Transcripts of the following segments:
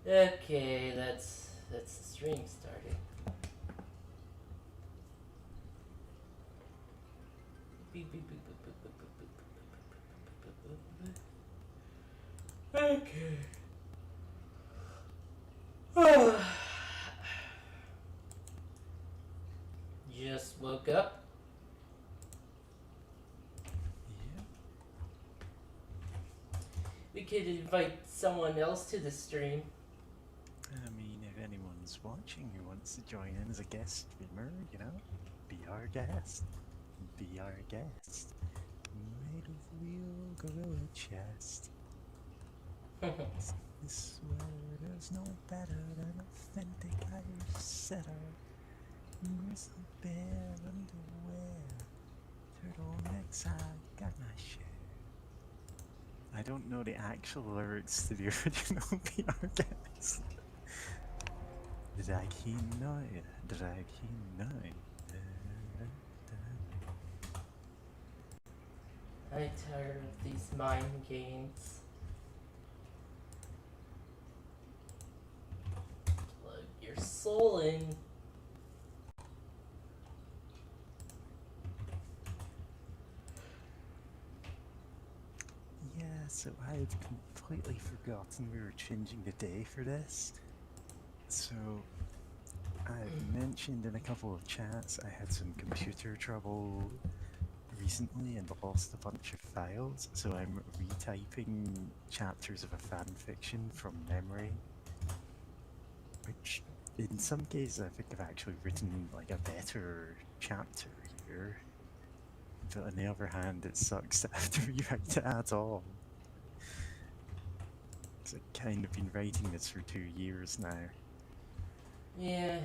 Okay, that's the stream starting. Beep, beep, beep, beep, beep, beep, beep, beep, beep, beep, beep, beep. Okay. Just woke up. Yeah. We could invite someone else to the stream. I mean, if anyone's watching who wants to join in as a guest streamer, you know, be our guest. Be our guest. Made of real gorilla chest. This sweater's no better than authentic Irish setter. Grizzly bear underwear. Turtlenecks, I got my share. I don't know the actual lyrics to the original Be Our Guest. Drag him nigh, drag him nigh. I'm tired of these mind games. Plug your soul in. Yeah, so I had completely forgotten we were changing the day for this. So I've mentioned in a couple of chats I had some computer trouble recently and lost a bunch of files, so I'm retyping chapters of a fan fiction from memory. Which, in some cases, I think I've actually written like a better chapter here. But on the other hand, it sucks to have to rewrite it at all. Because I've kind of been writing this for 2 years now. Yeah.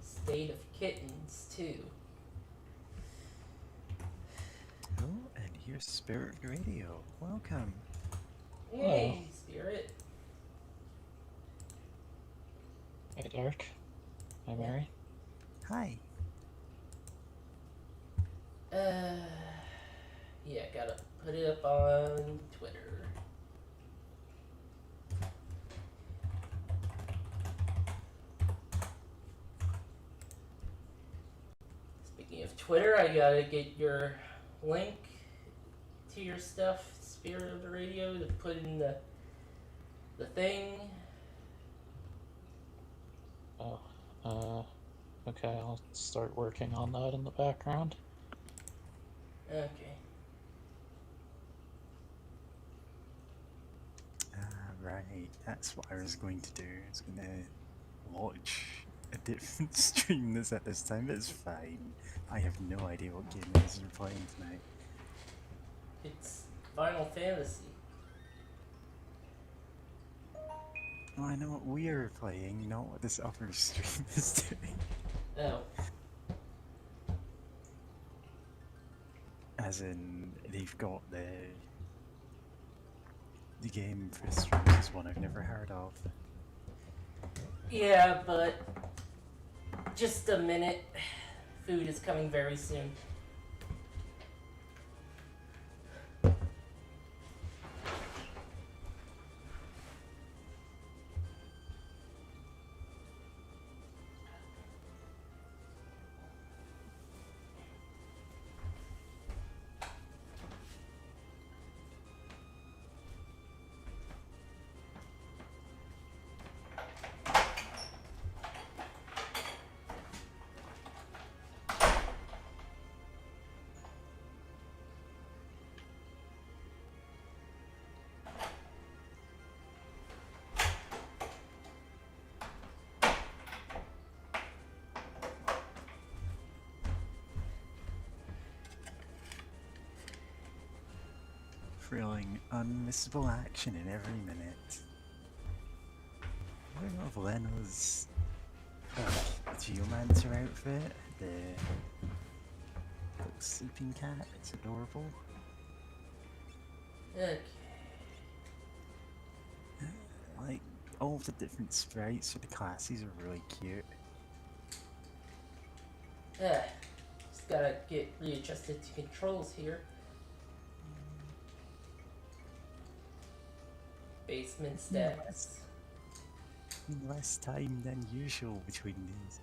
State of kittens, too. Oh, and here's Spirit Radio. Welcome. Hey, Spirit. Hey, Dark. Hi, Mary. Hi. Yeah, gotta put it up on Twitter. Speaking of Twitter, I gotta get your link to your stuff, Spirit of the Radio, to put in the thing. Oh, okay, I'll start working on that in the background. Okay. Right, that's what I was going to do. I was going to watch a different stream this at this time, but it's fine. I have no idea what game it is we're playing tonight. It's Final Fantasy. Oh, I know what we're playing, not what this other stream is doing. Oh. As in, they've got the game for streams is one I've never heard of. Yeah, but just a minute. Food is coming very soon. Thrilling, unmissable action in every minute. I love Lena's geomancer outfit, the little sleeping cat, it's adorable. Okay. all the different sprites for the classes are really cute. Yeah, just gotta get readjusted to controls here. Basement stats. Less time than usual between these.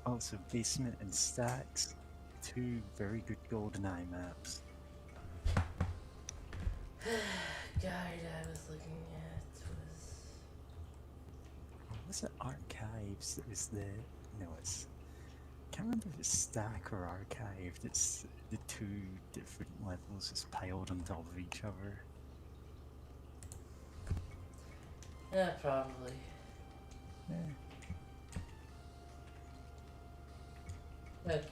Also, basement and stacks. Two very good GoldenEye maps. Guide I was looking at Was it Archives that was the... No, it's... I can't remember if it's Stack or Archive. It's the two different levels just piled on top of each other. yeah, probably. Yeah. Okay.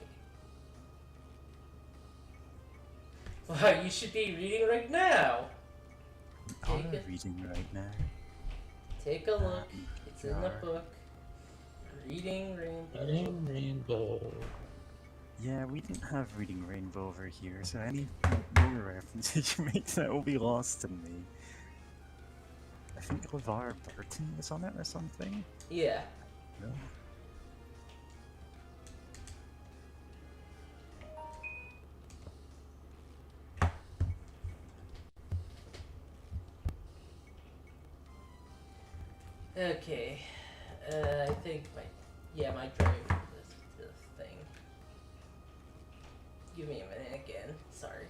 Wow, you should be reading right now. I'm Take it. reading right now. Take a look. It's in the jar. book. Reading Rainbow. Reading Rainbow. Yeah, we didn't have Reading Rainbow over here, so any more references you make that will be lost to me. I think LeVar Burton was on it or something? Yeah. No. Okay. I think my drive is the thing. Give me a minute again. Sorry.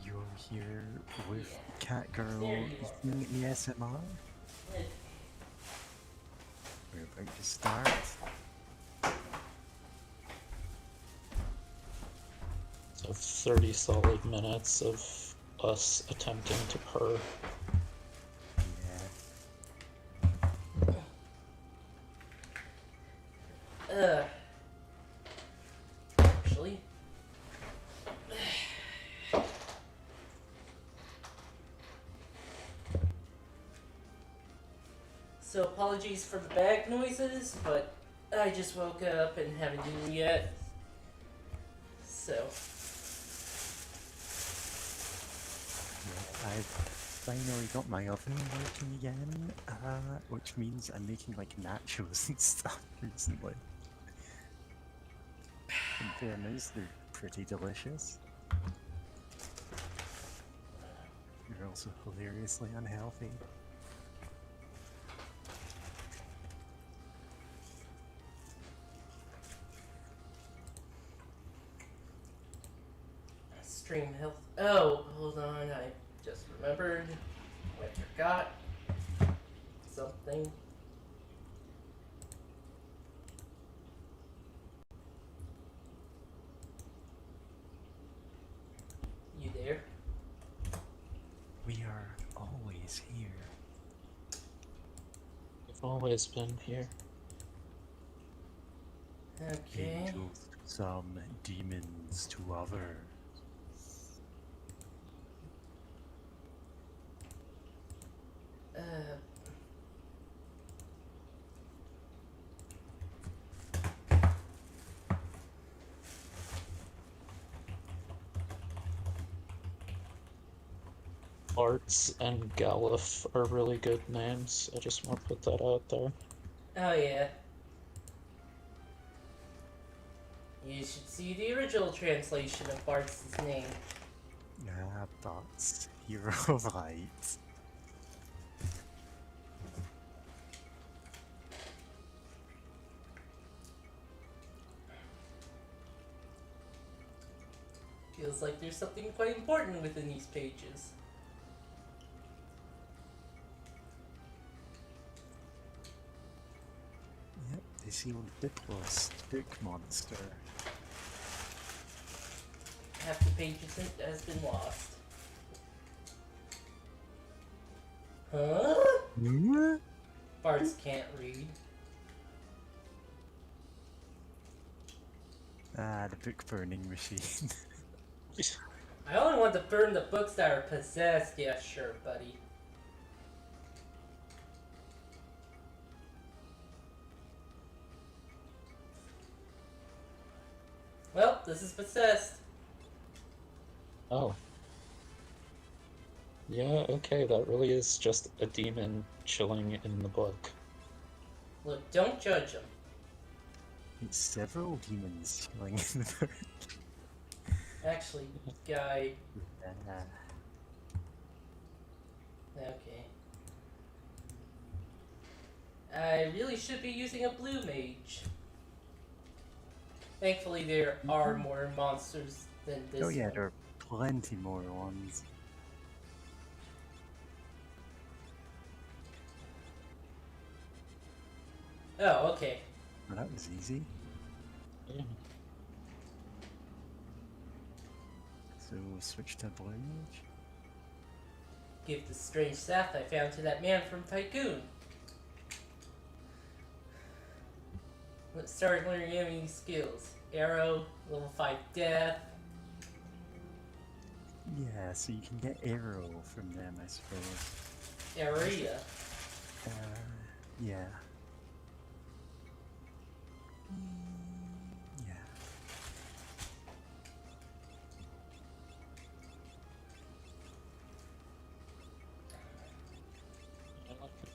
You're here with Yeah. Catgirl There you eating ASMR? We're about to start. So 30 solid minutes of us attempting to purr. Yeah. Actually. So apologies for the back noises, but I just woke up and haven't eaten yet. So. Yeah, I've finally got my oven working again, which means I'm making like nachos and stuff recently. In fairness, they're pretty delicious. They're also hilariously unhealthy. Stream health. Oh, hold on. I just remembered. I forgot something. You there? We are always here. We've always been here. Okay. Angels to some, demons to others. Arts and Galif are really good names. I just want to put that out there. Oh yeah. You should see the original translation of Bart's name. Ah, but you're right. Feels like there's something quite important within these pages. Yep, they sealed Diplos, Book Monster. Half the pages has been lost. Huh? What? Barts can't read. Ah, the book burning machine. I only want to burn the books that are possessed. Yeah, sure, buddy. Well, this is possessed. Oh. Yeah, okay, that really is just a demon chilling in the book. Look, don't judge him. It's several demons chilling in the dark. Actually, guy. Ah, Okay. I really should be using a blue mage. Thankfully, there are more monsters than this oh yeah, one. there are plenty more ones. Oh, okay. Well, that was easy. Yeah. So switch to blue mage. Give the strange staff I found to that man from Tycoon. Let's start learning enemy skills. Arrow, level 5 death. Yeah, so you can get arrow from them, I suppose. Area. Yeah. Yeah.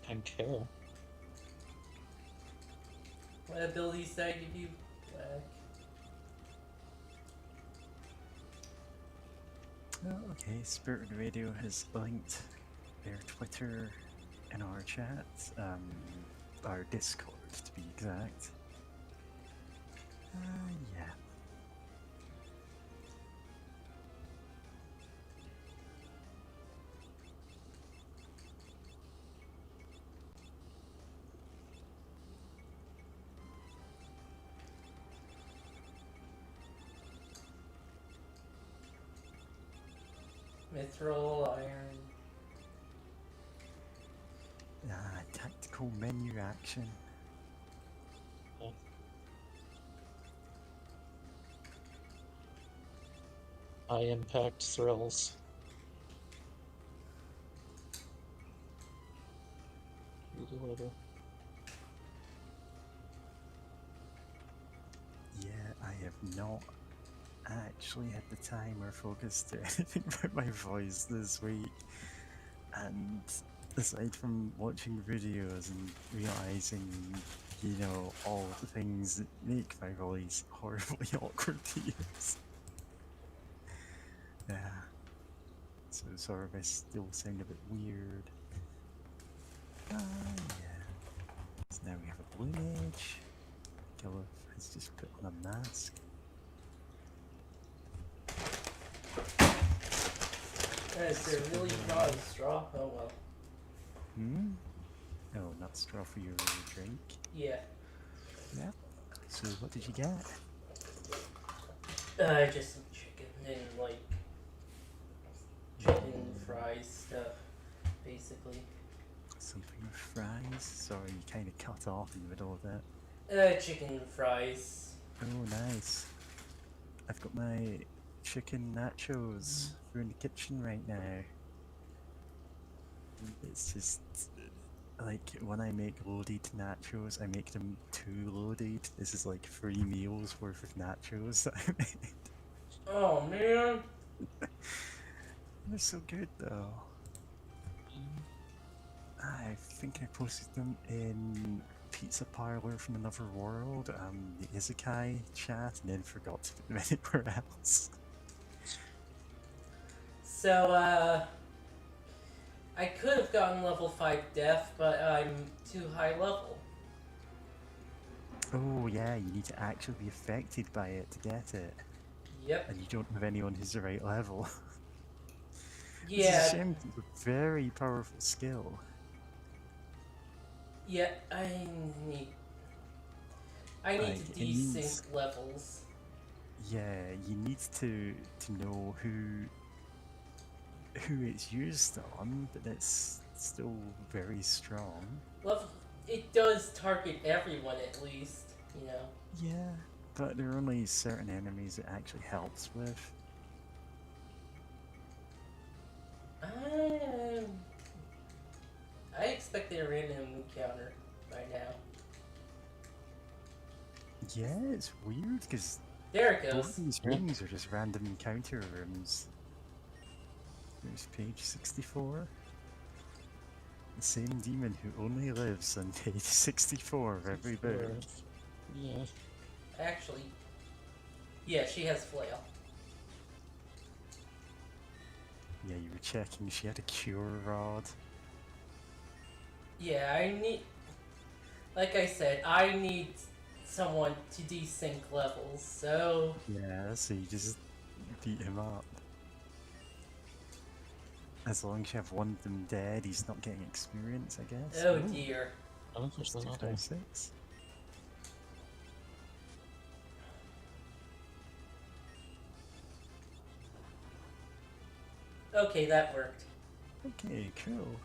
I don't care. What abilities did I give you? Black. Oh, okay, Spirit Radio has linked their Twitter in our chat, our Discord to be exact. Yeah. Mithril, iron. Tactical menu action. High impact thrills. Whatever. Yeah, I have not actually had the time or focus to anything about my voice this week. And aside from watching videos and realizing, you know, all the things that make my voice horribly awkward to use. Yeah. So sorry if I still sound a bit weird. Yeah. So now we have a blue mage. Gillif has just put on a mask. Is there really not a straw? Oh well. Oh, not straw for your drink. Yeah. Yeah. So what did you get? Just some chicken and like chicken fries stuff, basically. Something with fries? Sorry, you kind of cut off in the middle of that. Chicken fries. Oh, nice. I've got my chicken nachos. We're in the kitchen right now. It's just like when I make loaded nachos, I make them too loaded. This is like 3 meals worth of nachos that I made. Oh man. They're so good though. I think I posted them in Pizza Parlor from Another World, the Isekai chat, and then forgot to put them anywhere else. So I could have gotten level 5 death, but I'm too high level. Oh yeah, you need to actually be affected by it to get it. Yep. And you don't have anyone who's the right level. Yeah. It's a shame, it's a very powerful skill. Yeah, I need Like, to it needs- desync levels. Yeah, you need to know who it's used on, but it's still very strong. Level, it does target everyone at least, you know. Yeah, but there are only certain enemies it actually helps with. I expected a random encounter by now. Yeah, it's weird because There it both goes. these rooms are just random encounter rooms. There's page 64. The same demon who only lives on page 64 of every book. Yeah. Actually, yeah, she has flail. Yeah, you were checking. She had a cure rod. Yeah, I need. Like I said, I need someone to desync levels, so. Yeah, so you just beat him up. As long as you have one of them dead, he's not getting experience, I guess. Oh dear. Oh, there's another. 256. Okay, that worked. Okay, cool.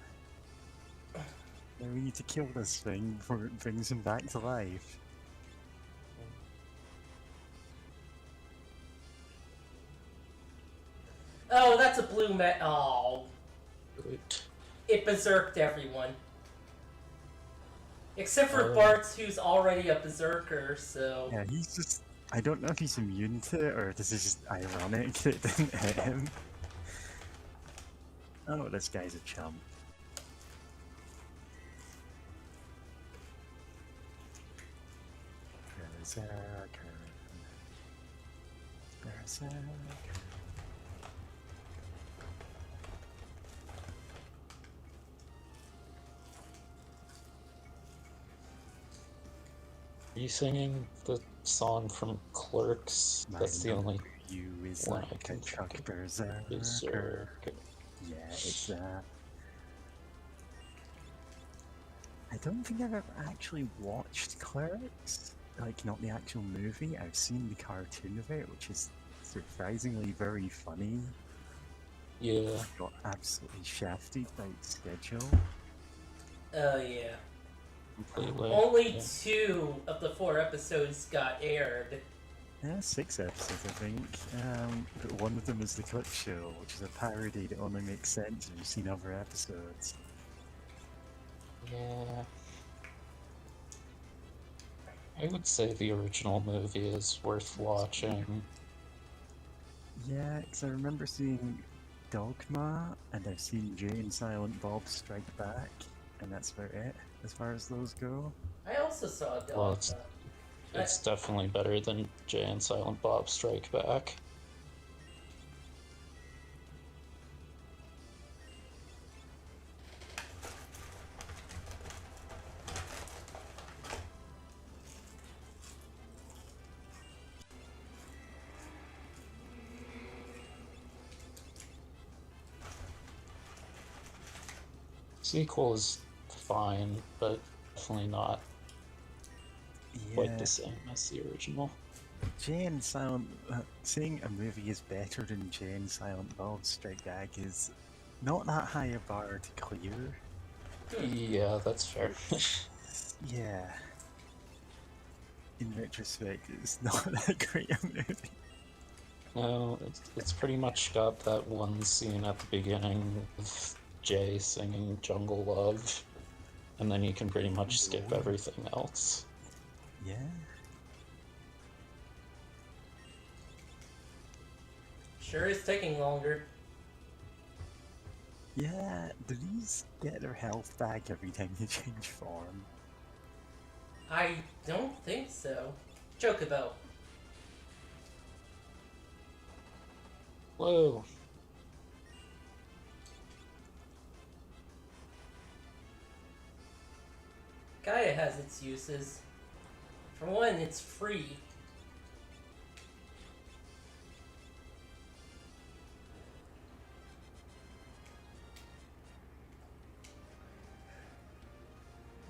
Now we need to kill this thing before it brings him back to life. Oh, that's a blue Oh. Great. It berserked everyone. Except for Oh. Bart, who's already a berserker, so. Yeah, he's just... I don't know if he's immune to it, or this is just ironic that it didn't hit him. Oh, this guy's a chump. Berserker. Berserker. Are you singing the song from Clerks? That's the only You is one I like can a truck think of. berserker. Berserk. Yeah, it's that. I don't think I've ever actually watched Clerks. Like, not the actual movie. I've seen the cartoon of it, which is surprisingly very funny. Yeah. I got absolutely shafted by its schedule. Oh, yeah. Completely. Only Yeah. 2 of the 4 episodes got aired. Yeah, 6 episodes, I think. But one of them is the Clip Show, which is a parody that only makes sense if you've seen other episodes. Yeah. I would say the original movie is worth watching. Yeah, because I remember seeing Dogma, and I've seen Jay and Silent Bob Strike Back, and that's about it, as far as those go. I also saw a Well, dog. it's definitely better than Jay and Silent Bob Strike Back. Sequel is fine, but definitely not quite Yeah, the same as the original. Jay and Silent... saying a movie is better than Jay and Silent Bob Strike Back is not that high a bar to clear. Yeah, that's fair. Yeah. In retrospect, it's not that great a movie. No, it's pretty much got that one scene at the beginning of Jay singing Jungle Love, and then you can pretty much skip everything else. Yeah. Sure is taking longer. Yeah, do these get their health back every time you change form? I don't think so. Chocobo. Whoa. Gaia has its uses. For one, it's free.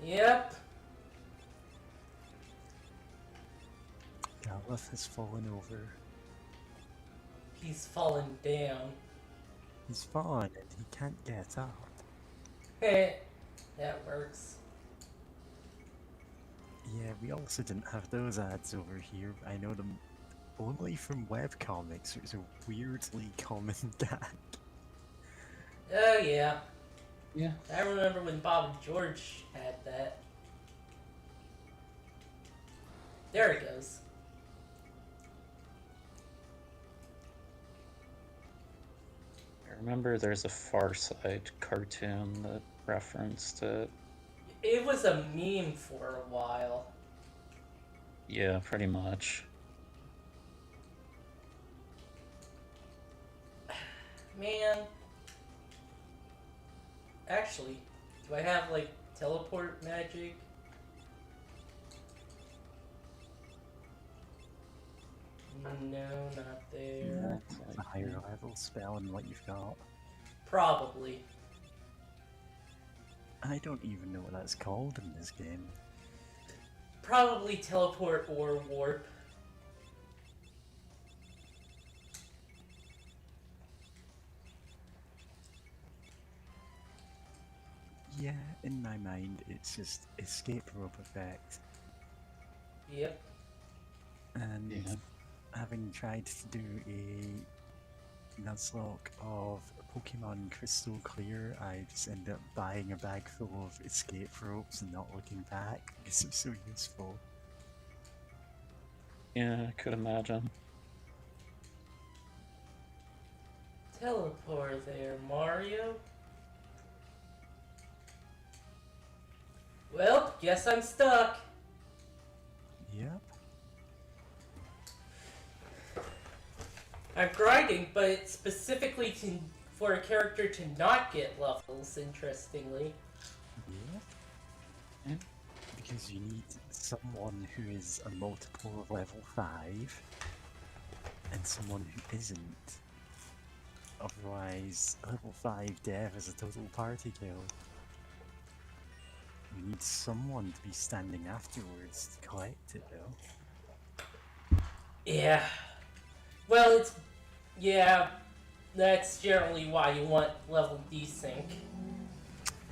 Yep. Galeth has fallen over. He's fallen down. He's fallen and he can't get up. Heh. That works. Yeah, we also didn't have those ads over here. I know them only from webcomics. It's a weirdly common gag. Oh, yeah. Yeah. I remember when Bob and George had that. There it goes. I remember there's a Far Side cartoon that referenced it. It was a meme for a while. Yeah, pretty much. Man. Actually, do I have, like, teleport magic? No, not there. It's a higher level spell than what you've got. Probably. I don't even know what that's called in this game. Probably teleport or warp. Yeah, in my mind, it's just escape rope effect. Yep. And Yeah. having tried to do a Nuzlocke of Pokemon Crystal Clear, I just ended up buying a bag full of escape ropes and not looking back because it's so useful. Yeah, I could imagine. Teleport there, Mario. Well, guess I'm stuck. Yep. I'm grinding, but specifically for a character to not get levels, interestingly. Yeah. Because you need someone who is a multiple of level 5 and someone who isn't. Otherwise, level 5 dev is a total party kill. You need someone to be standing afterwards to collect it though. Yeah. Well, yeah, that's generally why you want level desync.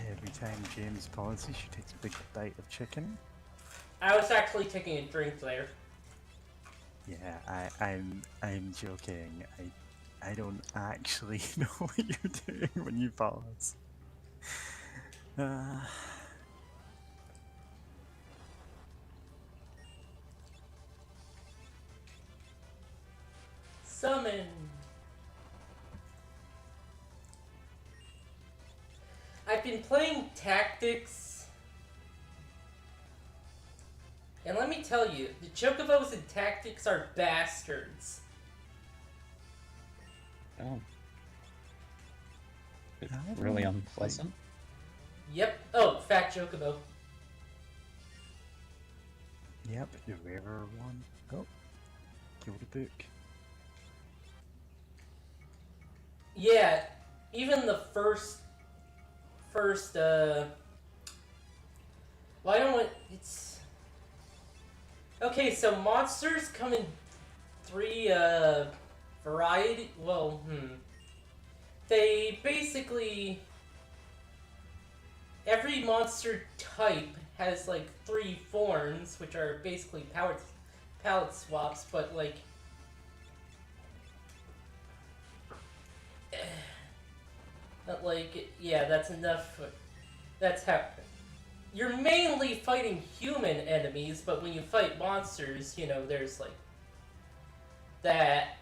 Every time James pauses, she takes a big bite of chicken. I was actually taking a drink there. Yeah, I'm joking. I don't actually know what you're doing when you pause. Summon! I've been playing Tactics, and let me tell you, the Chocobos in Tactics are bastards. Oh. It's I don't really like- unpleasant. Yep. Oh, Fat Chocobo. Yep, the rarer one. Oh, killed a book. Yeah, even the first, well, I don't want, it's, okay, so monsters come in 3, variety, well, they basically, every monster type has, like, 3 forms, which are basically palette swaps, but, like, yeah, that's enough. That's how. You're mainly fighting human enemies, but when you fight monsters, you know, there's like that.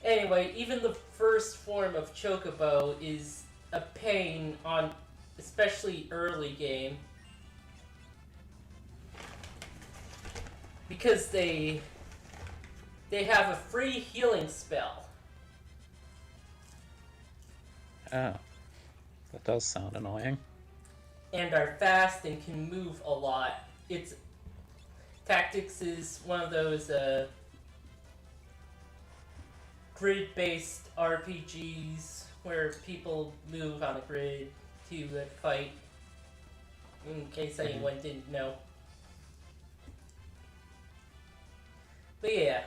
Anyway, even the first form of Chocobo is a pain on, especially early game, because they have a free healing spell. Oh. That does sound annoying. And are fast and can move a lot. Tactics is one of those grid-based RPGs where people move on a grid to fight. In case anyone didn't know. But yeah.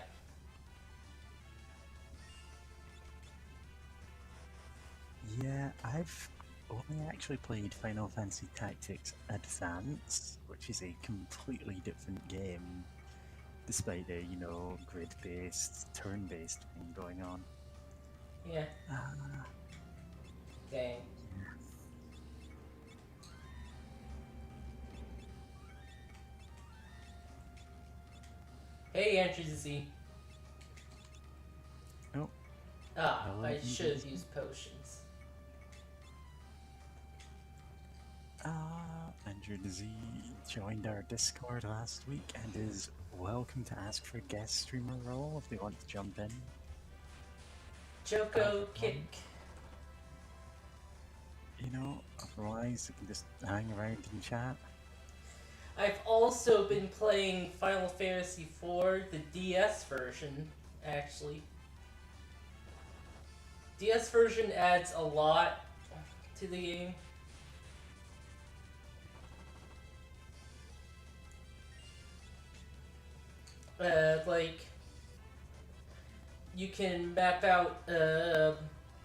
Yeah, I've only actually played Final Fantasy Tactics Advance, which is a completely different game, despite a, you know, grid-based, turn-based thing going on. Yeah. Dang. Hey, Andrew Z. Oh. Ah, Hello, I should have Daisy. used potions. Andrew Z joined our Discord last week and is welcome to ask for a guest streamer role if they want to jump in. Joko Um, kick. You know, otherwise you can just hang around and chat. I've also been playing Final Fantasy IV, the DS version, actually. DS version adds a lot to the game. Like, you can map out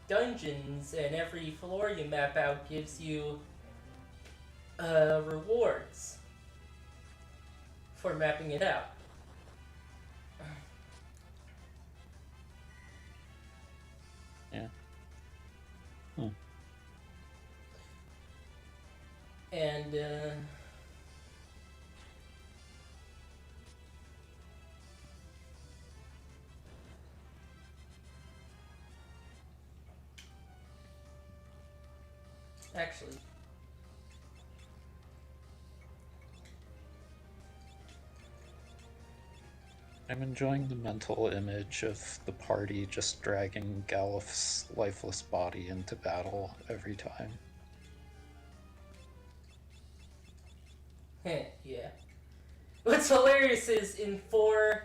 dungeons, and every floor you map out gives you rewards for mapping it out. Yeah. And actually, I'm enjoying the mental image of the party just dragging Galif's lifeless body into battle every time. yeah. What's hilarious is in 4,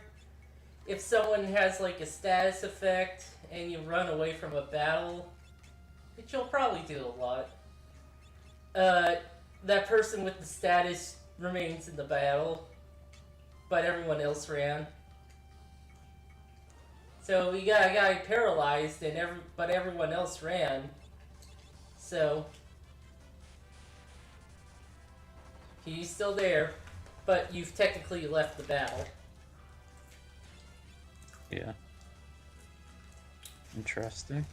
if someone has like a status effect and you run away from a battle, which you'll probably do a lot, that person with the status remains in the battle, but everyone else ran. So we got a guy paralyzed, and but everyone else ran. So he's still there, but you've technically left the battle. Yeah. Interesting.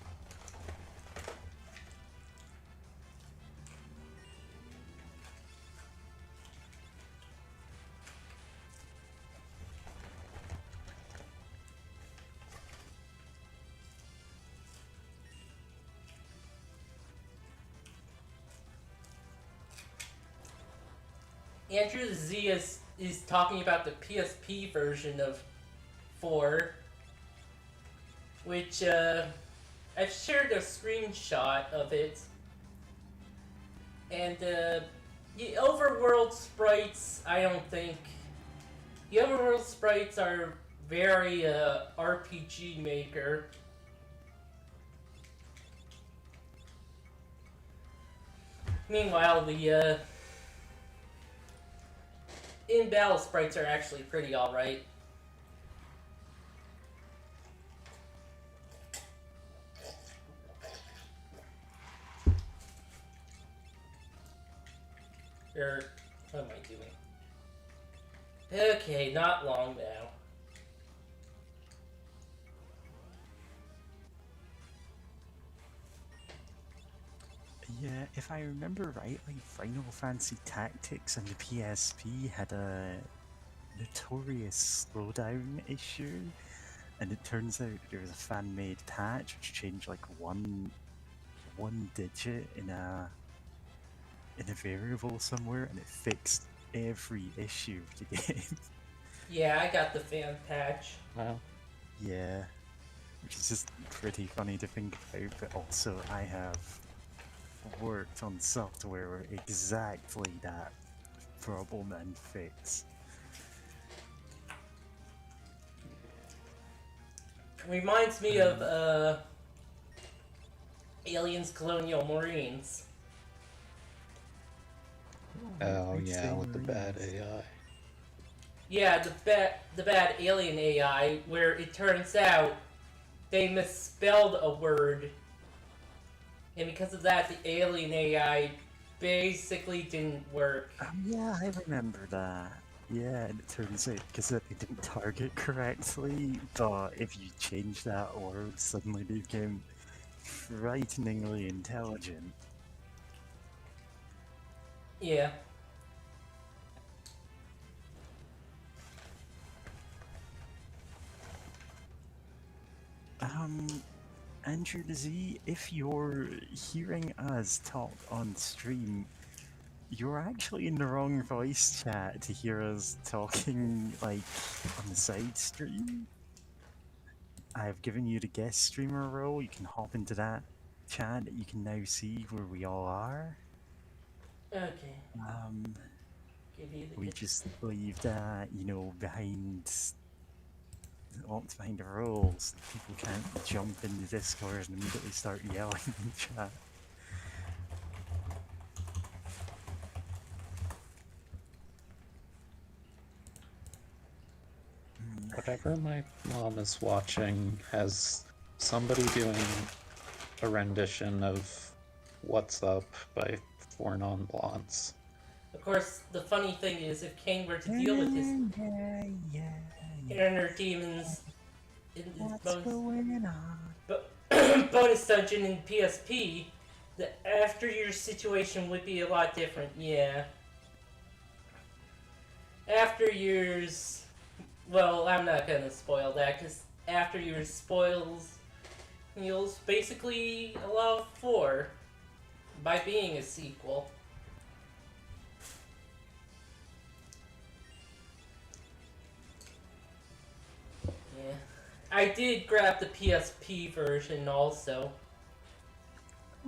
Andrew Z is talking about the PSP version of 4, which I've shared a screenshot of it. And the overworld sprites, I don't think. The overworld sprites are very RPG maker. Meanwhile, the in-battle sprites are actually pretty alright. What am I doing? Okay, not long now. Yeah, if I remember rightly, Final Fantasy Tactics on the PSP had a notorious slowdown issue, and it turns out there was a fan-made patch which changed like one digit in a variable somewhere, and it fixed every issue of the game. Yeah, I got the fan patch. Wow. Yeah, which is just pretty funny to think about, but also I have worked on software where exactly that problem and fix. Reminds me of Aliens Colonial Marines. Oh yeah, with the bad AI. Yeah, the bad alien AI, where it turns out they misspelled a word, and because of that, the alien AI basically didn't work. Yeah, I remember that. Yeah, and it turns out because they didn't target correctly, but if you change that word, suddenly they became frighteningly intelligent. Yeah. Andrew the Z, if you're hearing us talk on stream, you're actually in the wrong voice chat to hear us talking, like, on the side stream. I've given you the guest streamer role. You can hop into that chat. You can now see where we all are. Okay. Give you the We just leave that, you know, locked behind the rules. People can't jump into Discord and immediately start yelling in chat. Whatever my mom is watching has somebody doing a rendition of What's Up by Four Non-Blondes. Of course, the funny thing is, if Kane were to deal with his inner demons in his bonus dungeon in PSP, the after years situation would be a lot different. Yeah. After years, well, I'm not gonna spoil that because after years spoils heals basically allow 4 by being a sequel. Yeah. I did grab the PSP version also.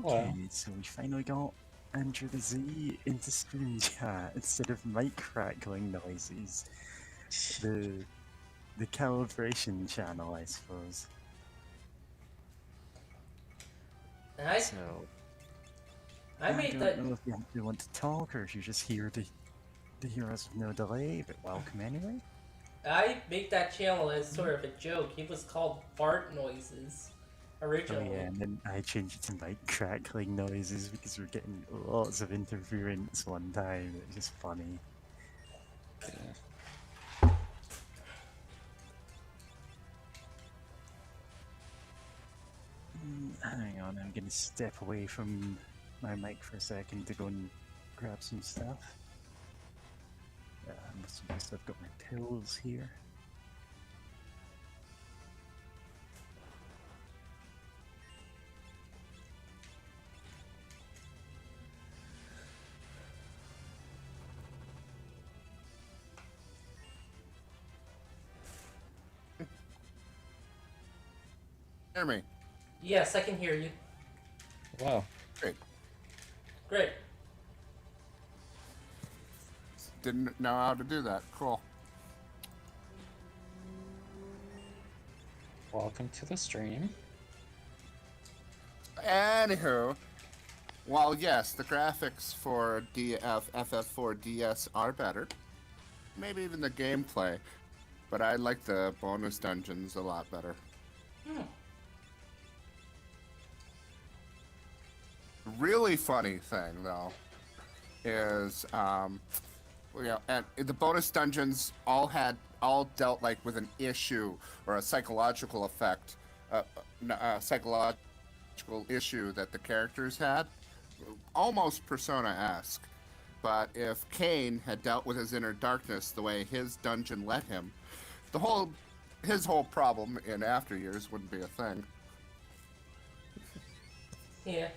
Okay, so we finally got Andrew the Z into screen chat instead of mic crackling noises. The calibration channel, I suppose. So I made that. I don't know if you want to talk or if you're just here to hear us with no delay, but welcome anyway. I made that channel as sort of a joke. It was called Fart Noises originally. Oh yeah, and then I changed it to mic crackling noises because we're getting lots of interference one time. It was just funny. Yeah. Hang on, I'm gonna step away from my mic for a second to go and grab some stuff. I've got my pills here. Hear me? Yes, I can hear you. Wow. Great. Great. Didn't know how to do that. Cool. Welcome to the stream. Anywho, while yes, the graphics for FF4 DS are better, maybe even the gameplay, but I like the bonus dungeons a lot better. Really funny thing though is and the bonus dungeons all dealt like with an issue or a psychological effect, a psychological issue that the characters had, almost Persona-esque. But if Kane had dealt with his inner darkness the way his dungeon let him, his whole problem in after years wouldn't be a thing. Yeah.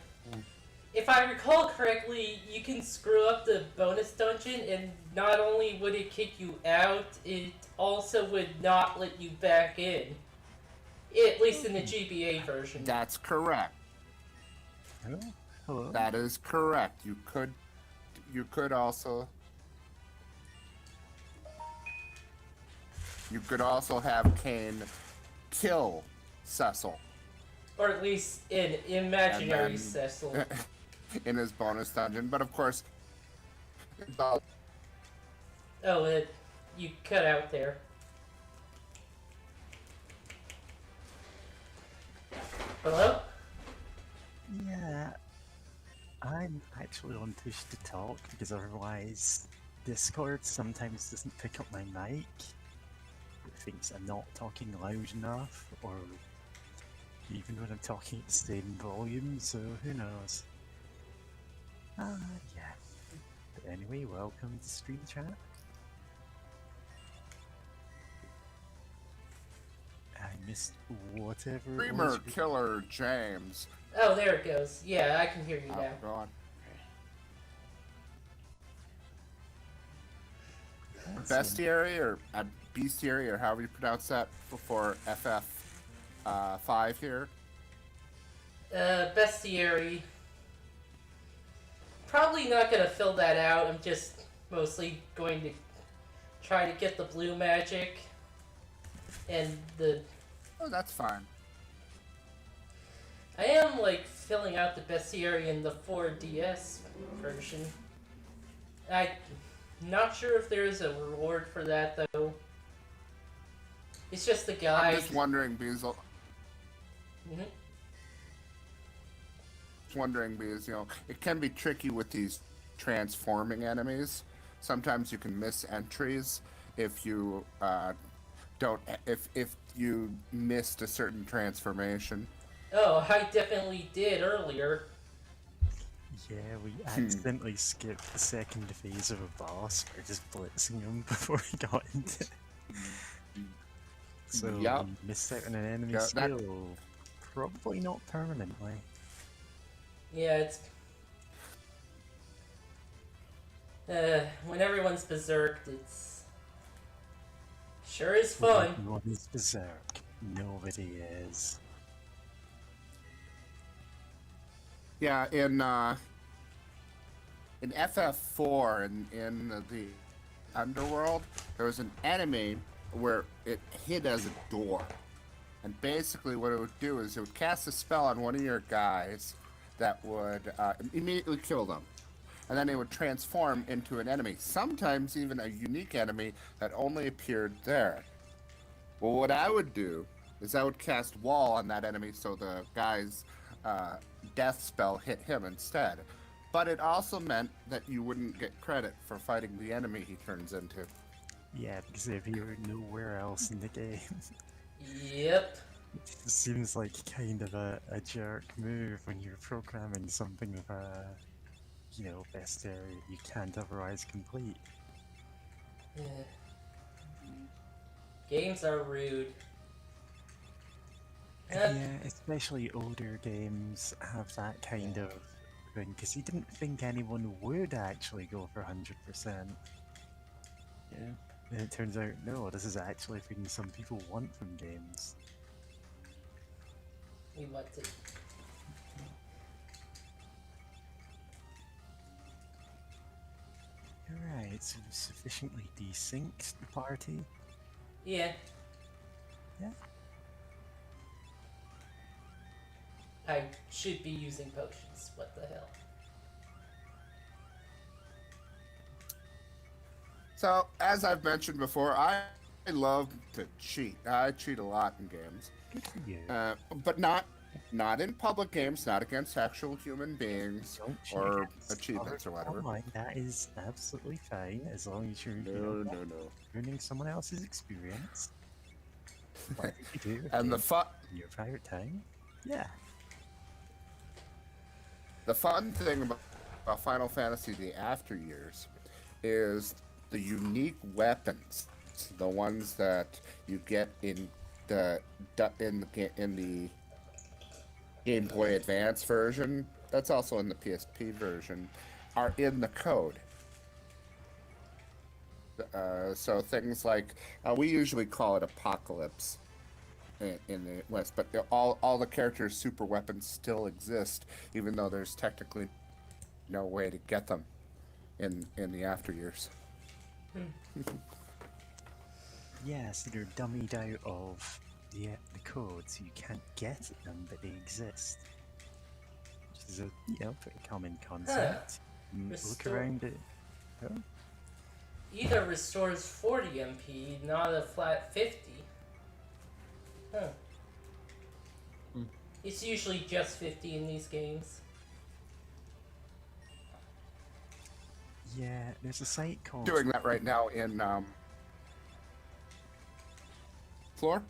If I recall correctly, you can screw up the bonus dungeon, and not only would it kick you out, it also would not let you back in. At least in the GBA version. That's correct. Hello? That is correct. You could also have Kane kill Cecil. Or at least an imaginary Cecil. In his bonus dungeon, but of course Oh, you cut out there. Hello? Yeah, I'm actually on push to talk because otherwise Discord sometimes doesn't pick up my mic. It thinks I'm not talking loud enough, or even when I'm talking at the same volume, so who knows. Yeah. But anyway, welcome to Stream Chat. Hang missed whatever it Dreamer was. Killer James. Oh, there it goes. Yeah, I can hear you Oh, now. go on. Bestiary or Bestiary or however you pronounce that before FF5 here. Bestiary. Probably not gonna fill that out. I'm just mostly going to try to get the blue magic and the. Oh, that's fine. I am like filling out the bestiary in the 4DS version. I'm not sure if there is a reward for that though. It's just the guide. I'm just wondering because you know it can be tricky with these transforming enemies. Sometimes you can miss entries if you if you missed a certain transformation. Oh, I definitely did earlier. Yeah, we accidentally skipped the second phase of a boss by just blitzing him before he got into it. So Yup. we missed out on an enemy Yeah, that- skill. Probably not permanently. Yeah, it's. When everyone's berserked, it's. Sure is fun. Everyone is berserk. Nobody is. Yeah, in FF4 in the underworld, there was an enemy where it hid as a door, and basically what it would do is it would cast a spell on one of your guys that would immediately kill them, and then it would transform into an enemy, sometimes even a unique enemy that only appeared there. Well, what I would do is I would cast wall on that enemy so the guy's death spell hit him instead. But it also meant that you wouldn't get credit for fighting the enemy he turns into. Yeah, because if you're nowhere else in the game, Yep. it seems like kind of a jerk move when you're programming something with a, you know, best area you can't otherwise complete. Games are rude. Yeah, especially older games have that kind of thing, because he didn't think anyone would actually go for 100%. Yeah. And it turns out, no, this is actually a thing some people want from games. We want to. Alright, so we've sufficiently desynced the party. Yeah. Yeah. I should be using potions. What the hell? So, as I've mentioned before, I love to cheat. I cheat a lot in games. Good for you. But not in public games, not against actual human beings Don't cheat or against achievements or others whatever. online. That is absolutely fine, as long as you're No. ruining someone else's experience. Whatever you do And the in your private time, yeah. The fun thing about Final Fantasy the After Years is the unique weapons, the ones that you get in the Game Boy Advance version. That's also in the PSP version. Are in the code. So things like we usually call it Apocalypse in the West, but all the characters' super weapons still exist, even though there's technically no way to get them in the after years. Yeah, so they're dummied out of the code, so you can't get them, but they exist. Which is a pretty common concept. Look Restore- around it. Oh, Either restores 40 MP, not a flat 50. Huh. It's usually just 50 in these games. yeah, there's a site called... Doing that right now in Floor.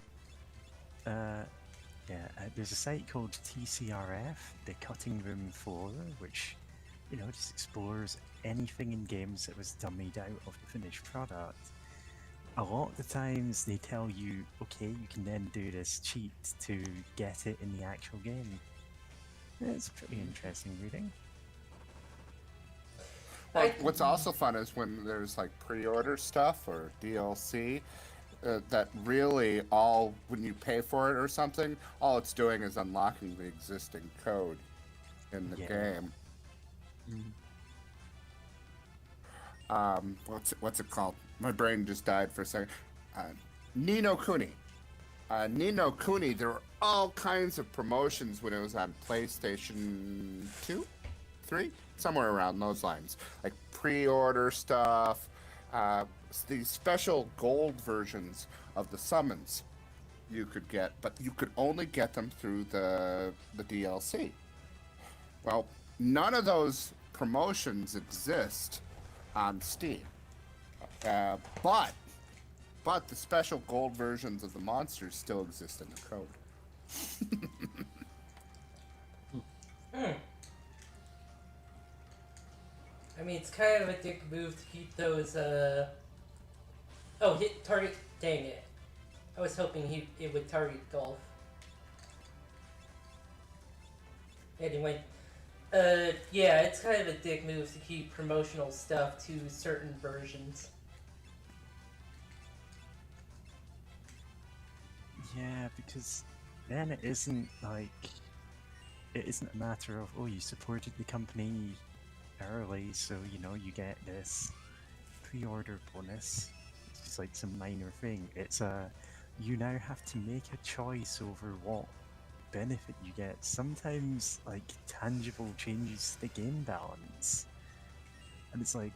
There's a site called tcrf, the Cutting Room Floor, which, just explores anything in games that was dummied out of the finished product. a lot of the times they tell you, okay, you can then do this cheat to get it in the actual game. It's pretty interesting reading. Well, what's also fun is when there's like pre-order stuff or DLC that really all, when you pay for it or something, all it's doing is unlocking the existing code in the game. What's it called? My brain just died for a second. Ni no Kuni. Ni no Kuni, there were all kinds of promotions when it was on PlayStation 2, 3, somewhere around those lines. Like pre-order stuff, these special gold versions of the summons you could get, but you could only get them through the DLC. Well, none of those promotions exist on Steam. But the special gold versions of the monsters still exist in the code. I mean, it's kind of a dick move to keep those, Oh, hit target. Dang it. I was hoping it would target golf. Anyway. Yeah, it's kind of a dick move to keep promotional stuff to certain versions. Yeah, because then it isn't like, it isn't a matter of, oh, you supported the company early, so, you know, you get this pre-order bonus. It's just like some minor thing. It's you now have to make a choice over what benefit you get. Sometimes, like, tangible changes to the game balance. And it's like,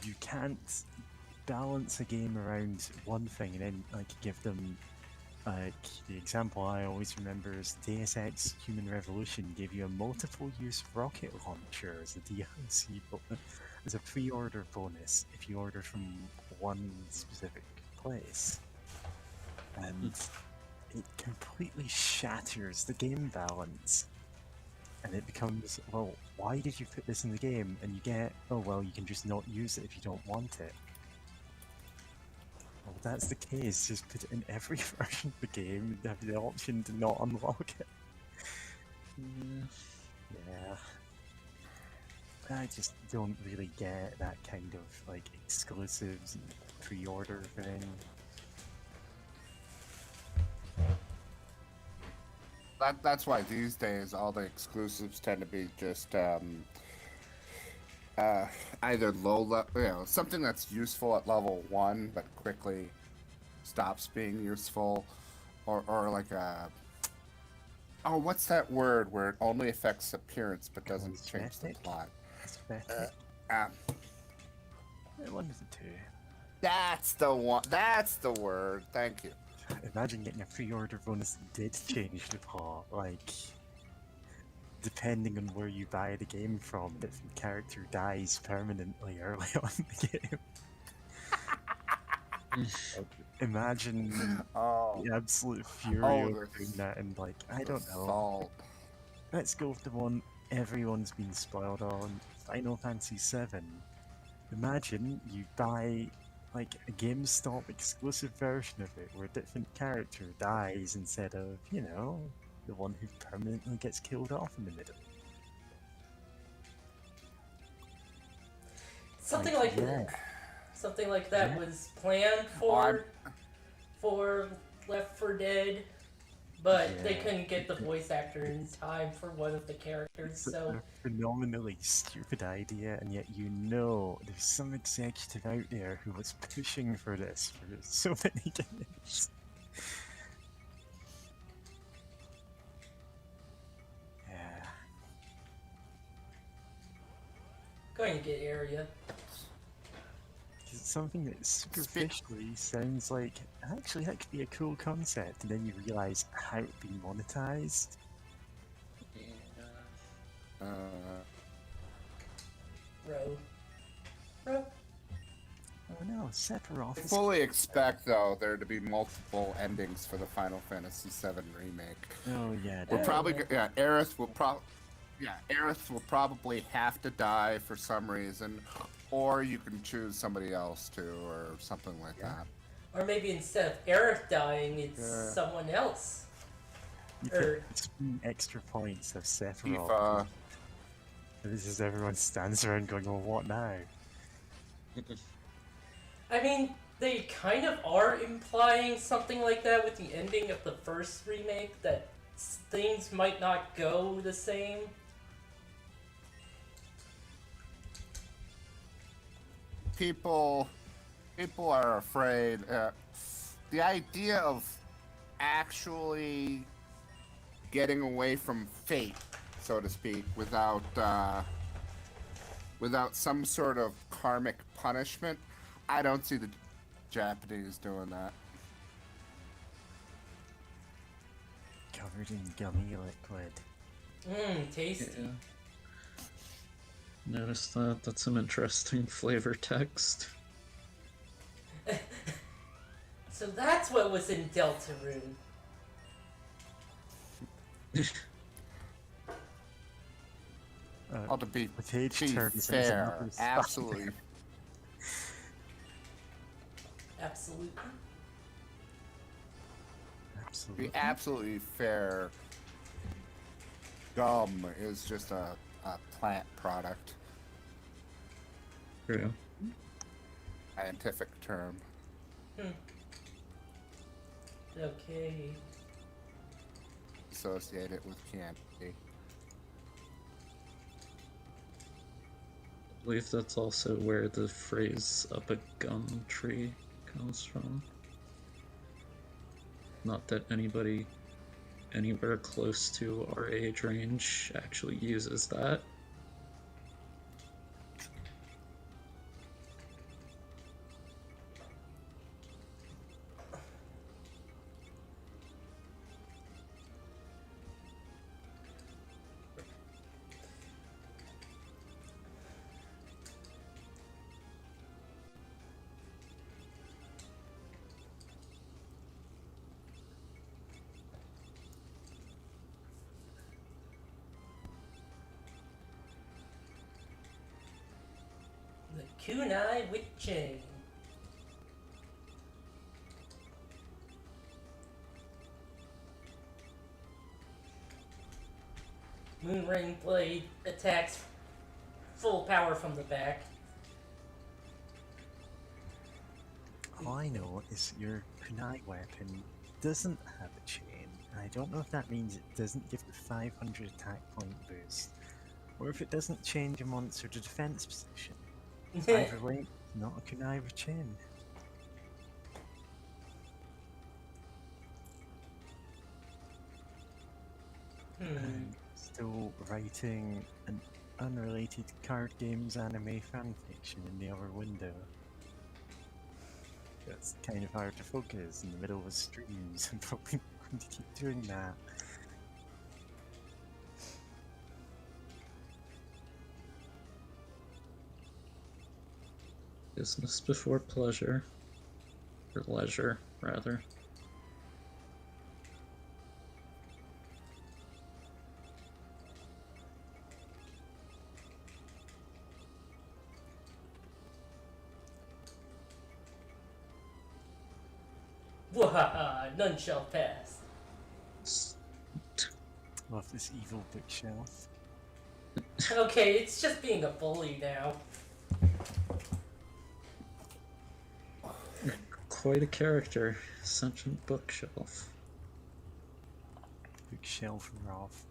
you can't balance a game around one thing and then, like, give them, like, the example I always remember is Deus Ex Human Revolution gave you a multiple-use rocket launcher as a DLC, as a pre-order bonus if you order from one specific place. And it completely shatters the game balance. And it becomes, well, why did you put this in the game? And you get, oh, well, you can just not use it if you don't want it. Well, if that's the case, just put it in every version of the game and have the option to not unlock it. Yeah. I just don't really get that kind of, like, exclusives and pre-order thing. That's why these days all the exclusives tend to be just either low level, something that's useful at level 1 but quickly stops being useful, or like what's that word where it only affects appearance but doesn't change the plot? Aesthetic? One of the two. That's the one. That's the word. Thank you. Imagine getting a pre-order bonus that did change the plot, like, depending on where you buy the game from, if the character dies permanently early on in the game. Like, imagine the absolute fury over doing that, and, like, I don't know. Salt. Let's go with the one everyone's been spoiled on, Final Fantasy VII. Imagine you buy, like, a GameStop exclusive version of it where a different character dies instead of, you know, the one who permanently gets killed off in the middle. Something like that. Something like that was planned for Left 4 Dead, but they couldn't get the voice actor in time for one of the characters, so... It's a phenomenally stupid idea, and yet you know there's some executive out there who was pushing for this for so many games. Yeah. Going to get area. It's something that superficially sounds like, actually that could be a cool concept, and then you realise how it'd be monetized. Bro. Oh no, Sephiroth I is... fully expect, though, there to be multiple endings for the Final Fantasy VII remake. Oh yeah, We're that- probably, Aerith will probably have to die for some reason, or you can choose somebody else too, or something like that. Or maybe instead of Aerith dying, it's someone else. You Or- get 3 extra points of Sephiroth. Tifa. This is everyone stands around going, well, what now? I mean, they kind of are implying something like that with the ending of the first remake, that things might not go the same. People are afraid. The idea of actually getting away from fate, so to speak, without some sort of karmic punishment, I don't see the Japanese doing that. Covered in gummy liquid. Tasty. Yeah. Notice that. That's some interesting flavor text. So that's what was in Deltarune. Oh, to be With age be terms, fair, it's absolutely. Absolutely. Absolutely. Be absolutely fair. Gum is just a plant product, True. scientific term. Okay. Associated with candy. I believe that's also where the phrase "up a gum tree" comes from. Not that anybody anywhere close to our age range actually uses that. The kunai with chain. Moonring blade attacks full power from the back. All I know is your kunai weapon doesn't have a chain, and I don't know if that means it doesn't give the 500 attack point boost, or if it doesn't change a monster to defense position. Either way, not a kunai with chain. I'm still writing an unrelated card games anime fanfiction in the other window. It's kind of hard to focus in the middle of streams. I'm probably going to keep doing that. Business before pleasure. Or leisure, rather. Wahaha, none shall pass. Love this evil bookshelf. Okay, it's just being a bully now. Quite a character. Sentient bookshelf. Bookshelf Roth.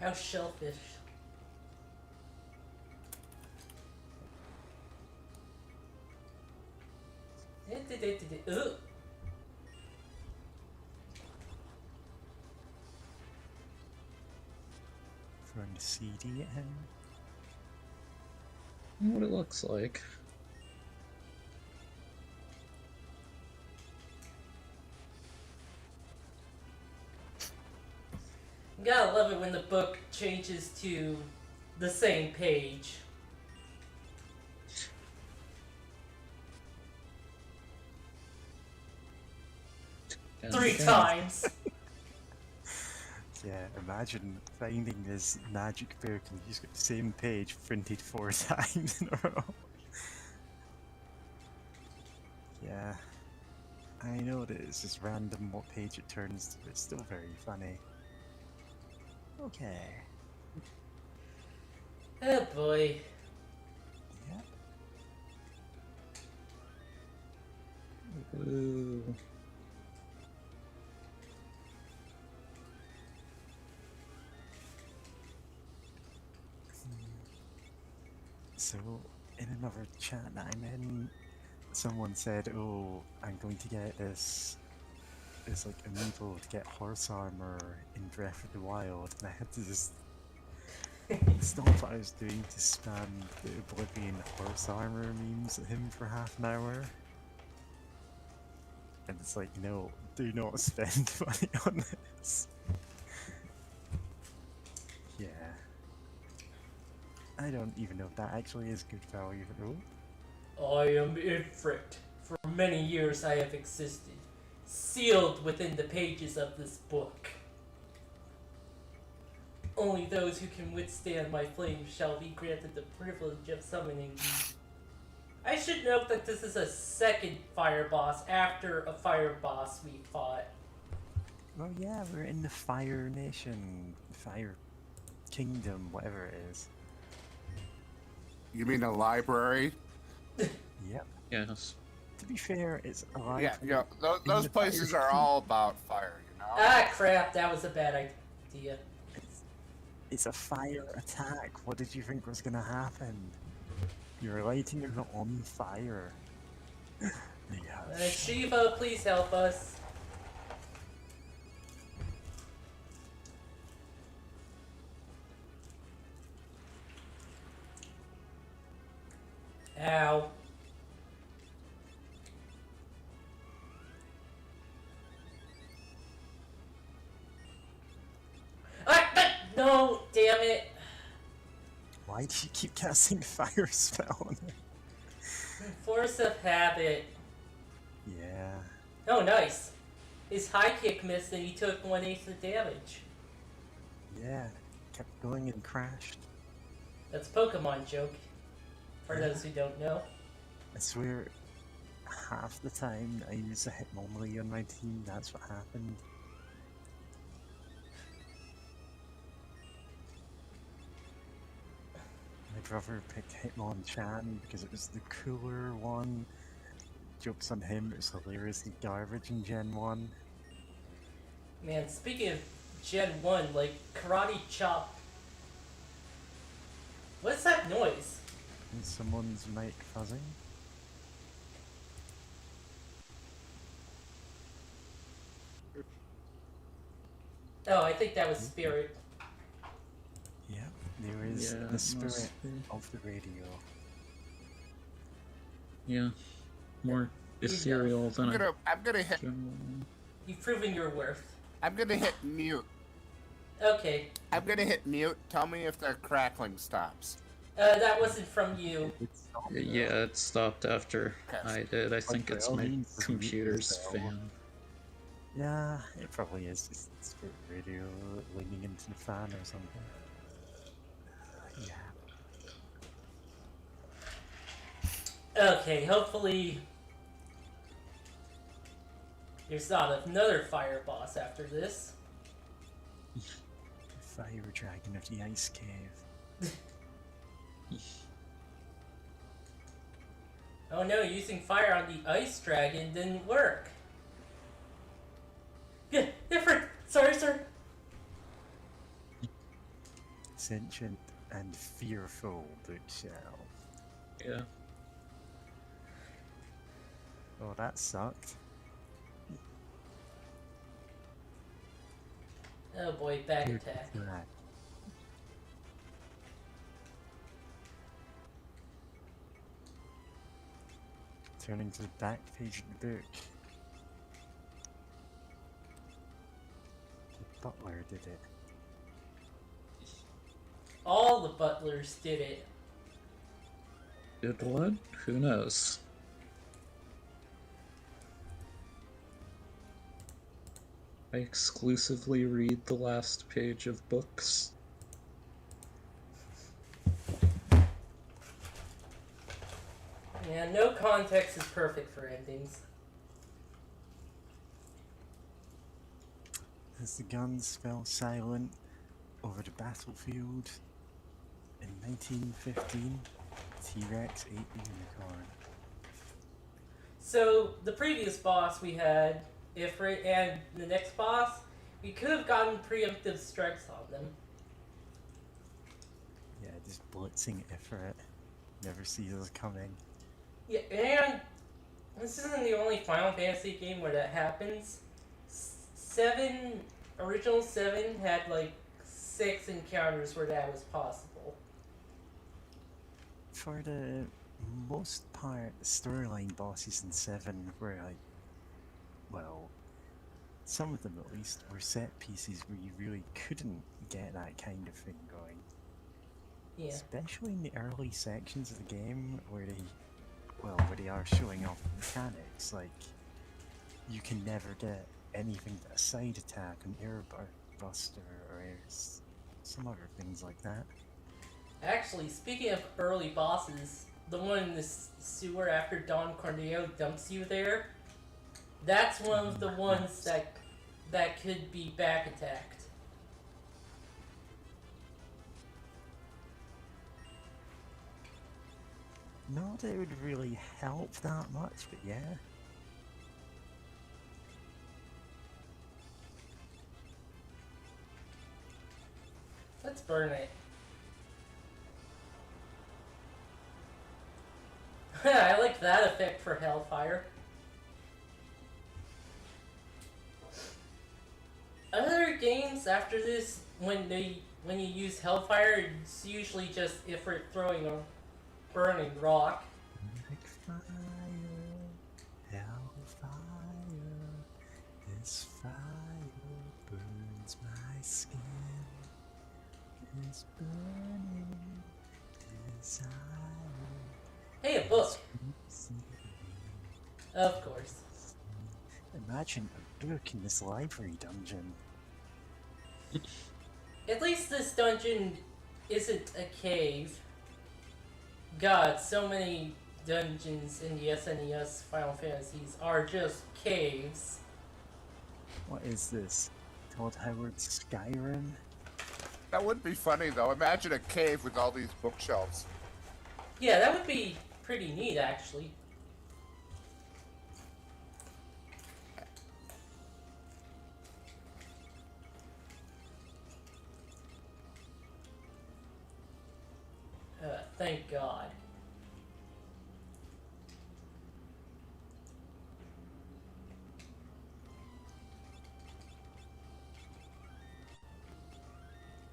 How shellfish. Ugh. Throwing a CD at him. What it looks like. Gotta love it when the book changes to the same page. And 3 again, times. Yeah, imagine finding this magic book and you just got the same page printed 4 times in a row. Yeah, I know that it's just random what page it turns to, but it's still very funny. Okay. Oh boy. Yeah. Ooh. So, in another chat that I'm in, someone said, "Oh, I'm going to get this like amiibo to get horse armor in Breath of the Wild," and I had to just stop what I was doing to spam the Oblivion horse armor memes at him for half an hour. And it's like, no, do not spend money on this. Yeah. I don't even know if that actually is good value though. I am Ifrit. For many years I have existed, sealed within the pages of this book. Only those who can withstand my flames shall be granted the privilege of summoning me. I should note that this is a second fire boss after a fire boss we fought. Well, yeah, we're in the Fire Nation, Fire Kingdom, whatever it is. You mean a library? Yep. Yes. To be fair, it's a library. Yeah. Those the places fire are all about fire, you know. Ah crap, that was a bad idea. It's a fire attack. What did you think was gonna happen? You're lighting it on fire. Yeah. Shiva, please help us. Ow. No, damn it. Why do you keep casting fire spell on it? Force of habit. Yeah. Oh, nice. His high kick missed and he took 1/8 of the damage. Yeah. Kept going and crashed. That's a Pokemon joke. For those who don't know. I swear, half the time I use a Hitmonlee on my team, that's what happened. I'd rather pick Hitmonchan because it was the cooler one. Jokes on him, it was hilariously garbage in Gen 1. Man, speaking of Gen 1, like, Karate Chop. What's that noise? And someone's mic fuzzing. Oh, I think that was Spirit. Yeah, there is Yeah, the spirit must be. of the radio. Yeah. More ethereal than a I'm gonna hit. general. You've proven your worth. I'm gonna hit mute. Okay. I'm gonna hit mute. Tell me if the crackling stops. That wasn't from you. It's not Yeah, it stopped after I did. I think it's my means it's computer's yourself. fan. Yeah, it probably is just spirit radio leaning into the fan or something. Yeah. Okay, hopefully there's not another fire boss after this. Fire dragon of the ice cave. Oh no, using fire on the ice dragon didn't work. Yeah, different. Sorry, sir. Sentient and fearful bookshelf. Yeah. Oh, that sucked. Oh boy, back Good attack. attack. Turning to the back page of the book. The butler did it. All the butlers did it. Did what? Who knows? I exclusively read the last page of books. Yeah, no context is perfect for endings. As the guns fell silent over the battlefield in 1915, T-Rex ate the unicorn. So, the previous boss we had, Ifrit, and the next boss, we could have gotten preemptive strikes on them. Yeah, just blitzing Ifrit. Never sees us coming. Yeah, and this isn't the only Final Fantasy game where that happens. Original 7 had like 6 encounters where that was possible. For the most part, storyline bosses in 7 were like, well, some of them at least were set pieces where you really couldn't get that kind of thing going. Yeah. Especially in the early sections of the game where they are showing off mechanics, like you can never get anything but a side attack, an air buster, or some other things like that. Actually, speaking of early bosses, the one in the sewer after Don Corneo dumps you there, that's one of the ones that could be back attacked. Not that it would really help that much, but yeah. Let's burn it. I like that effect for Hellfire. Other games after this, when you use Hellfire, it's usually just Ifrit throwing a burning rock. Like fire, hellfire, this fire burns my skin, this burning desire. Hey, a book. Of course. Imagine a book in this library dungeon. At least this dungeon isn't a cave. God, so many dungeons in the SNES Final Fantasies are just caves. What is this? Todd Howard's Skyrim? That would be funny though. Imagine a cave with all these bookshelves. Yeah, that would be pretty neat, actually. Thank God.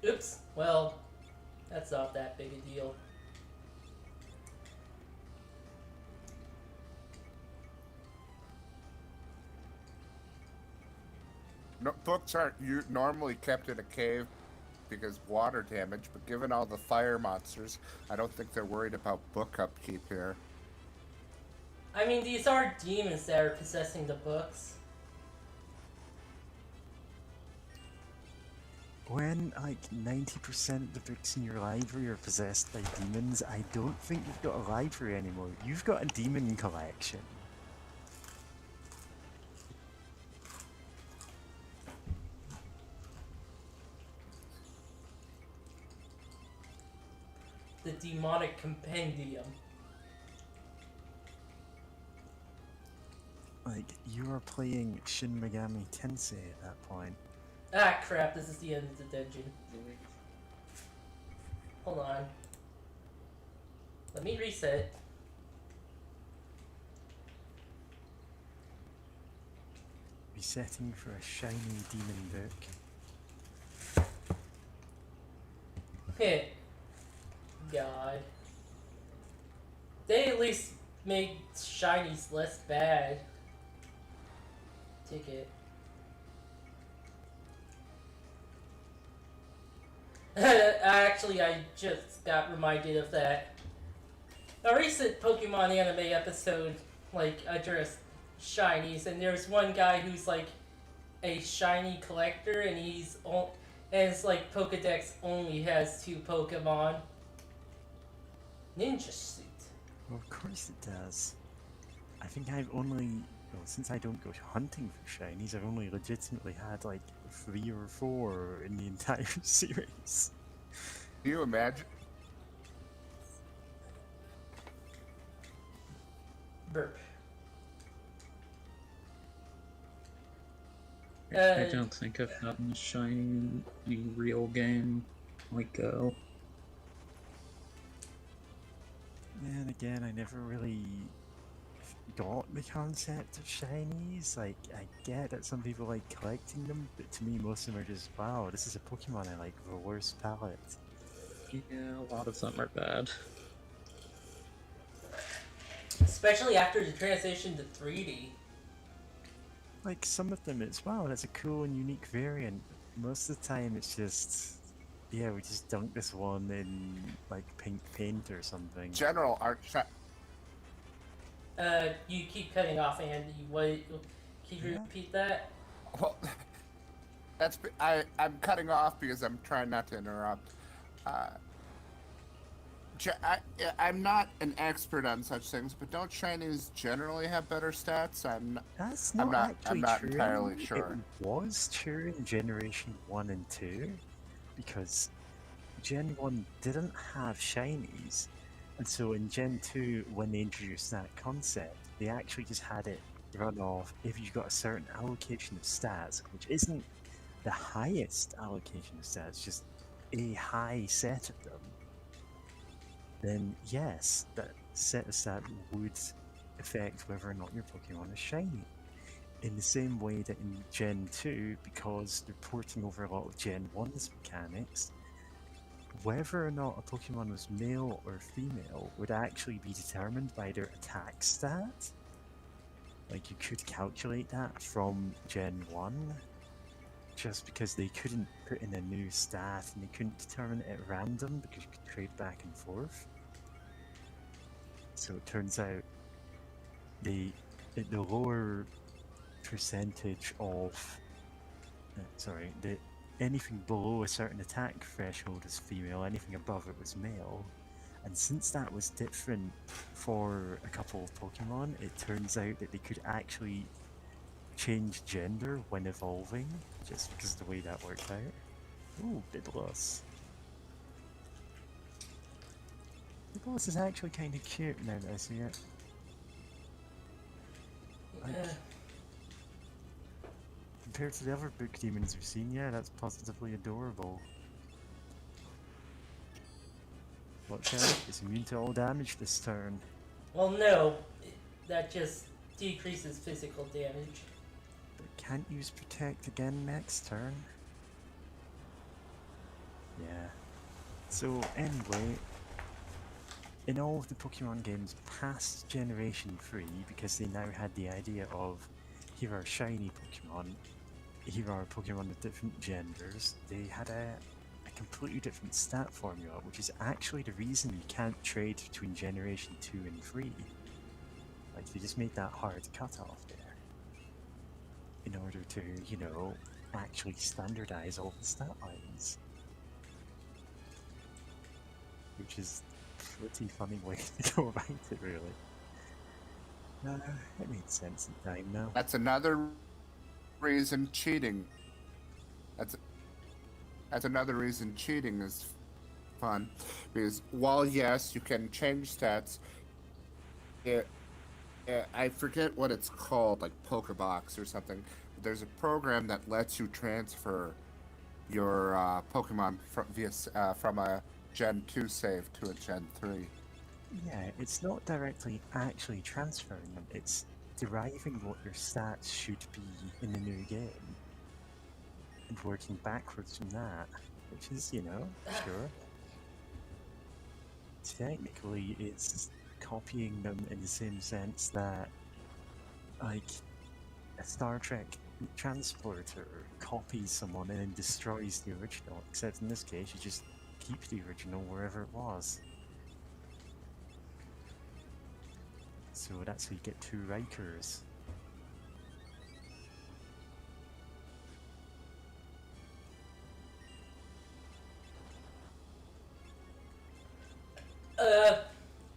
Oops. Well, that's not that big a deal. No, books aren't normally kept in a cave because water damage, but given all the fire monsters, I don't think they're worried about book upkeep here. I mean, these are demons that are possessing the books. When like 90% of the books in your library are possessed by demons, I don't think you've got a library anymore. You've got a demon collection. The demonic compendium. Like, you are playing Shin Megami Tensei at that point. Ah, crap, this is the end of the dungeon. Hold on. Let me reset. Resetting for a shiny demon book. Hit. God. They at least make shinies less bad. Ticket. Actually, I just got reminded of that. A recent Pokemon anime episode, like, addressed shinies, and there's one guy who's like, a shiny collector, and and his like Pokedex only has 2 Pokemon. Ninja suit. Well, of course it does. I think I've only, well, since I don't go hunting for shinies, I've only legitimately had like 3 or 4 in the entire series. Do you imagine? Burp. I don't think I've gotten a shiny real game like Go. And again, I never really got the concept of shinies. Like, I get that some people like collecting them, but to me, most of them are just, wow, this is a Pokemon I like, the worst palette. Yeah, a lot of them are bad. Especially after the transition to 3D. Like, some of them, it's, wow, that's a cool and unique variant. Most of the time, it's just, yeah, we just dunk this one in, like, pink paint or something. General art You keep cutting off, Andy. What? Can you Yeah. repeat that? Well, I'm cutting off because I'm trying not to interrupt. I'm not an expert on such things, but don't shinies generally have better stats? That's I'm not not actually true. entirely sure. It was true in Generation 1 and 2, because Gen 1 didn't have shinies, and so in Gen 2, when they introduced that concept, they actually just had it run off if you got a certain allocation of stats, which isn't the highest allocation of stats, just a high set of them. Then yes, that set of stats would affect whether or not your Pokemon is shiny. In the same way that in Gen 2, because they're porting over a lot of Gen 1's mechanics, whether or not a Pokemon was male or female would actually be determined by their attack stat. Like, you could calculate that from Gen 1, just because they couldn't put in a new stat and they couldn't determine it at random because you could trade back and forth. So it turns out the lower percentage of anything below a certain attack threshold is female, anything above it was male. And since that was different for a couple of Pokemon, it turns out that they could actually change gender when evolving, just because of the way that worked out. Ooh, Biblos. Biblos is actually kind of cute now that I see it. Like, compared to the other book demons we've seen, yeah, that's positively adorable. Watch out, it's immune to all damage this turn. Well, no. That just decreases physical damage. But can't use Protect again next turn. Yeah. So, anyway, in all of the Pokemon games past Generation 3, because they now had the idea of, here are shiny Pokemon, here are Pokemon with different genders, they had a completely different stat formula, which is actually the reason you can't trade between Generation 2 and 3. Like, they just made that hard cutoff there, in order to, you know, actually standardize all the stat lines. Which is a pretty funny way to go about it, really. It made sense in time now. That's another reason cheating. That's another reason cheating is fun, because while yes, you can change stats, I forget what it's called, like Pokebox or something. There's a program that lets you transfer your Pokemon from a Gen 2 save to a Gen 3. Yeah, it's not directly actually transferring them, it's deriving what your stats should be in the new game and working backwards from that, which is, you know, sure. Technically, it's copying them in the same sense that, like, a Star Trek transporter copies someone and then destroys the original, except in this case, you just keep the original wherever it was. So that's how you get 2 Rikers.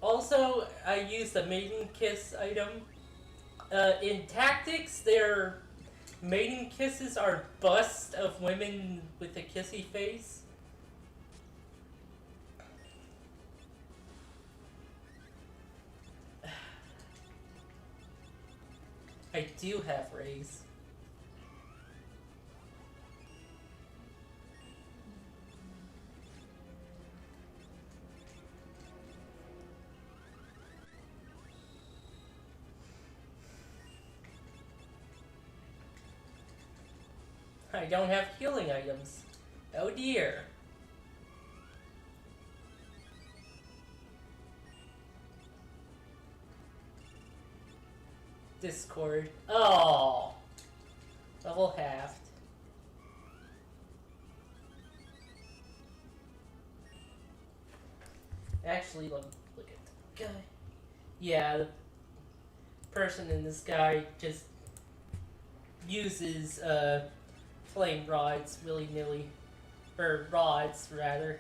Also, I used the maiden kiss item. In tactics, their maiden kisses are busts of women with a kissy face. I do have rays. I don't have healing items. Oh dear. Discord. Oh. Level halved. Actually, look at the guy. Yeah, the person in this guy just uses flame rods willy-nilly. Or rods, rather.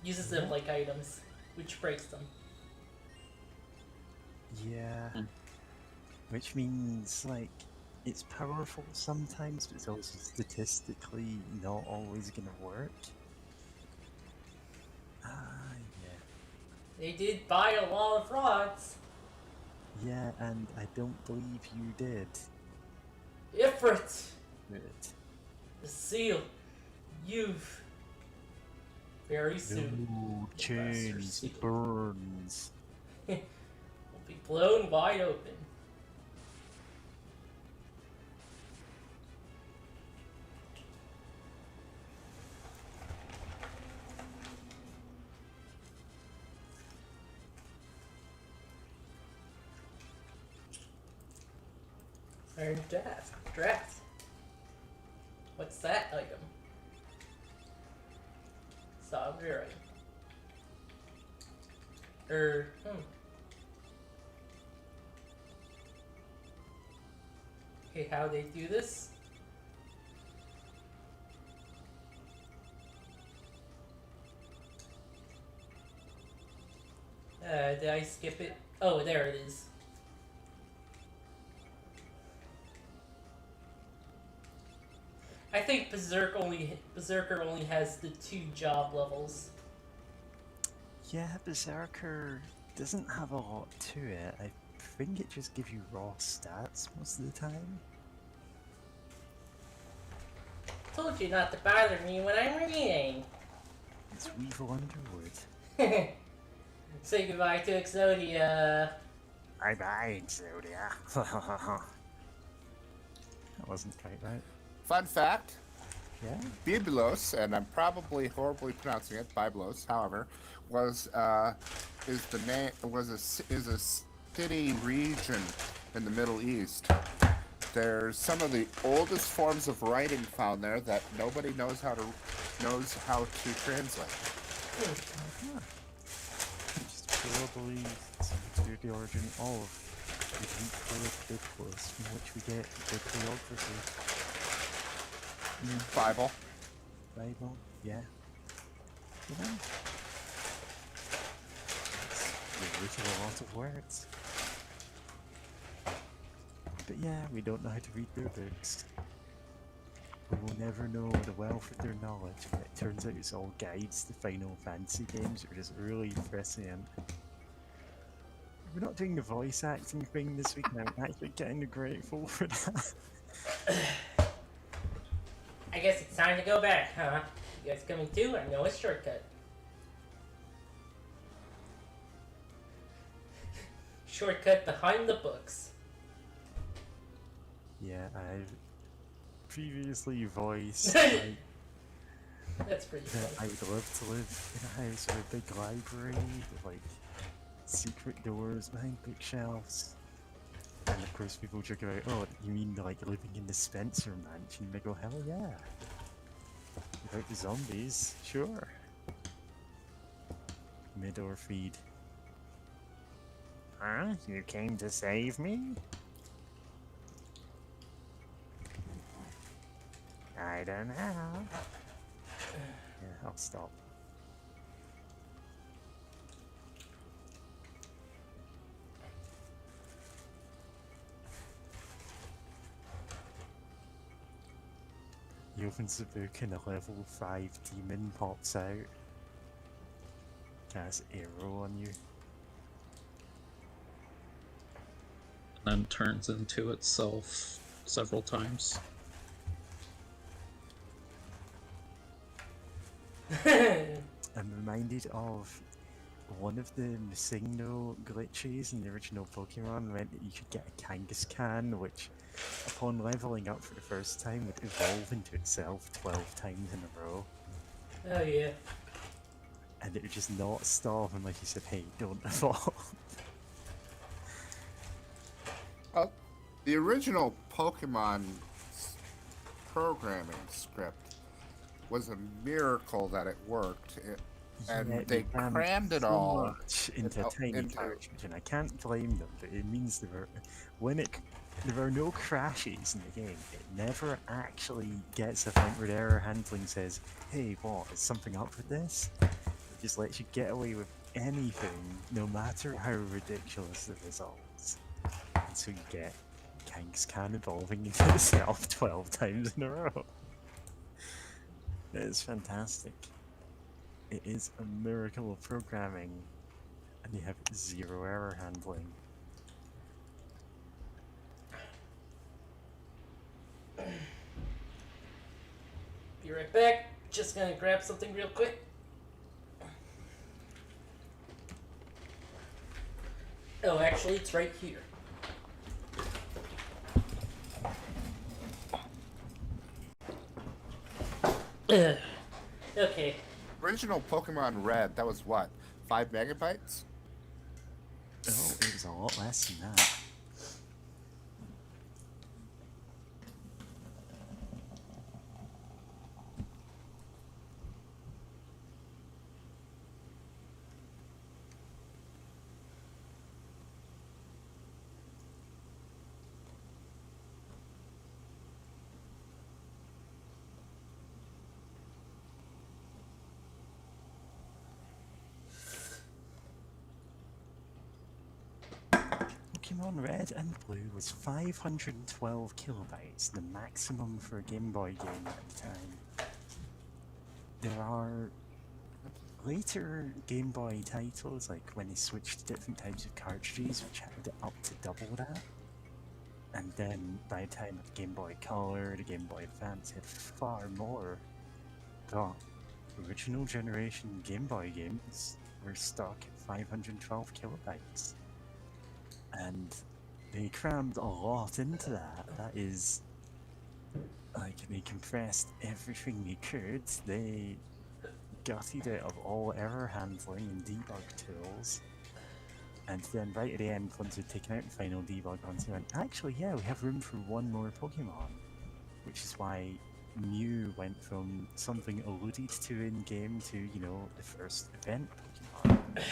Uses them like items, which breaks them. Yeah. Which means, like, it's powerful sometimes, but it's also statistically not always gonna work. Ah, yeah. They did buy a lot of rods. Yeah, and I don't believe you did. Ifrit, Good. the seal, you've very soon No, Master chains, Seal. burns. will be blown wide open. Iron draft. What's that item? Sovereign. Okay, how they do this? Did I skip it? Oh, there it is. I think Berserker only has the 2 job levels. Yeah, Berserker doesn't have a lot to it. I think it just gives you raw stats most of the time. Told you not to bother me when I'm reading. It's Weevil Underwood. Say goodbye to Exodia. Bye-bye, Exodia. That wasn't quite right. Fun fact: Yeah? Byblos, and I'm probably horribly pronouncing it, Byblos, however, is a city region in the Middle East. There's some of the oldest forms of writing found there that nobody knows how to translate. Just probably something to do with the origin of the Greek word Byblos, from which we get bibliography. Bible. Bible, yeah. You know? It's literally a lot of words. But yeah, we don't know how to read their books. We will never know the wealth of their knowledge, but it turns out it's all guides to Final Fantasy games that are just really prescient. We're not doing the voice acting thing this week, and I'm actually kind of grateful for that. I guess it's time to go back, huh? You guys coming too? I know a shortcut. Shortcut behind the books. Yeah, I've previously voiced That's pretty that funny. I would love to live in a house with a big library with like secret doors behind bookshelves. And of course people joke about, oh, you mean like living in the Spencer mansion? They go, hell yeah. Without the zombies, sure. Mid or feed. Huh? You came to save me? I don't know. Yeah, I'll stop. He opens the book and a level 5 demon pops out. Casts arrow on you. And then turns into itself several times. I'm reminded of one of the Musigno glitches in the original Pokemon meant that you could get a Kangaskhan, which, upon leveling up for the first time, would evolve into itself 12 times in a row. Oh yeah. And it would just not stop unless you said, hey, don't evolve. Well, the original Pokemon programming script was a miracle that it worked. And Yeah, they crammed it all much into a tiny cartridge, and I can't blame them, but it means there are no crashes in the game. It never actually gets to a point where the error handling says, hey, what, is something up with this? It just lets you get away with anything, no matter how ridiculous the results. And so you get Kangaskhan evolving into itself 12 times in a row. It's fantastic. It is a miracle of programming, and you have 0 error handling. Be right back. Just gonna grab something real quick. Oh, actually, it's right here. Okay. Original Pokemon Red, that was what? 5 megabytes? Oh, it was a lot less than that. Pokemon Red and Blue was 512 kilobytes, the maximum for a Game Boy game at the time. There are later Game Boy titles, like when they switched to different types of cartridges, which had it up to double that. And then by the time of Game Boy Color, the Game Boy Advance had far more. But original generation Game Boy games were stuck at 512 kilobytes. And they crammed a lot into that. That is, like, they compressed everything they could. They gutted it of all error handling and debug tools. And then right at the end, once they'd taken out the final debug ones, they went, actually, yeah, we have room for one more Pokemon. Which is why Mew went from something alluded to in-game to, you know, the first event Pokemon.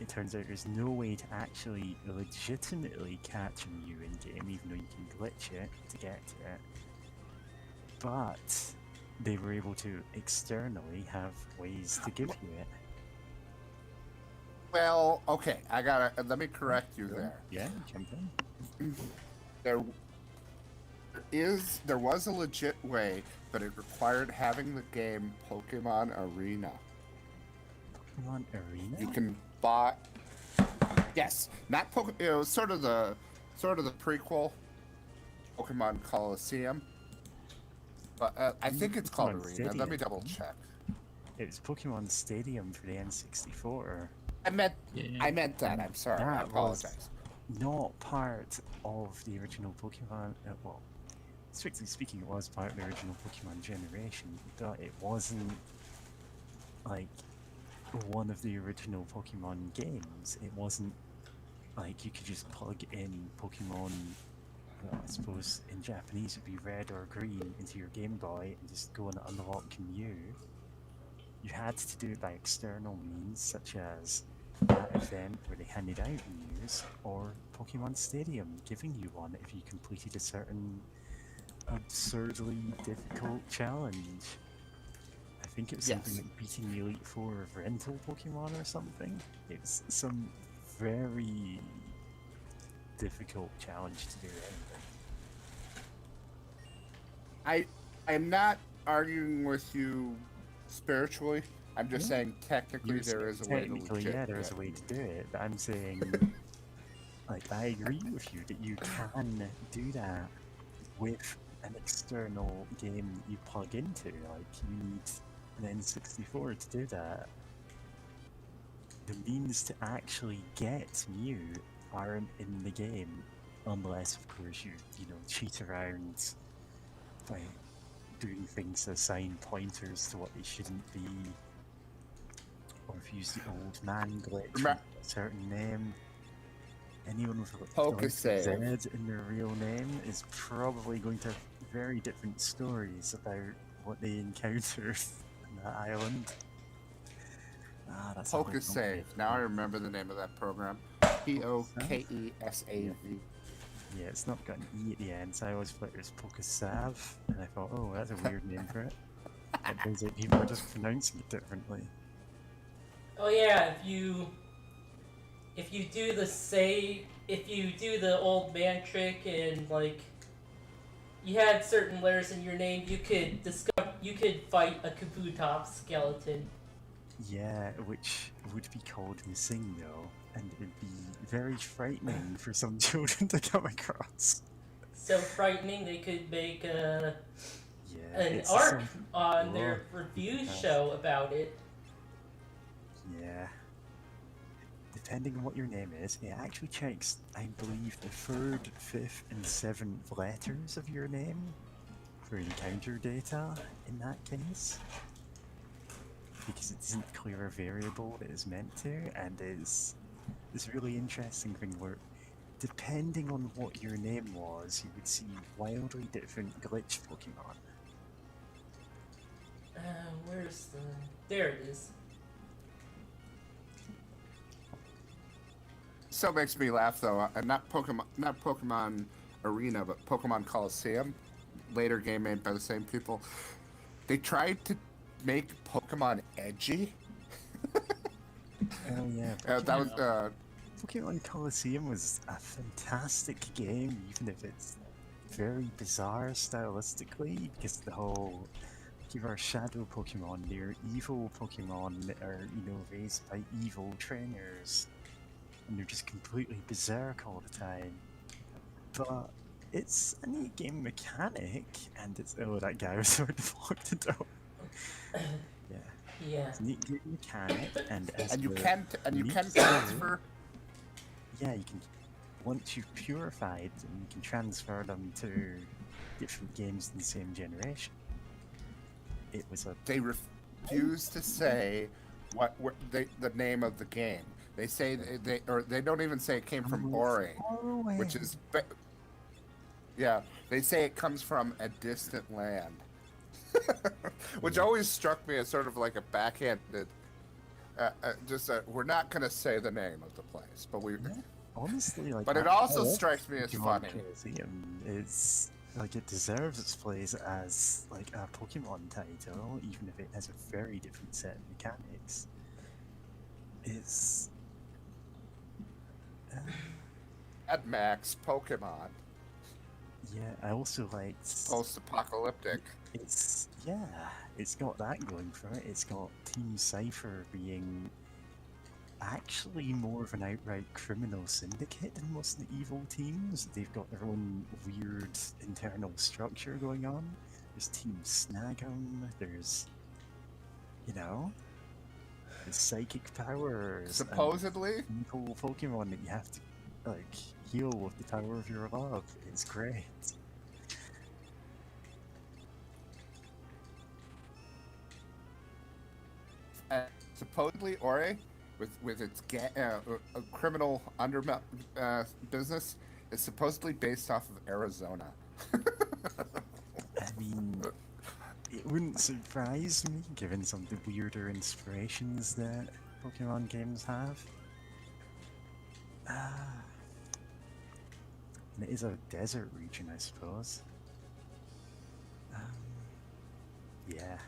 It turns out there's no way to actually legitimately catch a Mew in-game, even though you can glitch it to get to it. But they were able to externally have ways to give you it. Well, okay, let me correct you there. Yeah, jump in. There was a legit way, but it required having the game Pokemon Arena. Pokemon Arena? You can buy. Yes, not Pokemon. It was sort of the prequel, Pokemon Coliseum. But I think it's called Pokemon Arena. Stadium. Let me double check. It was Pokemon Stadium for the N64. I meant that. I'm sorry. I That apologize. was not part of the original Pokemon. Well, strictly speaking, it was part of the original Pokemon generation, but it wasn't like one of the original Pokemon games. It wasn't like you could just plug in Pokemon, well, I suppose in Japanese it'd be red or green, into your Game Boy and just go and unlock Mew. You had to do it by external means, such as that event where they handed out Mews, or Pokemon Stadium giving you one if you completed a certain absurdly difficult challenge. I think it was something Yes. like beating the Elite Four of rental Pokemon or something. It's some very difficult challenge to do anyway. I'm not arguing with you spiritually. I'm just Yeah. saying technically You're there is a way to technically, legit. yeah, there's a way to do it, but I'm saying, like, I agree with you that you can do that with an external game that you plug into. Like, you need an N64 to do that. The means to actually get Mew aren't in the game, unless, of course, you know, cheat around by doing things to assign pointers to what they shouldn't be, or if you use the old man glitch with a certain name. Anyone with like a Z in their real name is probably going to have very different stories about what they encountered on that island. Ah, that's Pokesave. Now I remember the name of that program. Pokesave. Yeah, it's not got an E at the end, so I always thought it was Pokesav, and I thought, oh, that's a weird name for it. It turns out people are just pronouncing it differently. Oh yeah, if you do the old man trick and like you had certain letters in your name, you could fight a Kabutops skeleton. Yeah, which would be called missing though, and it would be very frightening for some children to come across. So frightening they could make an it's arc on their review show about it. Yeah. Depending on what your name is, it actually checks, I believe, the 3rd, 5th, and 7th letters of your name for encounter data in that case. Because it doesn't clear a variable that is meant to, and is this really interesting thing where, depending on what your name was, you would see wildly different glitch Pokemon. There it is. Still makes me laugh though, and not Pokemon Arena, but Pokemon Coliseum, later game made by the same people. They tried to make Pokemon edgy. Oh yeah, that was Pokemon Coliseum was a fantastic game, even if it's very bizarre stylistically, because the whole give our shadow Pokemon, they're evil Pokemon that are, you know, raised by evil trainers, and they're just completely berserk all the time. But it's a neat game mechanic, and it's that guy was sort of locked the door. Yeah. It's a neat game mechanic, and you can transfer. Yeah, you can. Once you've purified them, you can transfer them to different games in the same generation. It was a. They refuse to say the name of the game. They say they don't even say it came from Ori, which is. Yeah, they say it comes from a distant land. Which always struck me as sort of like a backhanded, we're not going to say the name of the place, but we. Yeah, honestly, like. But it also strikes me as funny. It's like it deserves its place as like a Pokemon title, even if it has a very different set of mechanics. It's. At Max Pokemon. Yeah, I also liked post-apocalyptic. It's got that going for it. It's got Team Cypher being actually more of an outright criminal syndicate than most of the evil teams. They've got their own weird internal structure going on. There's Team Snag'em, there's, you know, there's psychic powers. Supposedly? Evil Pokemon that you have to, like, heal with the power of your love. It's great. Supposedly, Ori, with its criminal business, is supposedly based off of Arizona. I mean, it wouldn't surprise me, given some of the weirder inspirations that Pokemon games have. And it is a desert region, I suppose. Yeah.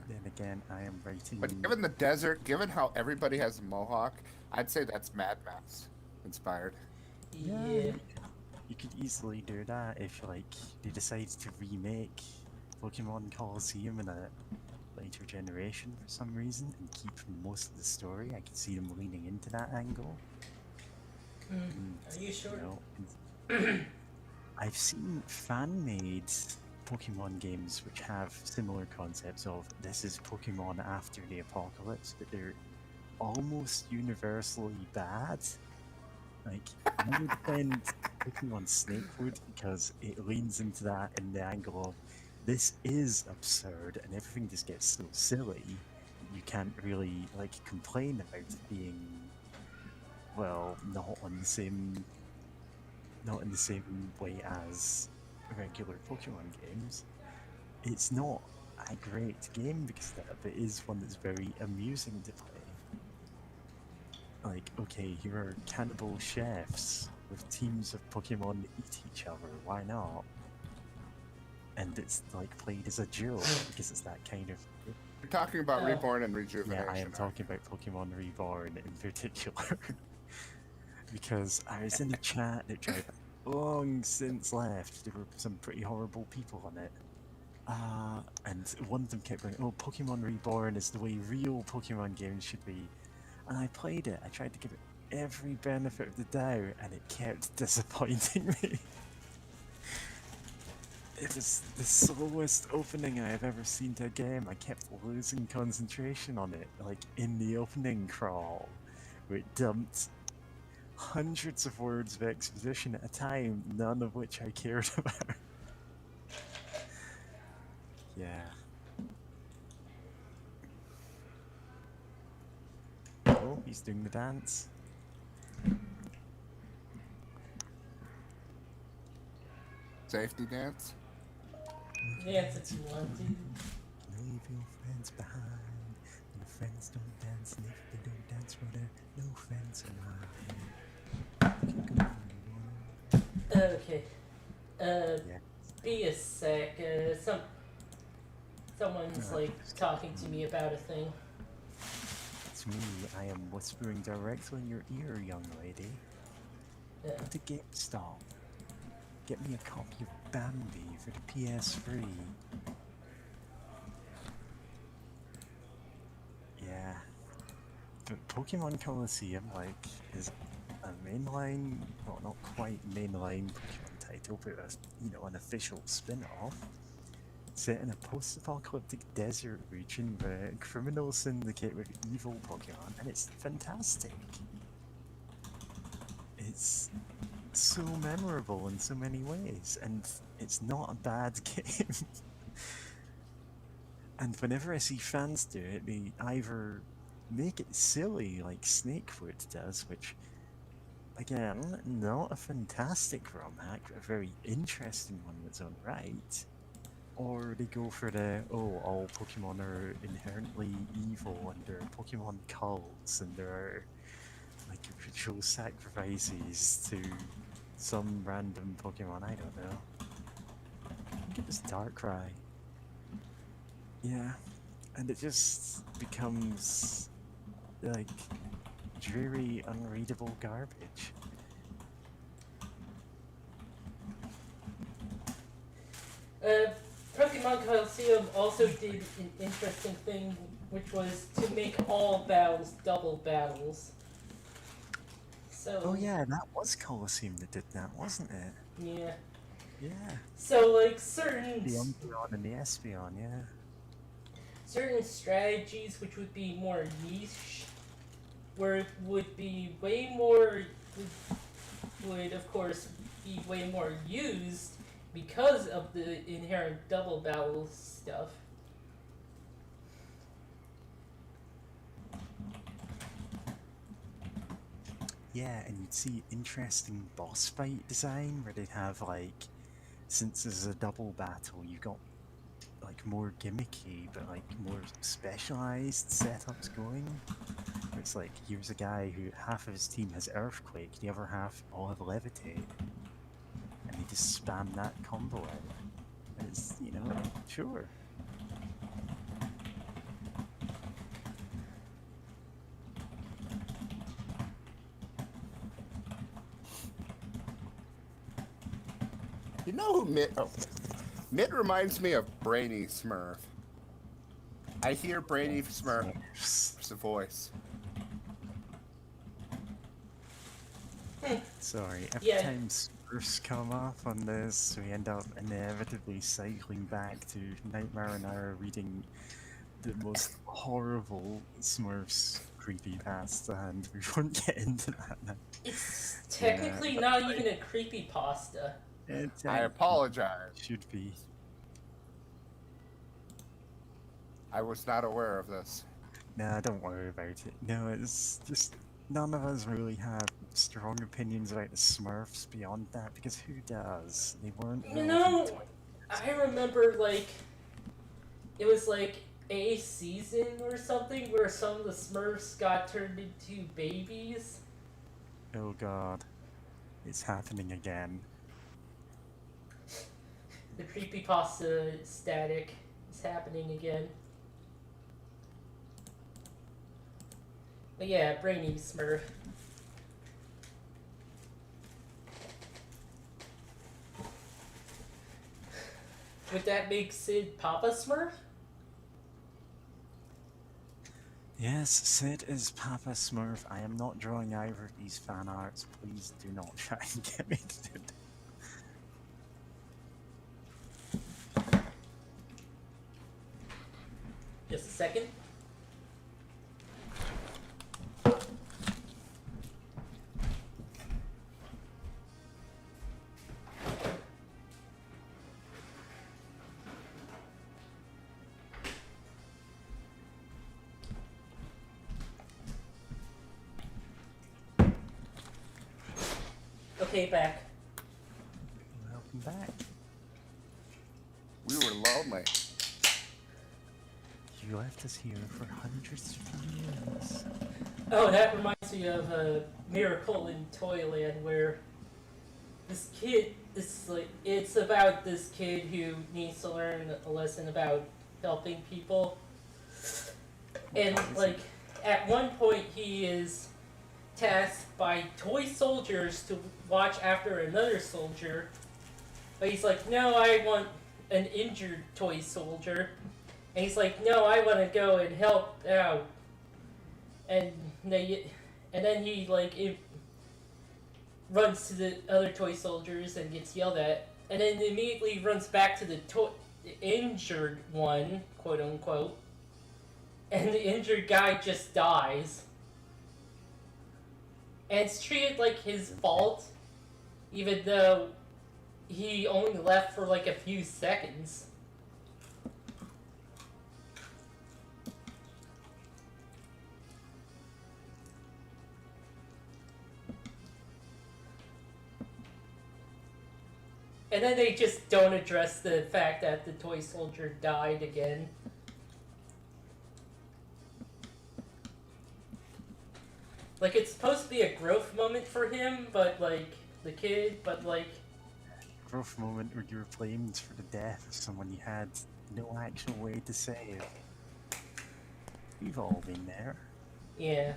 Then again, I am writing. But given the desert, given how everybody has a mohawk, I'd say that's Mad Max inspired. Yeah. you could easily do that if like they decided to remake Pokemon Colosseum in a later generation for some reason and keep most of the story. I could see them leaning into that angle. And, Are you sure? I've seen fan-made Pokemon games which have similar concepts of this is Pokemon after the apocalypse, but they're almost universally bad. Like, I would defend Pokemon Snakewood because it leans into that in the angle of this is absurd and everything just gets so silly you can't really like complain about it being, well, not in the same way as regular Pokemon games. It's not a great game because of that, but it is one that's very amusing to play. Like, okay, here are cannibal chefs with teams of Pokemon that eat each other, why not? And it's like played as a joke because it's that kind of... You're talking about Reborn and Rejuvenation. Yeah, I am talking about Pokemon Reborn in particular. Because I was in a chat that tried long since left. There were some pretty horrible people on it. And one of them kept going, oh, Pokemon Reborn is the way real Pokemon games should be. And I played it. I tried to give it every benefit of the doubt, and it kept disappointing me. It was the slowest opening I have ever seen to a game. I kept losing concentration on it, like in the opening crawl, where it dumped hundreds of words of exposition at a time, none of which I cared about. Yeah. Oh, he's doing the dance. Safety dance? Dance if you want to. Leave your friends behind. And the friends don't dance, and if they don't dance, well, they're no friends of mine. Okay. Yeah. Be a sec. Someone's talking to me about a thing. It's me. I am whispering directly in your ear, young lady. Yeah. Go to GameStop. Get me a copy of Bambi for the PS3. Yeah. But Pokemon Colosseum, is a mainline, well, not quite mainline Pokemon title, but an official spin-off. Set in a post-apocalyptic desert region where a criminal syndicate with evil Pokemon, and it's fantastic. It's so memorable in so many ways, and it's not a bad game. And whenever I see fans do it, they either make it silly like Snakewood does, which, again, not a fantastic ROM hack, but a very interesting one in its own right. Or they go for the, all Pokemon are inherently evil, and there are Pokemon cults, and there are ritual sacrifices to some random Pokemon, I don't know. I think it was Darkrai. Yeah, and it just becomes dreary, unreadable garbage. Pokemon Colosseum also did an interesting thing, which was to make all battles double battles. So. Oh yeah, that was Colosseum that did that, wasn't it? Yeah. Yeah. So certain. The Umbreon and the Espeon, yeah. Certain strategies which would be more niche, would be way more, would of course be way more used because of the inherent double battle stuff. Yeah, and you'd see interesting boss fight design where they'd have since there's a double battle, you've got more gimmicky but more specialized setups going. Where it's here's a guy who half of his team has Earthquake, the other half all have Levitate, and they just spam that combo out. And it's, sure. You know who Mitt? Oh, Mitt reminds me of Brainy Smurf. I hear Brainy Smurf's voice. Sorry, every Yeah. time Smurfs come up on this, we end up inevitably cycling back to Nightmare and I are reading the most horrible Smurfs creepypasta, and we won't get into that now. It's technically not even a creepypasta. I apologize. Should be. I was not aware of this. Nah, don't worry about it. No, it's just none of us really have strong opinions about the Smurfs beyond that, because who does? They weren't. You relevant know, I remember, like, it was like a season or something where some of the Smurfs got turned into babies. Oh god. It's happening again. The creepypasta static is happening again. But yeah, Brainy Smurf. Would that make Sid Papa Smurf? Yes, Sid is Papa Smurf. I am not drawing either of these fan arts. Please do not try and get me to do that. Just a second. Okay, back. Welcome back. We were lonely. You left us here for hundreds of years. Oh, that reminds me of a Miracle in Toyland where this kid, it's about this kid who needs to learn a lesson about helping people. And, like, at one point he is tasked by toy soldiers to watch after another soldier. But he's like, no, I want an injured toy soldier. And he's like, no, I want to go and help out. And then he, like, runs to the other toy soldiers and gets yelled at. And then immediately runs back to the injured one, quote unquote. And the injured guy just dies. And it's treated like his fault, even though he only left for like a few seconds. And then they just don't address the fact that the toy soldier died again. Like, it's supposed to be a growth moment for him, but, like, the kid, but, like... Growth moment where you were blamed for the death of someone you had no actual way to save. We've all been there. Yeah.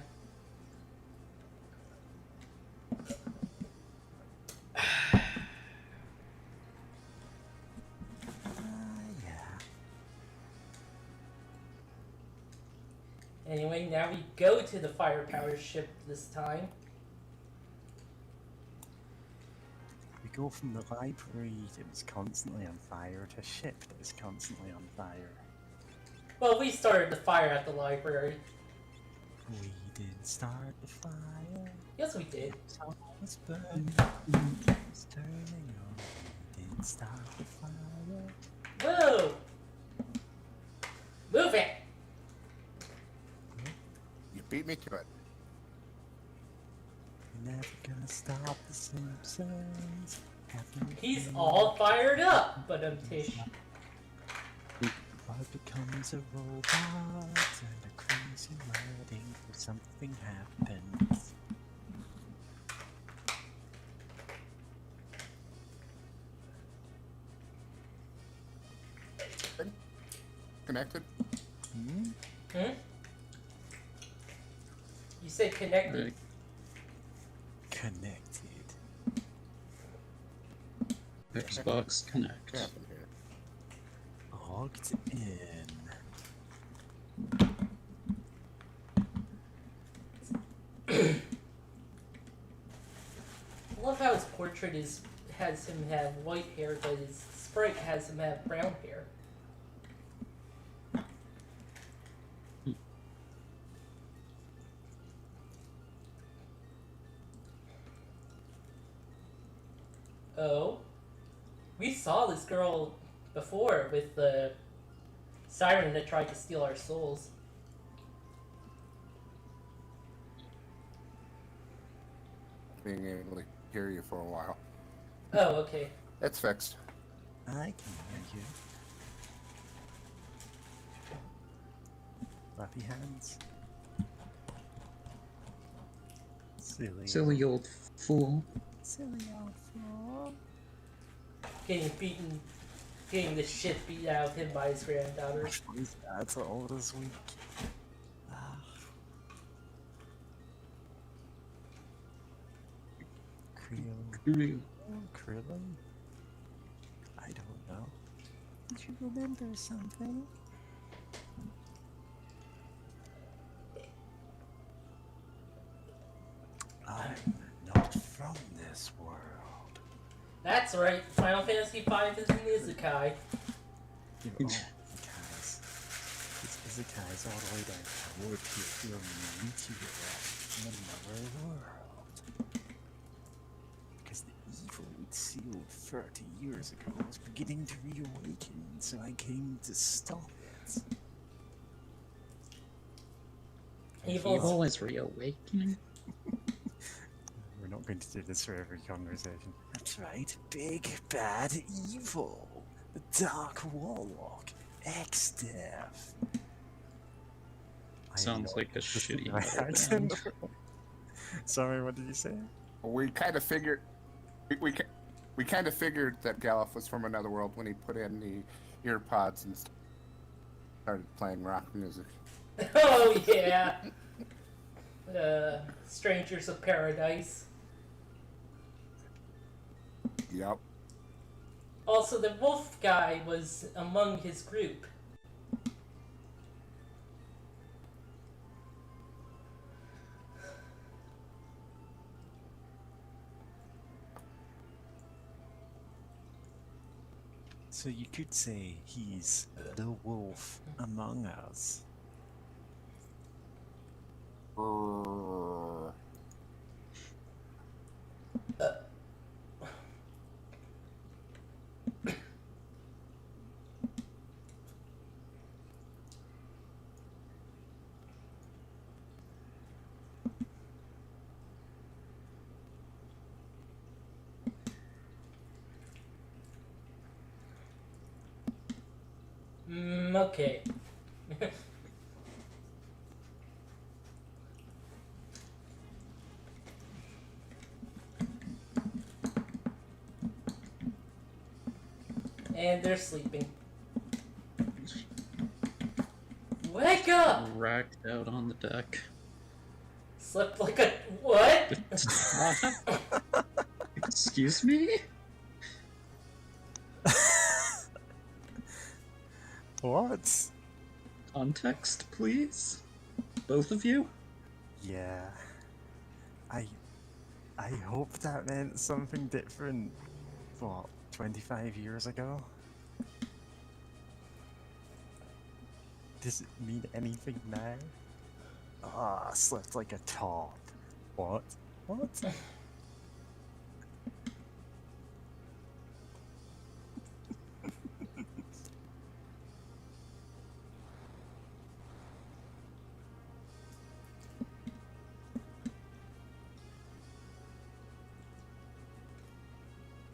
Yeah. Anyway, now we go to the firepower ship this time. We go from the library that was constantly on fire to a ship that was constantly on fire. Well, we started the fire at the library. We did start the fire. Yes, we did. So it's burning. It's turning on. We did start the fire. Whoa! Move it! You beat me to it. We're never gonna stop the Simpsons. He's all fired up, but Tish. What becomes a robot and a crazy wedding for something happens. Connected? Hmm? Hmm? You said connected. Right. Connected. Xbox Connect. What happened here? Logged in. I love how his portrait has him have white hair, but his sprite has him have brown hair. Oh, we saw this girl before with the siren that tried to steal our souls. Being able to hear you for a while. Oh, okay. It's fixed. I can hear you. Fluffy hands. Silly old fool. Silly old fool. Getting the shit beat out of him by his granddaughter. His dad's old as week. Real. Krillin? I don't know. Did you remember something? I'm not from this world. That's right. Final Fantasy V is an isekai. You know, Izakais. It's Izakais all the way down to Warp here from meteor in another world. Because the evil we'd sealed 30 years ago was beginning to reawaken, so I came to stop it. Evil is reawakening. We're not going to do this for every conversation. That's right, big bad evil. The Dark Warlock. X-Death. Sounds like a shitty my metal accent. band. Sorry, what did you say? We kind of figured. We kind of figured that Galuf was from another world when he put in the ear pods and started playing rock music. Oh yeah. Strangers of Paradise. Yep. Also, the wolf guy was among his group. So you could say he's the wolf among us. Okay. And they're sleeping. Wake up! Racked out on the deck. Slept like a what? Excuse me? What? Context, please? Both of you? Yeah. I hope that meant something different. What, 25 years ago? Does it mean anything now? Ah, slept like a top. What? What?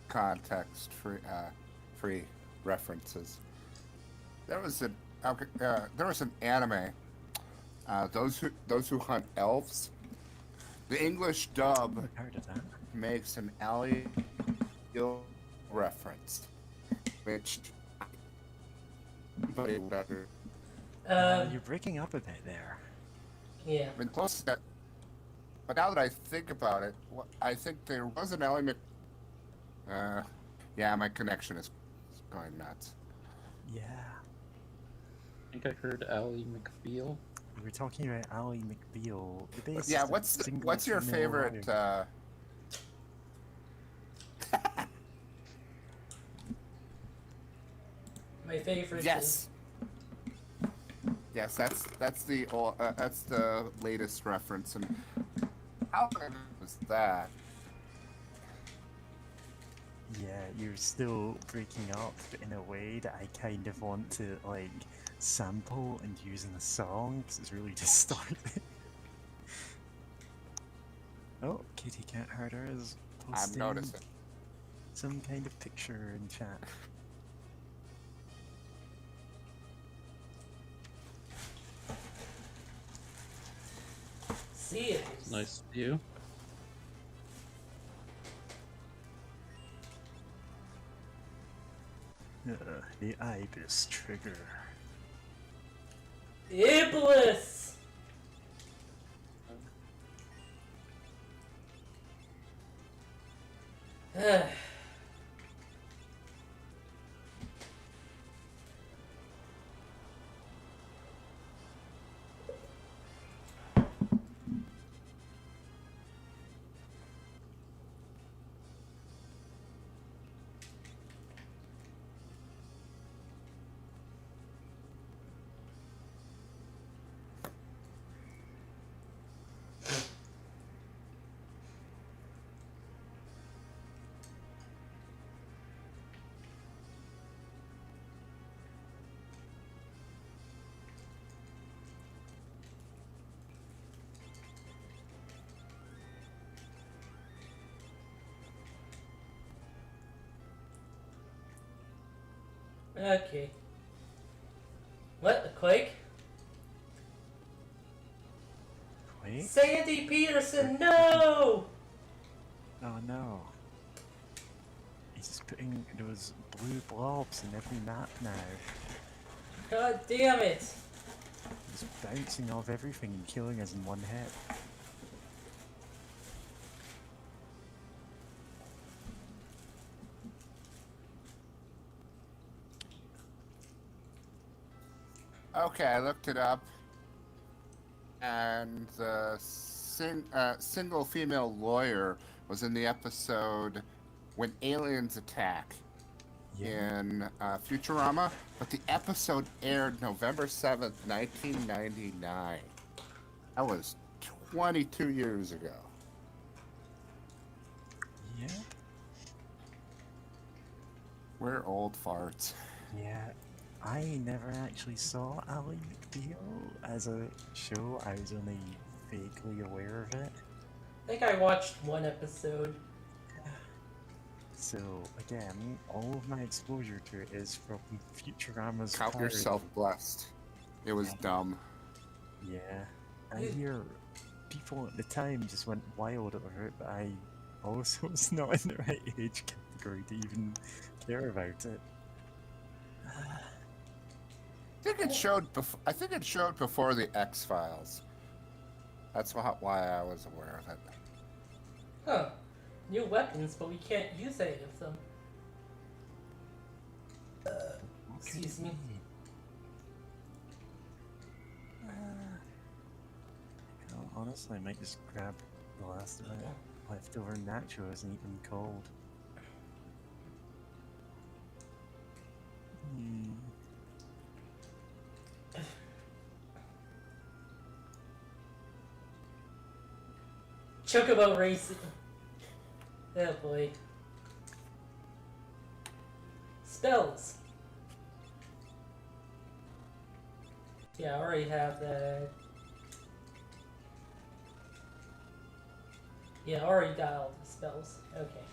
Context free references. There was an anime. Those who hunt elves. The English dub I've heard of that. makes an reference, which anybody would ever. You're breaking up a bit there. Yeah. Been close to that. But now that I think about it, I think there was an Yeah, my connection is going nuts. Yeah. I think I heard Ally McBeal. We were talking about Ally McBeal, the But bassist yeah, of Single what's your Female favorite? Liar. My favorite. Yes. Yes, that's the latest reference, and how long was that? Yeah, you're still breaking up in a way that I kind of want to, like, sample and use in a song, because it's really distorted. Oh, Kitty Cat Herder is I'm posting noticing. some kind of picture in chat. See it. Nice view. The Ibis trigger. Iblis. Okay. What? A quake? Wait. Sandy Peterson, no! Oh no. He's just putting those blue blobs in every map now. God damn it! He's bouncing off everything and killing us in one hit. Okay, I looked it up, and the single female lawyer was in the episode When Aliens Attack in Futurama, but the episode aired November 7th, 1999. That was 22 years ago. Yeah. We're old farts. Yeah. I never actually saw Ally McBeal as a show. I was only vaguely aware of it. I think I watched one episode. So, again, all of my exposure to it is from Futurama's Count parody. yourself blessed. It was dumb. Yeah. I hear people at the time just went wild over it, but I also was not in the right age category to even care about it. I think it showed. I think it showed before the X-Files. That's why I was aware of it. Huh. New weapons, but we can't use any of them. Excuse me. Honestly, I might just grab the last of it leftover nachos and eat them cold. Chocobo racing. Oh boy. Spells. Yeah, I already have that. Yeah, I already got all the spells. Okay.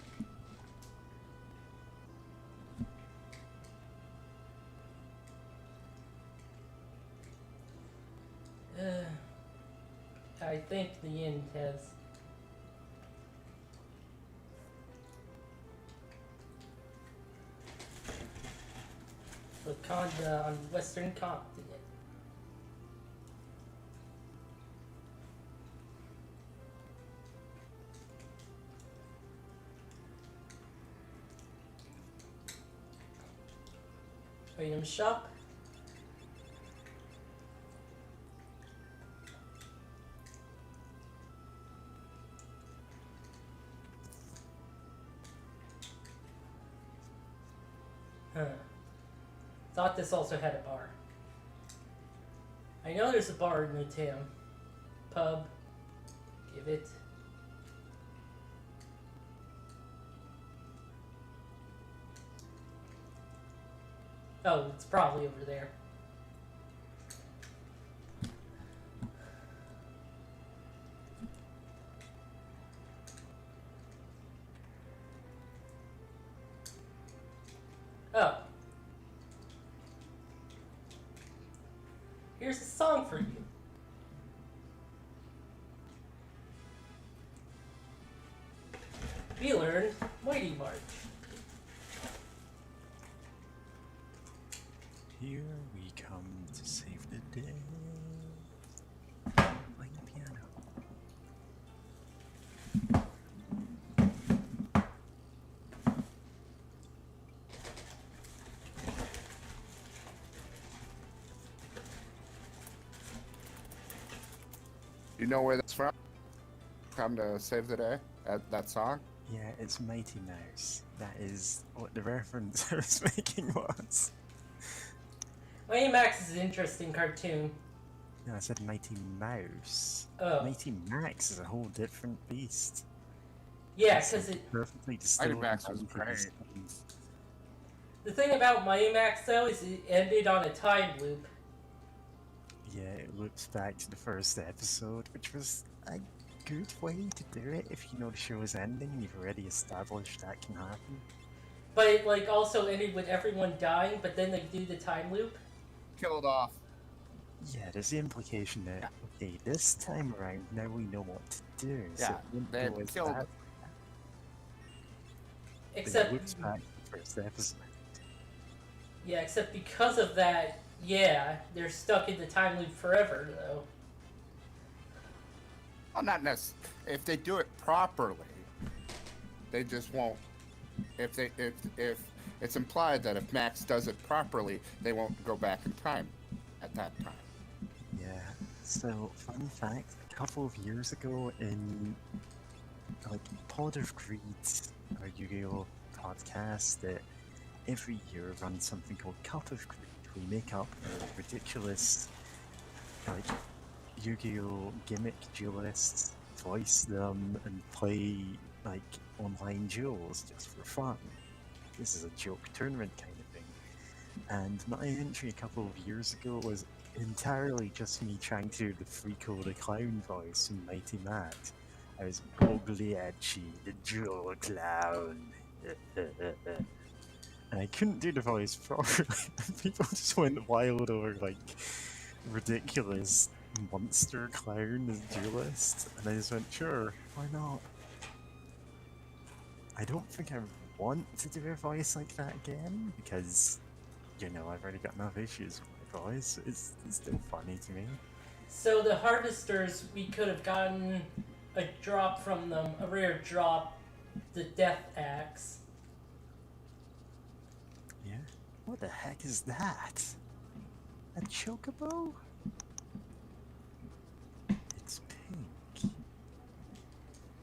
I think the end has. Wakanda on Western Continent. Item shop. Huh. Thought this also had a bar. I know there's a bar in the town. Pub. Give it. Oh, it's probably over there. Oh. Here's a song for you. We learned Mighty March. Here we come to save the day. Playing the piano. You know where that's from? Come to save the day? That song? Yeah, it's Mighty Mouse. That is what the reference I was making was. Mighty Max is an interesting cartoon. No, I said Mighty Mouse. Oh. Mighty Max is a whole different beast. Yeah, It's because it. perfectly distilled. Max was down to great. this thing. The thing about Mighty Max though is it ended on a time loop. Yeah, it loops back to the first episode, which was a good way to do it if you know the show is ending and you've already established that can happen. But it like also ended with everyone dying, but then they do the time loop. Killed off. Yeah, there's the implication that, okay, this time around, now we know what to do. Yeah, so it won't they go as killed- bad, but Except it loops back to the first episode. yeah, except because of that, yeah, they're stuck in the time loop forever though. Well, not necessarily. If they do it properly, they just won't. If it's implied that if Max does it properly, they won't go back in time at that time. Yeah, so, fun fact, a couple of years ago in, like, Pod of Greed, our Yu-Gi-Oh! Podcast that every year runs something called Cup of Greed. We make up ridiculous, like, Yu-Gi-Oh! Gimmick duelists, voice them, and play, like, online duels just for fun. This is a joke tournament kind of thing. And my entry a couple of years ago was entirely just me trying to do the Freako the Clown voice from Mighty Max. I was Ogliachi, the duel clown. And I couldn't do the voice properly. People just went wild over, like, ridiculous monster clown as duelist. And I just went, sure, why not? I don't think I want to do a voice like that again, because, you know, I've already got enough issues with my voice. It's still funny to me. So the harvesters, we could have gotten a drop from them, a rare drop, the Death Axe. Yeah? What the heck is that? A chocobo? It's pink.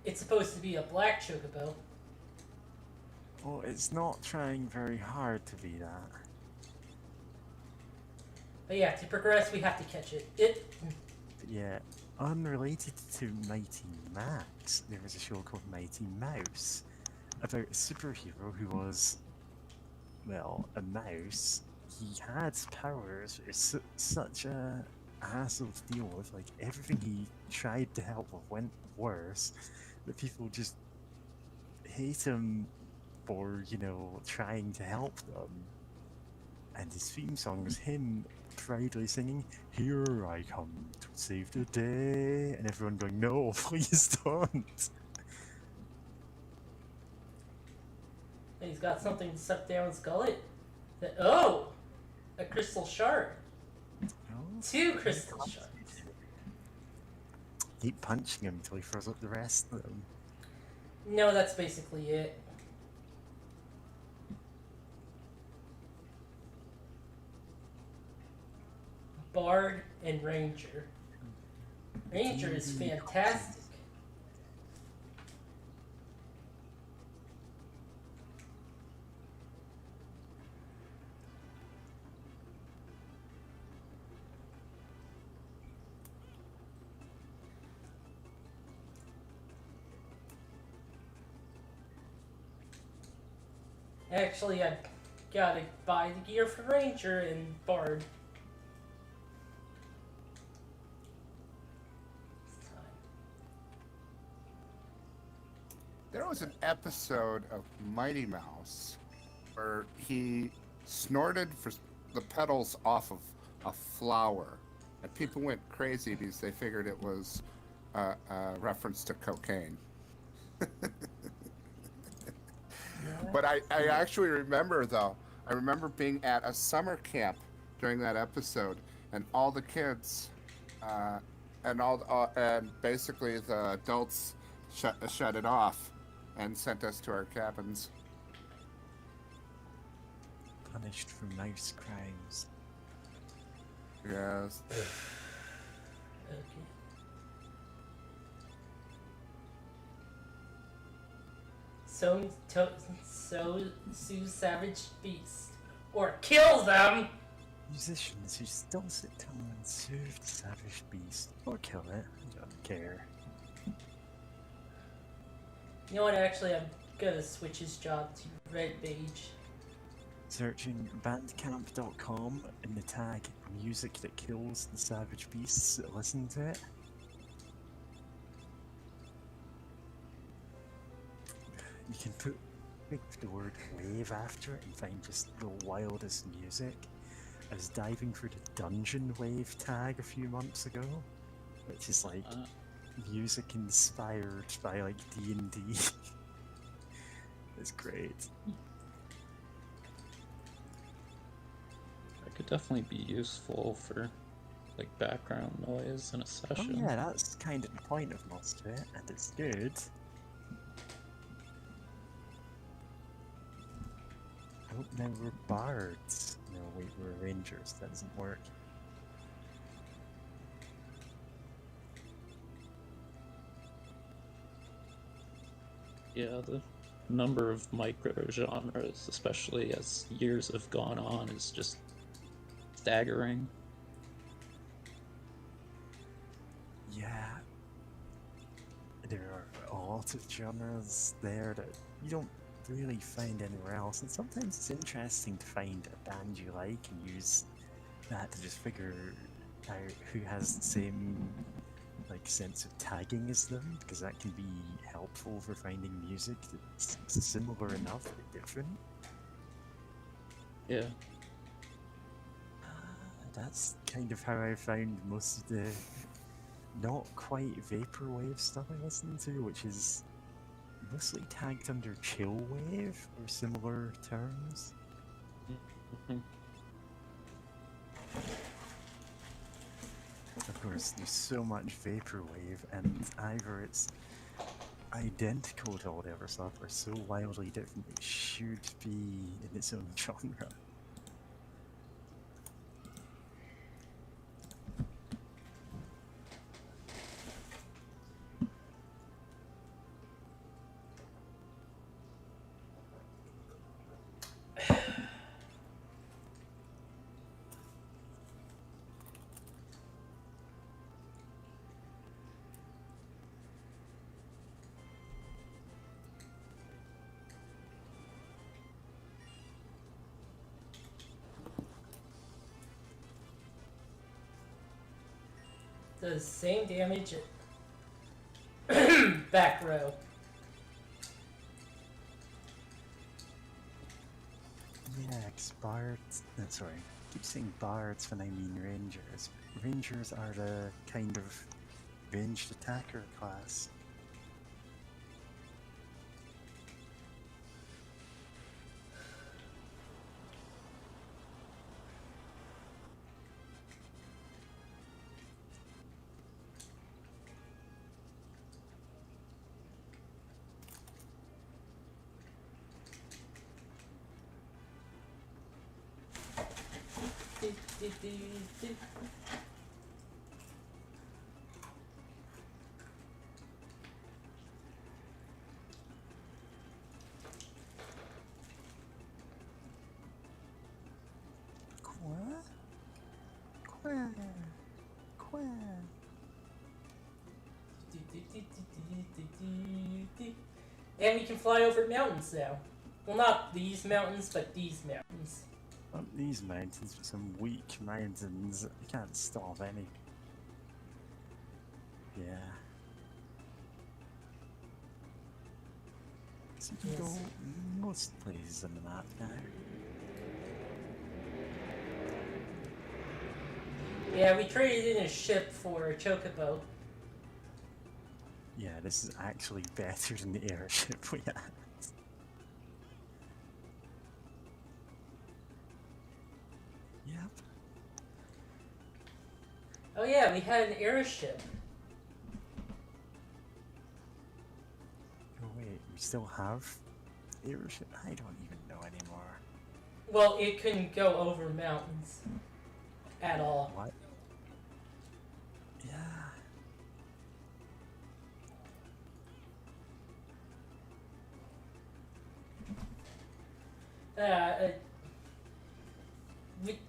It's supposed to be a black chocobo. Well, it's not trying very hard to be that. But yeah, to progress, we have to catch it. But yeah, unrelated to Mighty Max, there was a show called Mighty Mouse about a superhero who was, well, a mouse. He had powers, but it's such a hassle to deal with. Like, everything he tried to help with went worse, that people just hate him for, you know, trying to help them. And his theme song was him proudly singing, "Here I come to save the day," and everyone going, "No, please don't." He's got something to suck down his gullet. Oh! A crystal shard. No? 2 crystal shards. Keep punching him until he throws up the rest of them. No, that's basically it. Bard, and Ranger. Ranger is fantastic. Actually, I gotta buy the gear for Ranger and Bard. It's time. There was an episode of Mighty Mouse where he snorted for the petals off of a flower, and people went crazy because they figured it was a reference to cocaine. But I actually remember, though, I remember being at a summer camp during that episode, and all the kids and basically the adults shut it off and sent us to our cabins. Punished for mouse crimes. Yes. Okay. Sue Savage Beast. Or kill them! Musicians who still sit down and serve the savage beast, or kill it, I don't care. You know what, actually, I'm gonna switch his job to Red Beige. Searching bandcamp.com in the tag music that kills the savage beasts, listen to it. You can put the word wave after it and find just the wildest music. I was diving for the dungeon wave tag a few months ago, which is like music inspired by like D&D. It's great. That could definitely be useful for like background noise in a Oh session. yeah, that's kind of the point of most of it, and it's good. Oh, now we're bards. No, wait, we're rangers. That doesn't work. Yeah, the number of micro genres, especially as years have gone on, is just staggering. Yeah. There are a lot of genres there that you don't really find anywhere else, and sometimes it's interesting to find a band you like and use that to just figure out who has the same like sense of tagging as them, because that can be helpful for finding music that's similar enough but different. Yeah. That's kind of how I found most of the not quite vaporwave stuff I listen to, which is mostly tagged under chillwave or similar terms. Mhm. Of course, there's so much vaporwave, and either it's identical to whatever stuff or so wildly different it should be in its own genre. Does same damage back row. Yeah, 'cause bards. Sorry, I keep saying bards when I mean rangers. Rangers are the kind of ranged attacker class. Quoi? Quoi? Quoi? And we can fly over mountains now. Well, not these mountains, but these mountains. Up these mountains with some weak mountains. You can't stop any. Yeah. So you can Yes. go most places on the map now. Yeah, we traded in a ship for a chocobo. Yeah, this is actually better than the airship we had. Yep. Oh yeah, we had an airship. Oh wait, we still have airship? I don't even know anymore. Well, it couldn't go over mountains at all. What? Yeah.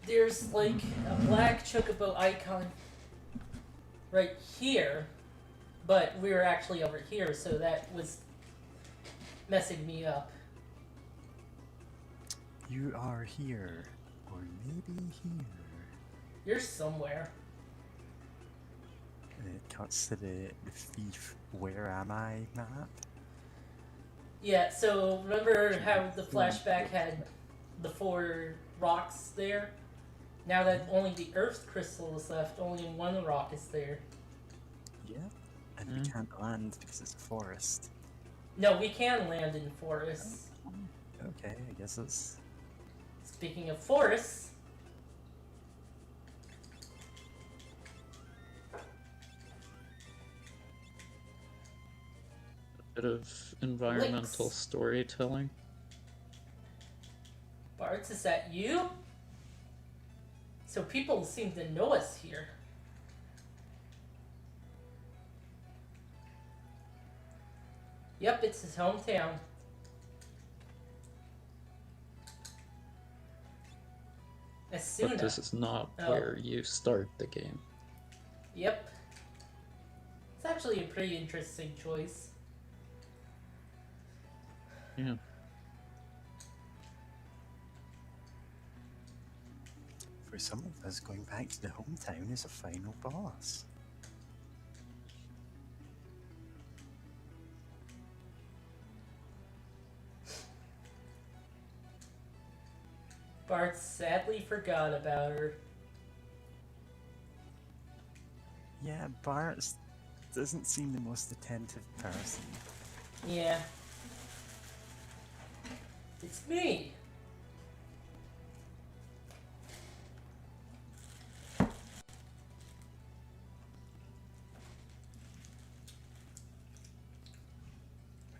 There's like a black chocobo icon right here, but we were actually over here, so that was messing me up. You are here. Or maybe here. You're somewhere. And it cuts to the thief where am I map. Yeah, so remember how the flashback had the 4 rocks there? Now that only the Earth crystal is left, only one rock is there. Yeah. And we can't land because it's a forest. No, we can land in forests. Okay, I guess it's... Speaking of forests, Bit of environmental Links. storytelling. Bartz, is that you? So people seem to know us here. Yep, it's his hometown. As soon But this is not where you start the game. Yep. It's actually a pretty interesting choice. Yeah. For some of us, going back to the hometown is a final boss. Bart sadly forgot about her. Yeah, Bart doesn't seem the most attentive person. Yeah. It's me.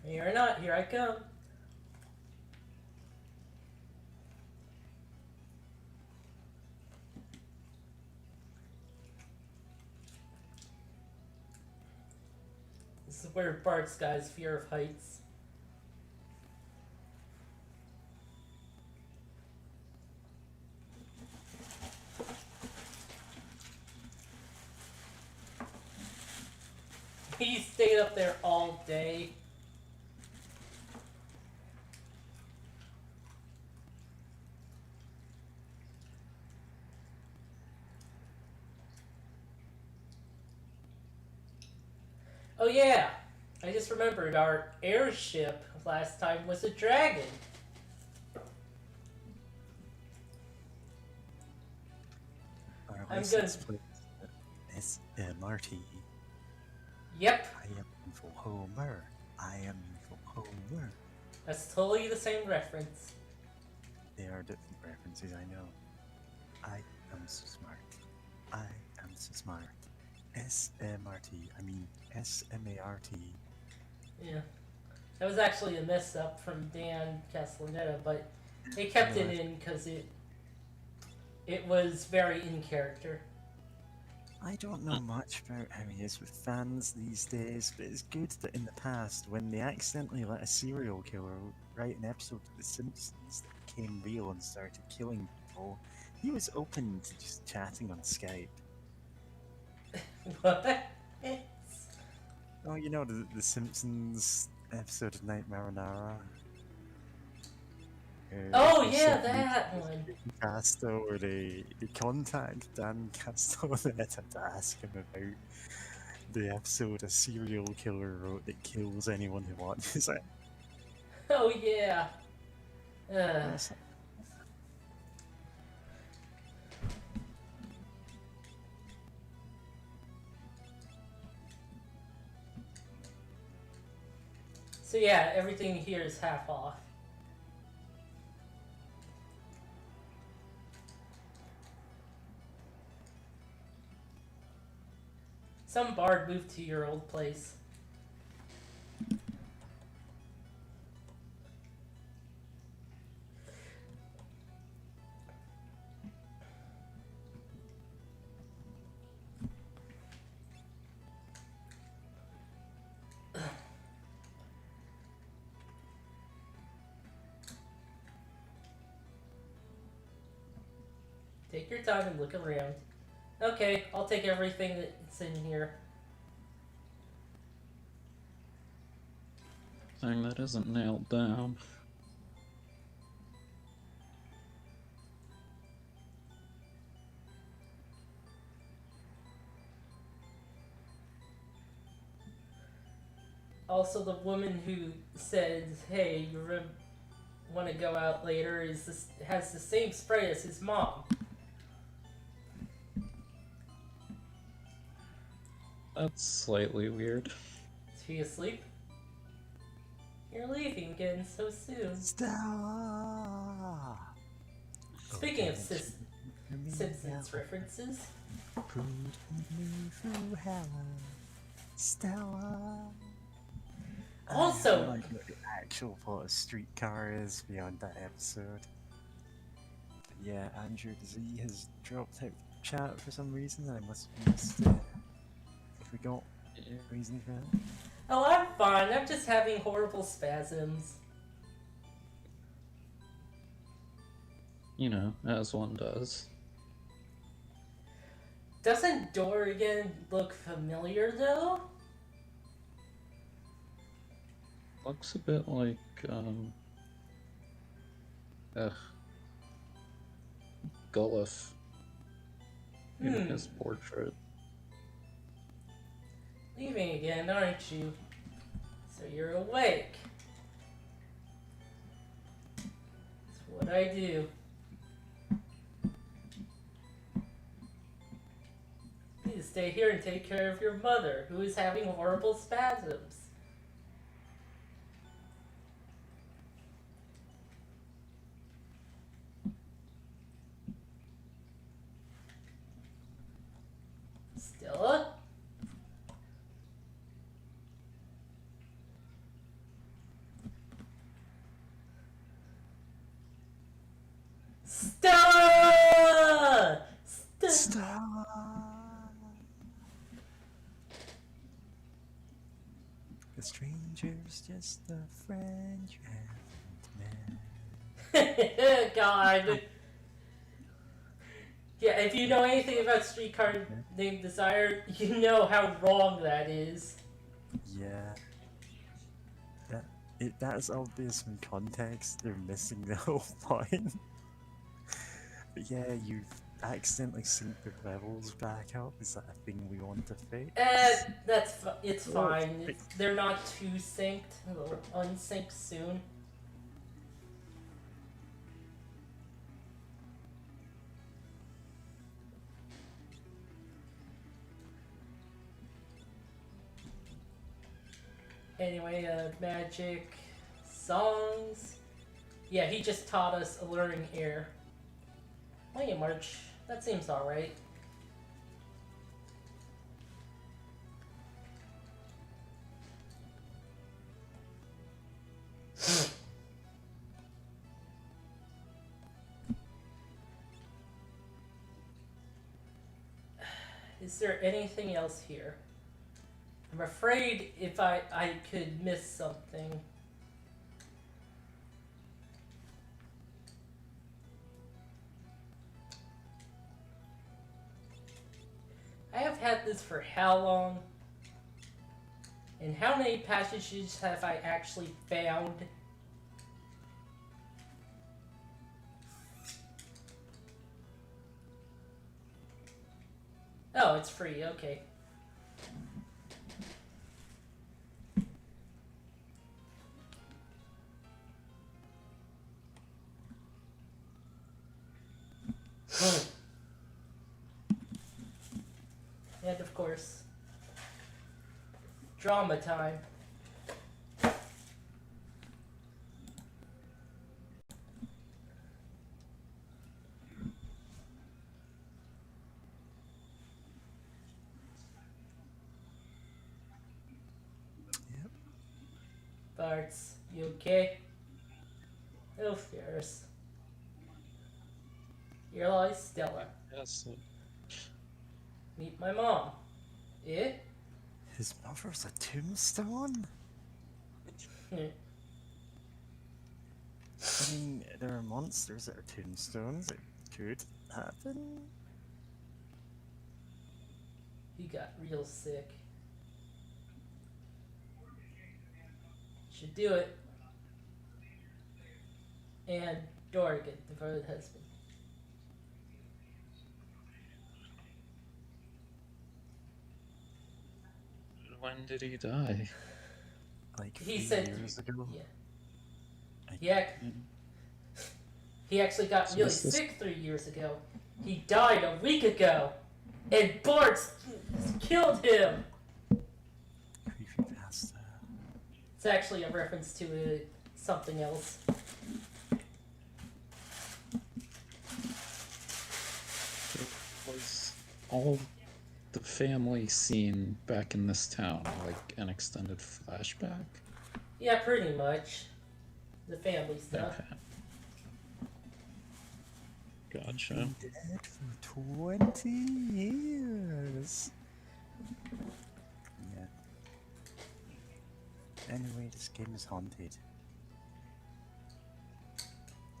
Here or not, here I come. This is where Bart's got his fear of heights. He stayed up there all day. Oh yeah, I just remembered our airship last time was a dragon. Our I'm license good. plate is MRT. Yep, I am evil Homer. I am evil Homer. that's totally the same reference. They are different references, I know. I am so smart. I am so smart. SMRT. I mean SMART. Yeah, that was actually a mess up from Dan Castellaneta, but they kept it in because it It was very in character. I don't know much about how he is with fans these days, but it's good that in the past, when they accidentally let a serial killer write an episode of The Simpsons that became real and started killing people, he was open to just chatting on Skype. What? Oh, you know, the Simpsons episode of Nightmare on Nara? Oh, yeah, that one. Casto, where they contact Dan Castellaneta to ask him about the episode a serial killer wrote that kills anyone who watches it. Oh, yeah. Yes. So yeah, everything here is half off. Some bard moved to your old place. Take your time and look around. Okay, I'll take everything that's in here. Thing that isn't nailed down. Also, the woman who said, "Hey, you want to go out later?" has the same spray as his mom. That's slightly weird. Is he asleep? You're leaving again so soon. Stella! Speaking of Okay. Simpsons references, Put me through hell, Stella. Also- I don't like what the actual plot of Streetcar is beyond that episode. But yeah, Andrew Z has dropped out of chat for some reason. I must have missed it. Have we got a reason for that? oh, I'm fine. I'm just having horrible spasms. You know, as one does. Doesn't Dorian look familiar though? Looks a bit like, Gullif in his portrait. Leaving again, aren't you? So you're awake. That's what I do. You need to stay here and take care of your mother, who is having horrible spasms. Stella? Stella! Stella! A stranger's just a friend you haven't met. God. Yeah, if you know anything about Streetcar Named Desire, you know how wrong that is. Yeah. That's obvious from context. They're missing the whole point. But yeah, you've accidentally synced the levels back up. Is that a thing we want to fix? It's fine. They're not too synced. They'll unsync soon. Anyway, magic songs. Yeah, he just taught us Alluring Air. Oh yeah, March. That seems alright. Is there anything else here? I'm afraid if I could miss something. I have had this for how long? And how many passages have I actually found? Oh, it's free, okay. And of course, drama time. Yep. Bart's, you okay? Oh, fierce. Your life, Stella. Yes. Meet my mom. Eh? His mother's a tombstone? I mean, there are monsters that are tombstones. It could happen. He got real sick. Should do it. And Dorgan, devoted husband. When did he die? Like He 3 said, years ago. yeah. I- He actually got So really is this- sick 3 years ago. He died a week ago. And Bart killed him. Creepypasta. It's actually a reference to something else. Was all the family scene back in this town like an extended flashback? Yeah, pretty much. The family stuff. Okay. Gotcha. Been dead for 20 years. Yeah. Anyway, this game is haunted.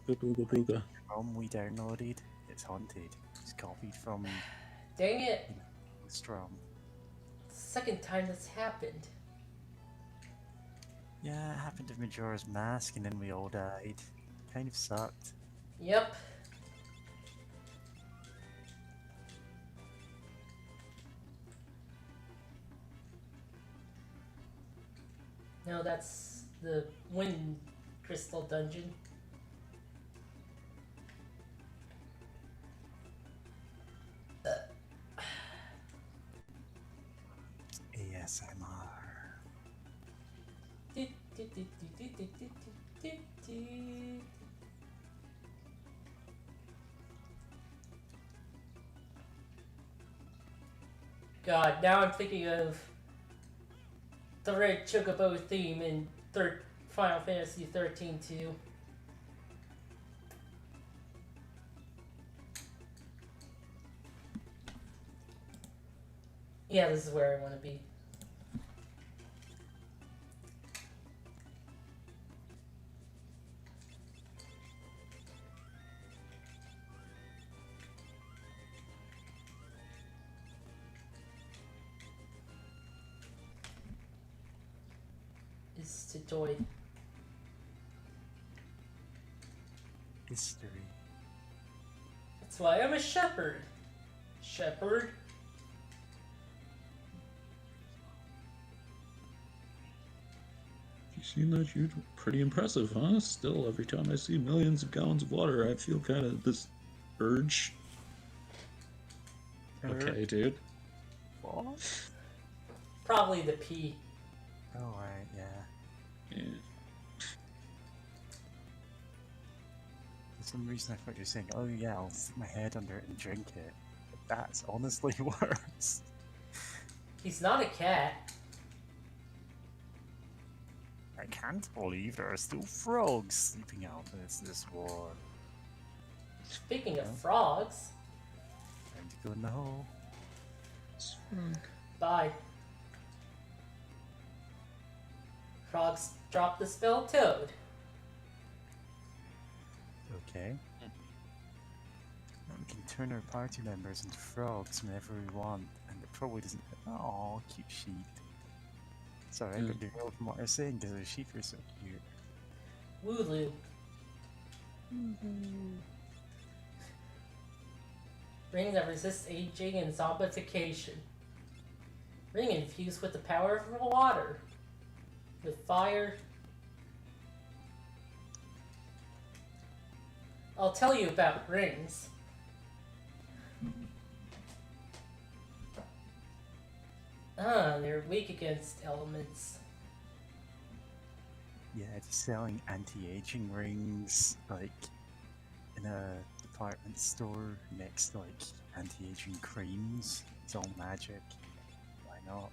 Booga booga. ROM we downloaded, it's haunted. It's copied from Dang it. Strom. Second time this happened. Yeah, it happened to Majora's Mask and then we all died. Kind of sucked. Yep. No, that's the Wind Crystal Dungeon. ASMR. God, now I'm thinking of the Red Chocobo theme in Final Fantasy 13 too. Yeah, this is where I want to be. Is to joy. History. That's why I'm a shepherd. Shepherd. You seen that? You're pretty impressive, huh? Still, every time I see millions of gallons of water, I feel kind of this urge. Okay, dude. What? Probably the P. Oh, right, yeah. Yeah. For some reason I thought you were saying, oh yeah, I'll stick my head under it and drink it. But that's honestly worse. He's not a cat. I can't believe there are still frogs sleeping out this war. Speaking of Yeah. frogs, Time to go in the hole. Bye. Frogs drop the spell Toad. Okay. We can turn our party members into frogs whenever we want, and it probably doesn't. Oh, cute sheep. Sorry, I got derailed from what I was saying because the sheep are so cute. Wooloo. Ring that resists aging and zombification. Ring infused with the power of water. With fire. I'll tell you about rings. They're weak against elements. Yeah, just selling anti-aging rings, like, in a department store next to, like, anti-aging creams. It's all magic. Why not?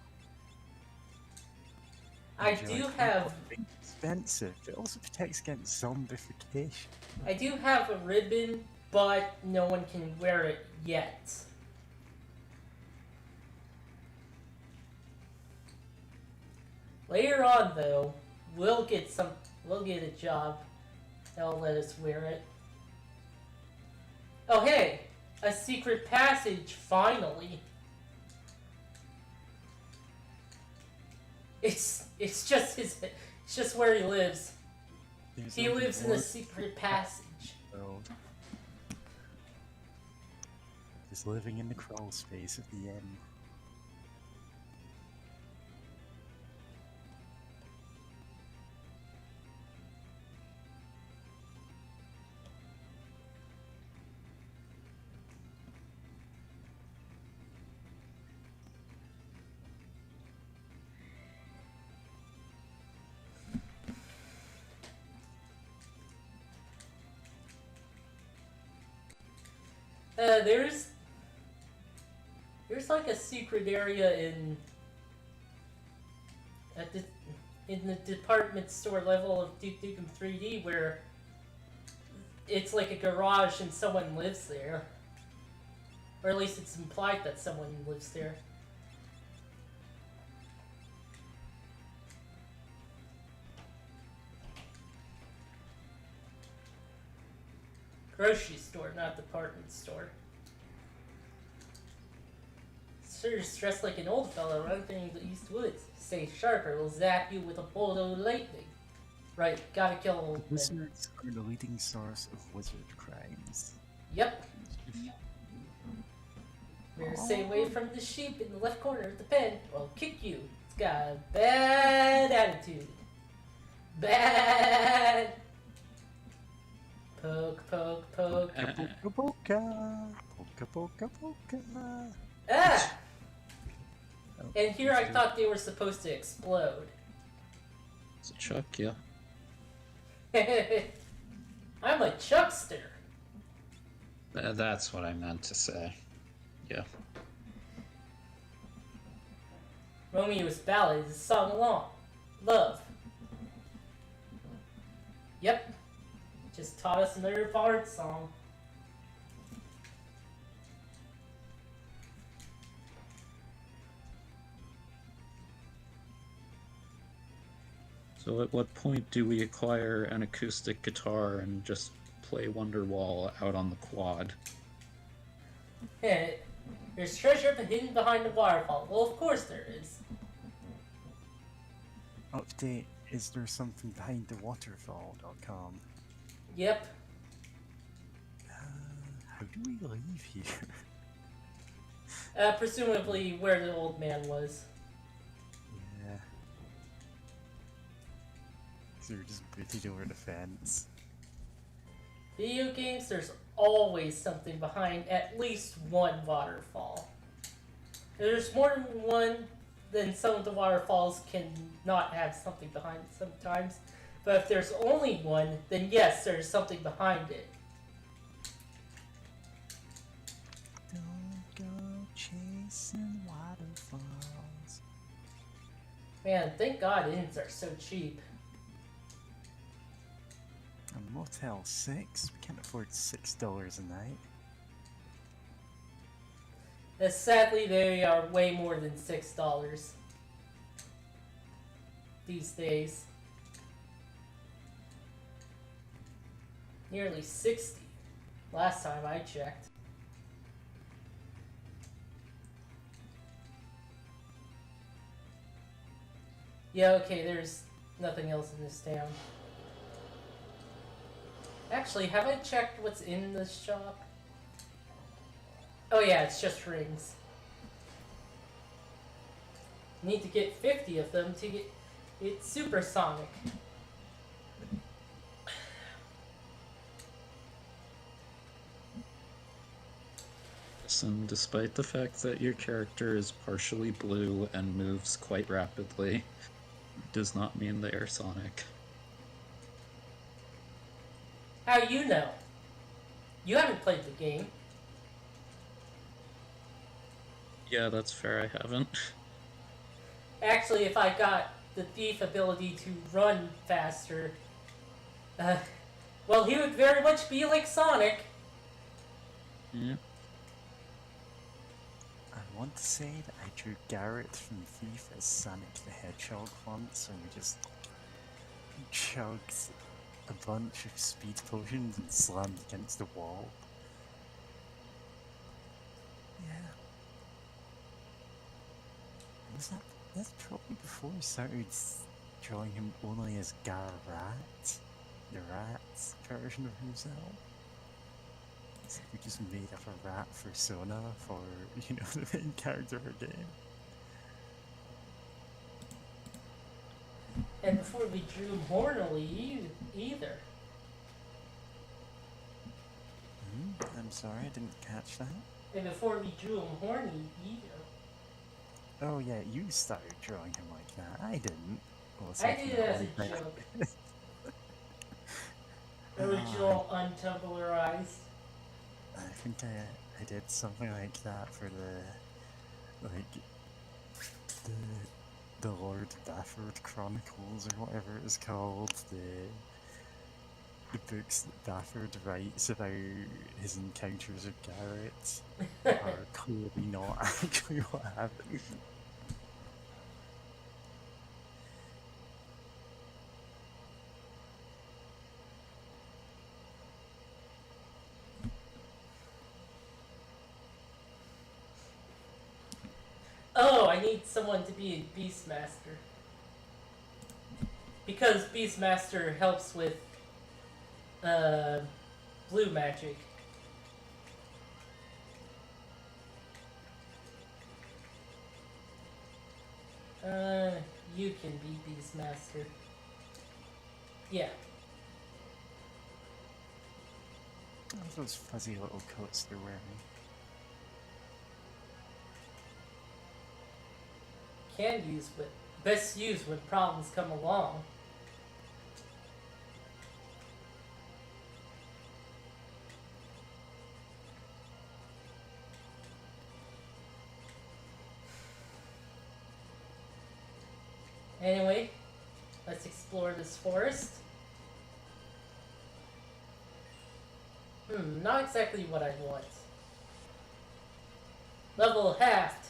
I And you're do like, "Oh, have... it's expensive. It also protects against zombification. I do have a ribbon, but no one can wear it yet. Later on, though, we'll get a job. They'll let us wear it. Oh hey, a secret passage finally. It's just where he lives. He lives in a secret passage. World. Just living in the crawl space at the end. There's like a secret area in the department store level of Duke Nukem 3D where it's like a garage and someone lives there. Or at least it's implied that someone lives there. Grocery store, not department store. Sir's dressed like an old fellow running through the East Woods. Stay sharp or we'll zap you with a bolt of lightning. Right, gotta kill old men. Wizards are the leading source of wizard crimes. Yep. Better stay away from the sheep in the left corner of the pen, or I'll kick you. It's got a bad attitude. Bad. Poke, poke, poke. Poka poka, poka poka poka. Ah! Oh, And here I that's thought they were supposed to explode. It's a chuck, yeah. I'm a chuckster. That's what I meant to say. Yeah. Romeo's ballad is sung along. Love. Yep. Just taught us another bard song. So at what point do we acquire an acoustic guitar and just play Wonderwall out on the quad? There's treasure hidden behind the waterfall. Well, of course there is. Update, is there something behind the waterfall.com? Yep. How do we leave here? Presumably where the old man was. Yeah. So we're just booted over the fence. Video games, there's always something behind at least one waterfall. If there's more than one, then some of the waterfalls can not have something behind it sometimes. But if there's only one, then yes, there's something behind it. Don't go chasing waterfalls. Man, thank God inns are so cheap. A Motel 6? We can't afford $6 a night. Sadly, they are way more than $6 these days. Nearly 60 last time I checked. Yeah, okay, there's nothing else in this town. Actually, have I checked what's in this shop? Oh yeah, it's just rings. Need to get 50 of them to get it supersonic. And despite the fact that your character is partially blue and moves quite rapidly, does not mean they are Sonic. How you know? You haven't played the game. Yeah, that's fair, I haven't. Actually, if I got the thief ability to run faster, well, he would very much be like Sonic. Yeah. I want to say that I drew Garrett from Thief as Sonic the Hedgehog once, and we just chugged a bunch of speed potions and slammed against the wall. Yeah. That's probably before I started drawing him only as Garrat, the rat's version of himself. So we just made up a rat persona for, you know, the main character of our game. And before we drew him hornily either. I'm sorry, I didn't catch that. And before we drew him horny either. Oh yeah, you started drawing him like that. I didn't. Well, I did it as a joke. Original untumblrized. I think I did something like that for the the Lord Bafford Chronicles or whatever it is called. The books that Bafford writes about his encounters with Garrett are clearly not actually what happened. Oh, I need someone to be a Beastmaster. Because Beastmaster helps with blue magic. You can be Beastmaster. Yeah. Oh, those fuzzy little coats they're wearing. Can use, but best use when problems come along. Anyway, let's explore this forest. Not exactly what I want. Level halved.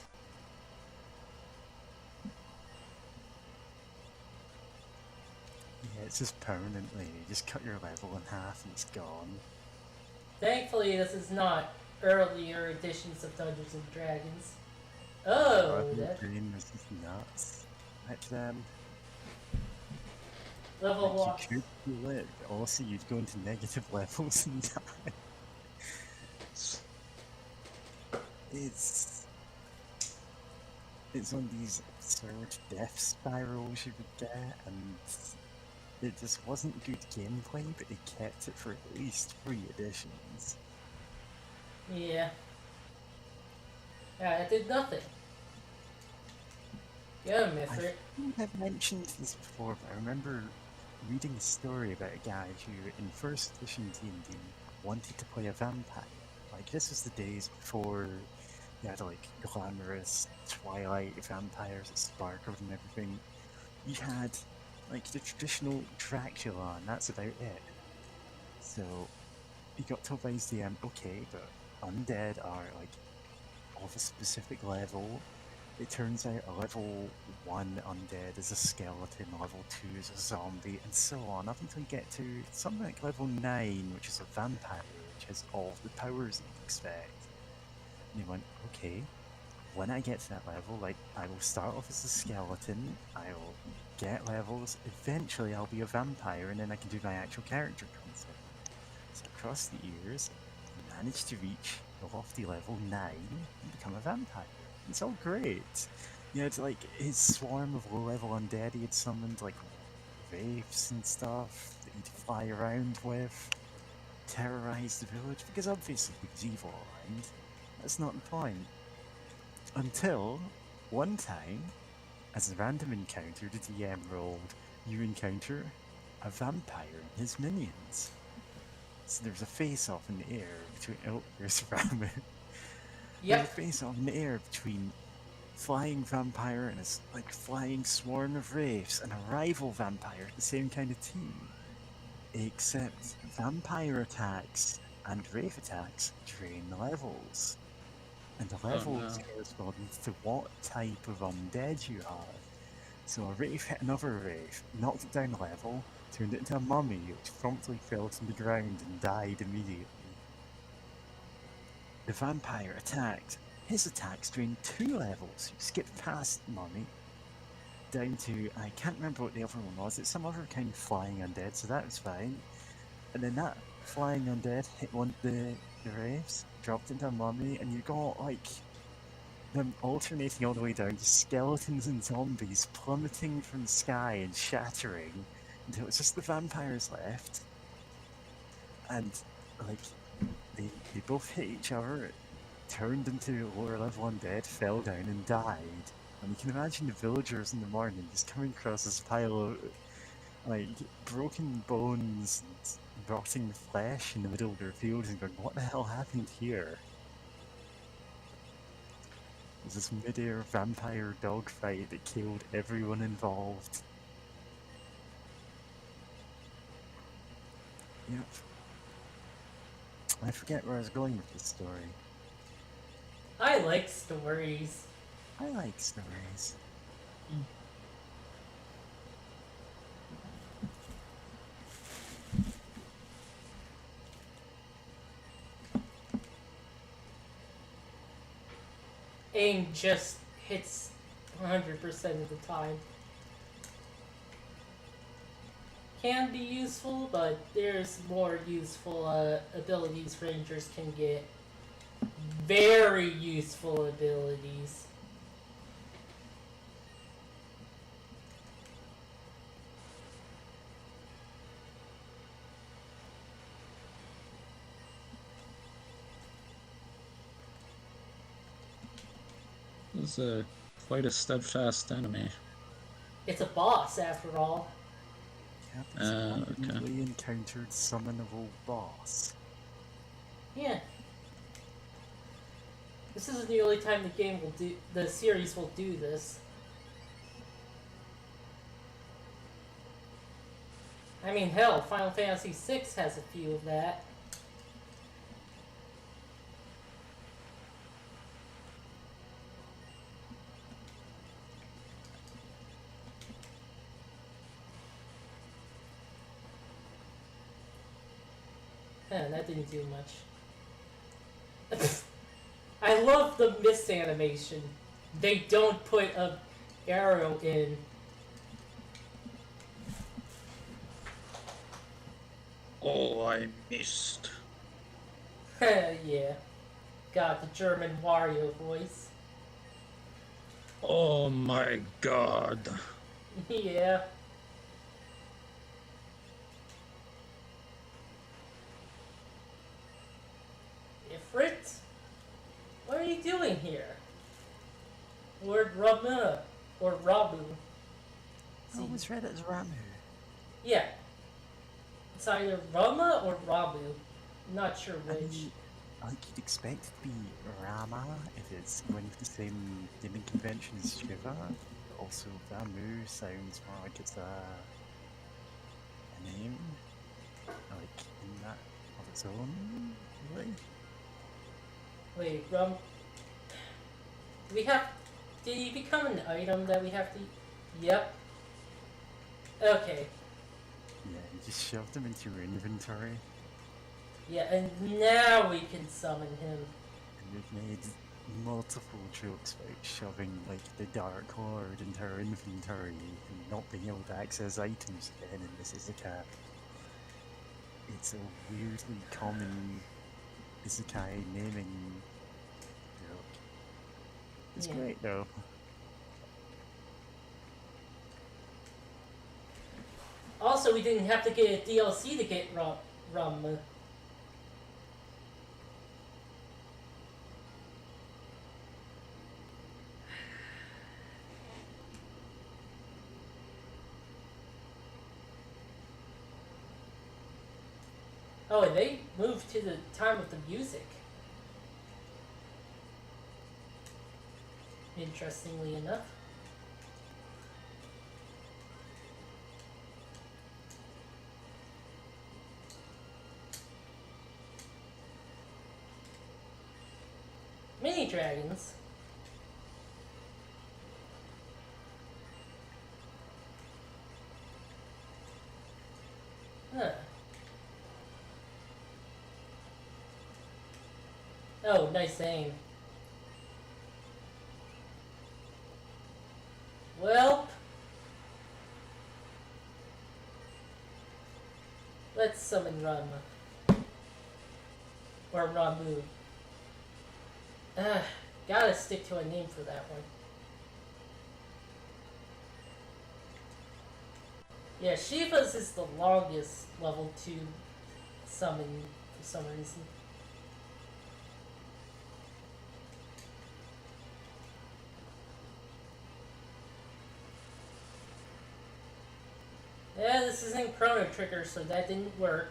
Yeah, it's just permanently. You just cut your level in half and it's gone. Thankfully, this is not earlier editions of Dungeons and Dragons. Oh, that Green was just nuts. At them. level Like, walk. you could do it, but also you'd go into negative levels and die. It's one of these absurd death spirals you would get, and it just wasn't good gameplay, but they kept it for at least 3 editions. Yeah. Yeah, it did nothing. Yeah, I Mithric. think I've mentioned this before, but I remember reading a story about a guy who, in first edition D&D, wanted to play a vampire. Like, this was the days before you had, like, glamorous Twilight vampires that sparkled and everything. You had, like, the traditional Dracula, and that's about it. So, he got told by his DM, okay, but undead are, like, of a specific level, it turns out a level 1 undead is a skeleton, level 2 is a zombie, and so on, up until you get to something like level 9, which is a vampire, which has all of the powers that you'd expect. And you went, okay, when I get to that level, like, I will start off as a skeleton, I'll get levels, eventually I'll be a vampire, and then I can do my actual character concept. So across the years, I managed to reach the lofty level 9 and become a vampire. It's all great. You know, it's like his swarm of low-level undead he had summoned, like wraiths and stuff that he'd fly around with, terrorize the village, because obviously he was evil, and that's not the point. Until one time, as a random encounter to DM rolled, you encounter a vampire and his minions. So there's a face-off in the air between. Oh, there's Ramu. There's a Yep. face-off in the air between flying vampire and a like flying swarm of wraiths and a rival vampire, the same kind of team. Except vampire attacks and wraith attacks drain the levels. And the levels no. correspond to what type of undead you are. So a wraith hit another wraith, knocked it down a level, turned it into a mummy, which promptly fell to the ground and died immediately. The vampire attacked. His attacks drained 2 levels. You skipped past mummy, down to, I can't remember what the other one was, it's some other kind of flying undead, so that was fine. And then that flying undead hit one of the wraiths, dropped into a mummy, and you got like them alternating all the way down to skeletons and zombies plummeting from the sky and shattering until it's just the vampires left. And like they both hit each other, turned into lower level undead, fell down and died. And you can imagine the villagers in the morning just coming across this pile of like broken bones and rotting flesh in the middle of their fields and going, what the hell happened here? It was this mid-air vampire dogfight that killed everyone involved. Yep. I forget where I was going with this story. I like stories. I like stories. Aim just hits 100% of the time. Can be useful, but there's more useful abilities rangers can get. Very useful abilities. This is quite a steadfast enemy. It's a boss, after all. Yep, it's a okay. randomly encountered summonable boss. Yeah. This isn't the only time the series will do this. I mean, hell, Final Fantasy VI has a few of that. That didn't do much. I love the miss animation. They don't put a arrow in. Oh, I missed. Yeah. Got the German Wario voice. Oh my god. Yeah. Ifrit? What are you doing here? Lord Ramu. Or Rabu. I always read it as Ramu. Yeah. It's either Rama or Rabu. Not sure I which. mean, like you'd expect it to be Rama if it's going with the same naming convention as Shiva. But also, Ramu sounds more like it's a name, like in that of its own, really. Wait, Do we have... Did he become an item that we have to... Yep. Okay. Yeah, you just shoved them into your inventory, Yeah, and now we can summon him. and we've made multiple jokes about shoving, like, the Dark Lord into our inventory and not being able to access items again, and this is a cat. It's a weirdly common isekai naming joke. It's Yeah. great, though. Also, we didn't have to get a DLC to get Rum. Oh, and they moved to the time of the music. Interestingly enough. Mini dragons. Huh. Oh, nice aim. Well, let's summon Rum. Or Ramu. Gotta stick to a name for that one. Yeah, Shiva's is the longest level 2 summon for some reason. Yeah, this isn't Chrono Trigger, so that didn't work.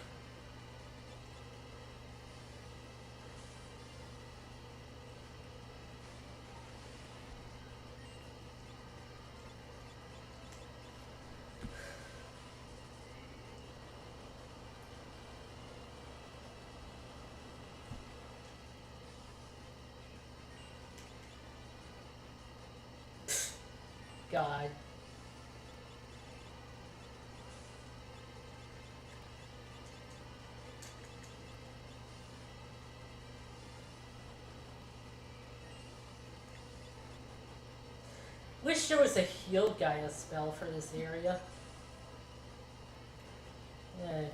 God. Wish there was a heal Gaia spell for this area. Yeah.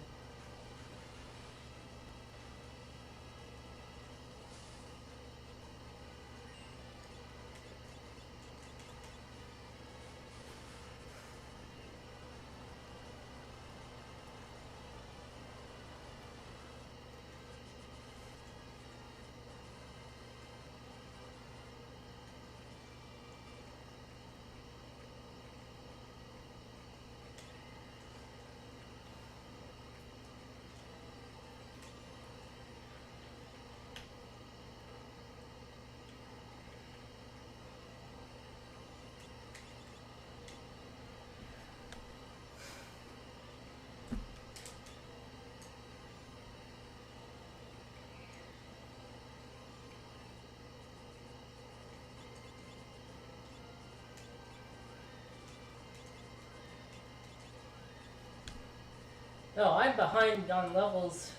No, I'm behind on levels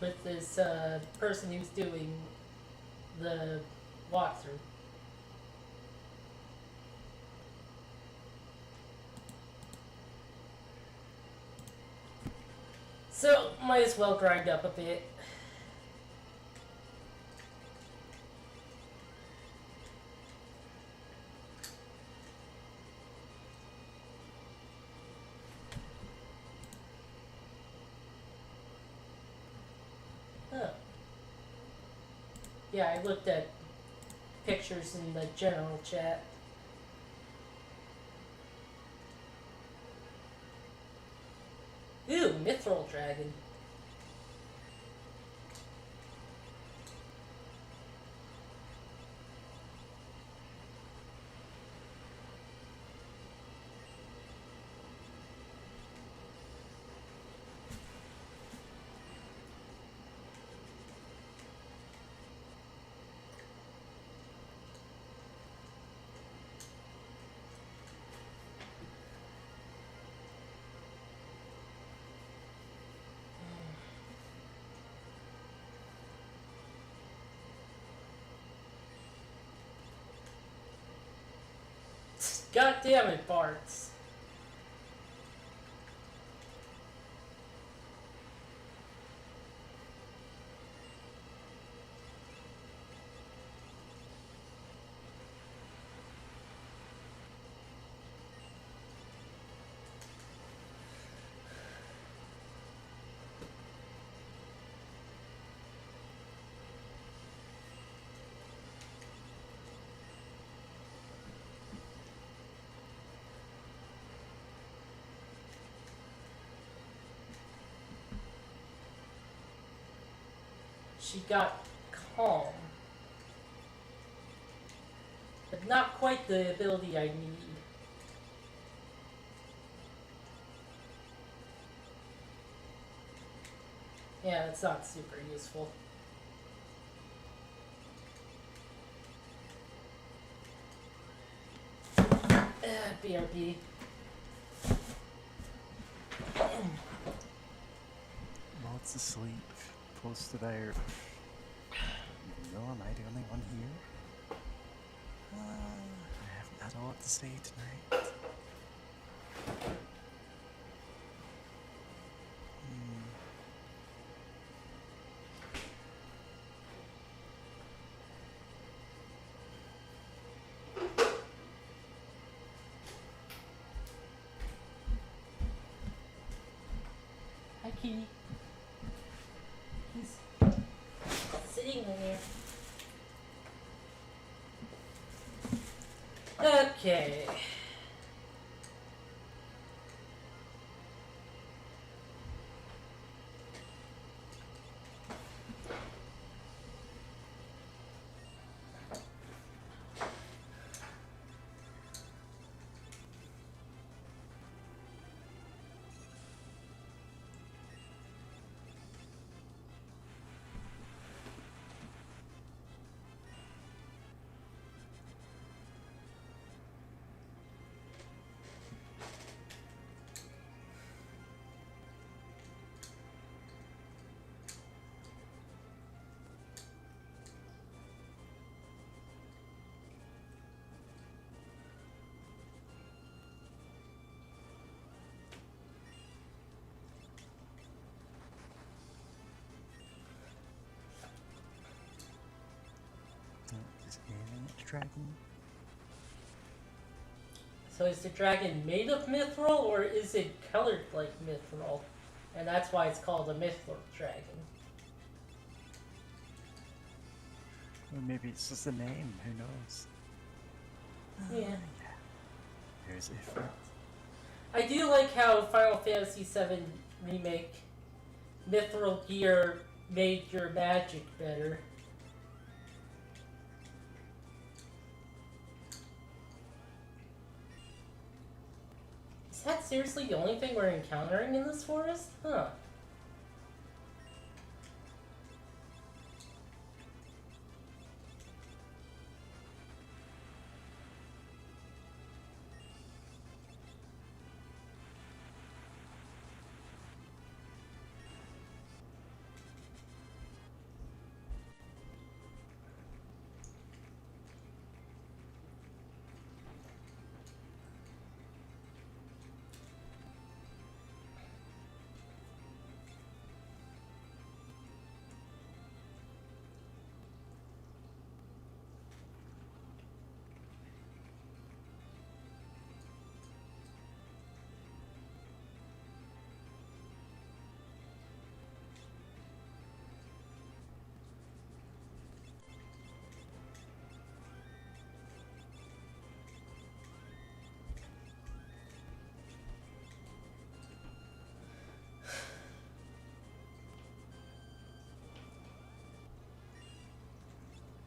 with this person who's doing the walkthrough. So, might as well grind up a bit. Huh. Yeah, I looked at pictures in the general chat. Ooh, Mithril Dragon. God damn it, Barts. She got calm. But not quite the ability I need. Yeah, it's not super useful. BRB. Lots of sleep. Posted out. No, am I the only one here? I haven't had a lot to say tonight. Hi, kitty. He's sitting in there. Okay. Is alien dragon? So is the dragon made of mithril, or is it colored like mithril? And that's why it's called a mithril dragon. Or maybe it's just a name, who knows? Yeah. There's Ifrit. I do like how Final Fantasy VII Remake mithril gear made your magic better. Is that seriously the only thing we're encountering in this forest? Huh.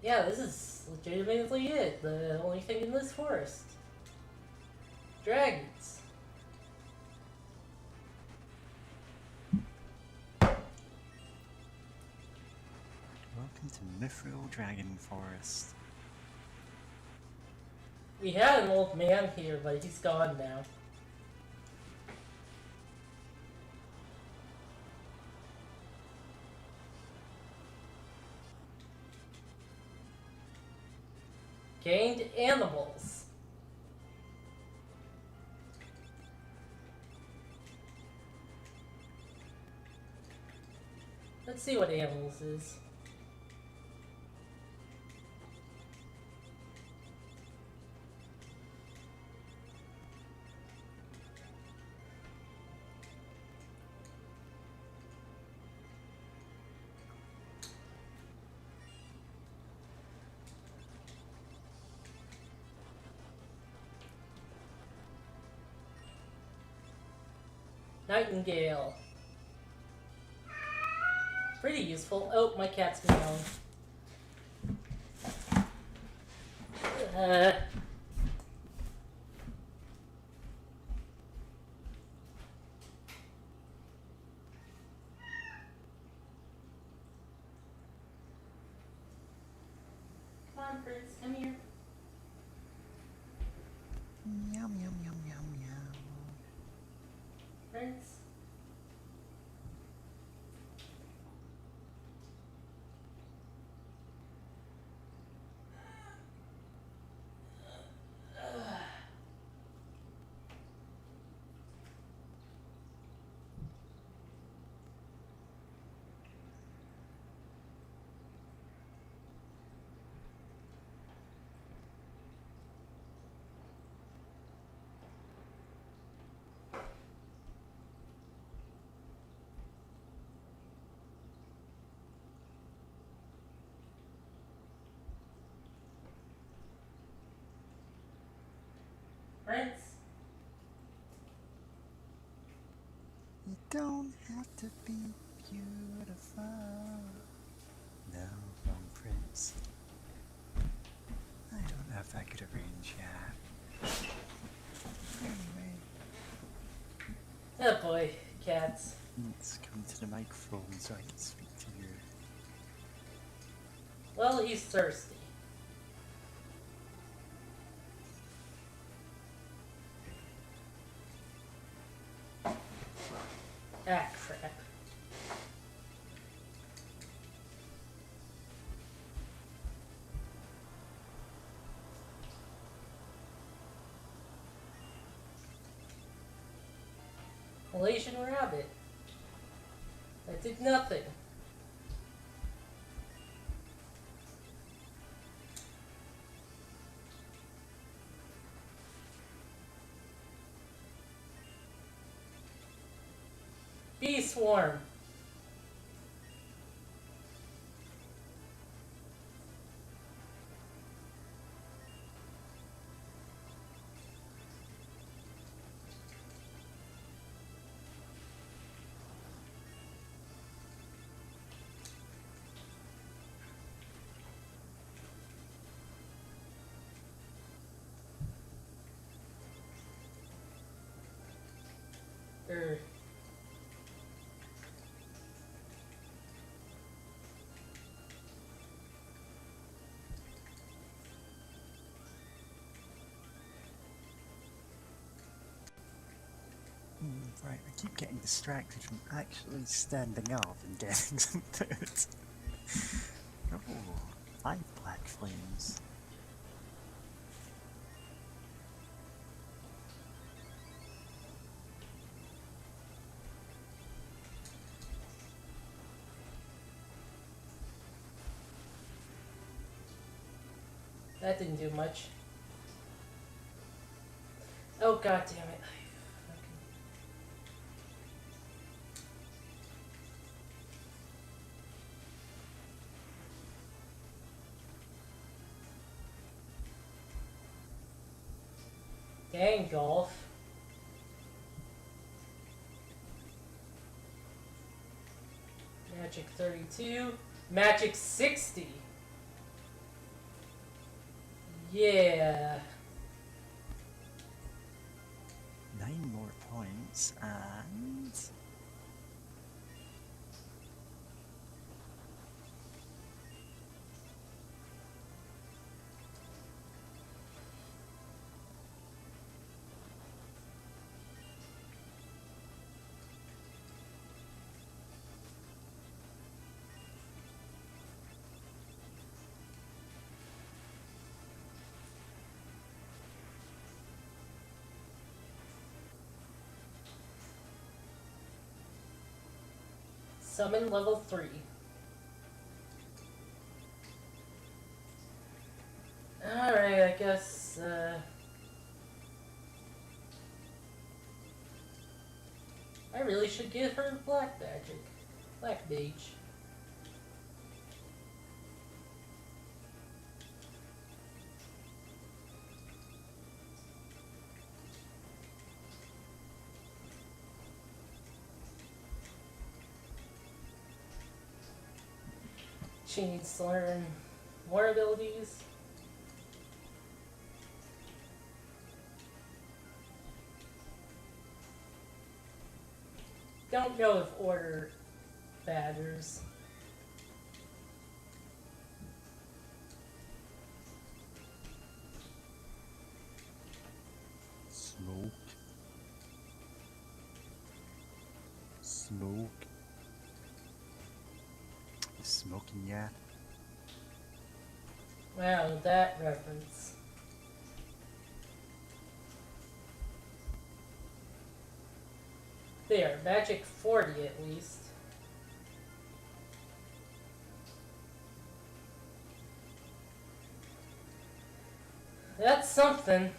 Yeah, this is legitimately it. The only thing in this forest. Dragons. Welcome to Mithril Dragon Forest. We had an old man here, but he's gone now. Gained animals. Let's see what animals is. Nightingale. Pretty useful. Oh, my cat's meowing. Come on, Fritz, come here. Meow, meow, meow, meow, meow. Fritz. Fritz. You don't have to be beautiful. No, wrong Prince. I don't have that good a range yet. Anyway, Oh boy, cats. let's come to the microphone so I can speak to you. Well, he's thirsty. Ah, crap. Malaysian rabbit. That did nothing. Bee swarm. Er. Right, I keep getting distracted from actually standing up and getting some food. Oh, 5 black flames. That didn't do much. Oh, god damn it. Dang, golf. Magic 32. Magic 60. Yeah. 9 more points and... Summon level 3. Alright, I guess, I really should give her black magic. Black mage. She needs to learn more abilities. Don't know if order matters. Smoke. Smoke. You smoking yet? Wow, that reference. There, magic 40 at least. That's something.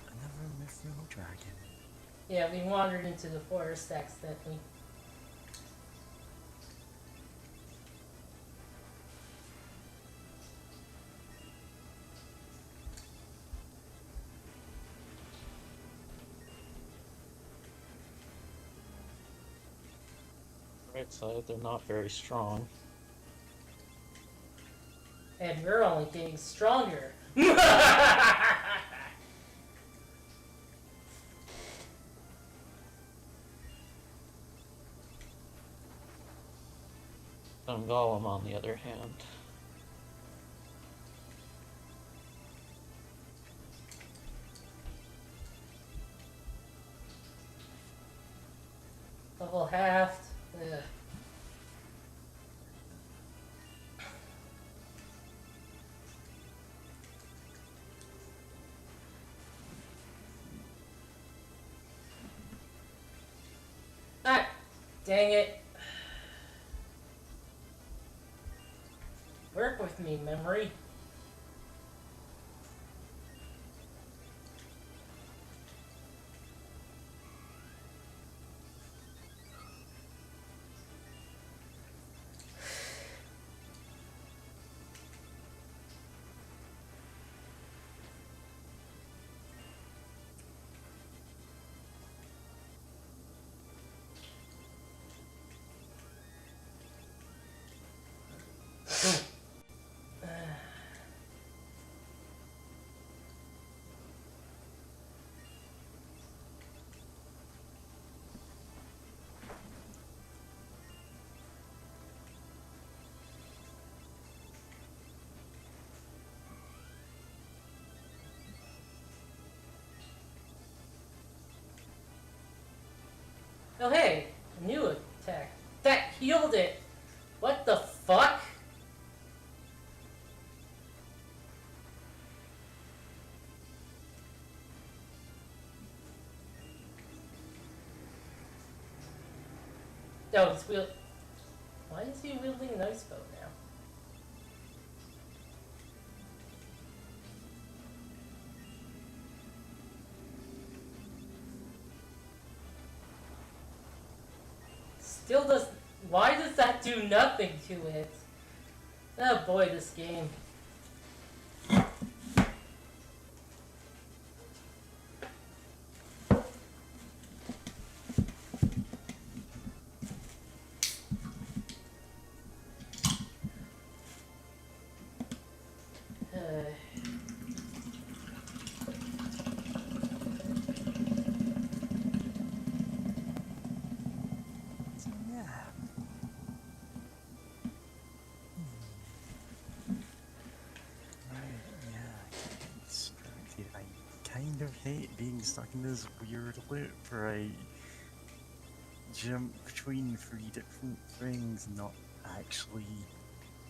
Another mithril dragon. Yeah, we wandered into the forest accidentally. Right side, they're not very strong. And we're only getting stronger. Golem, on the other hand. Level halved. Ugh. Ah, dang it. Work with me, memory. Oh hey, a new attack. That healed it! What the fuck? No, it's wield. Why is he wielding an ice bow now? Still does. Why does that do nothing to it? Oh boy, this game. So yeah. Right, yeah. Getting distracted. I kind of hate being stuck in this weird loop where I jump between 3 different things, not actually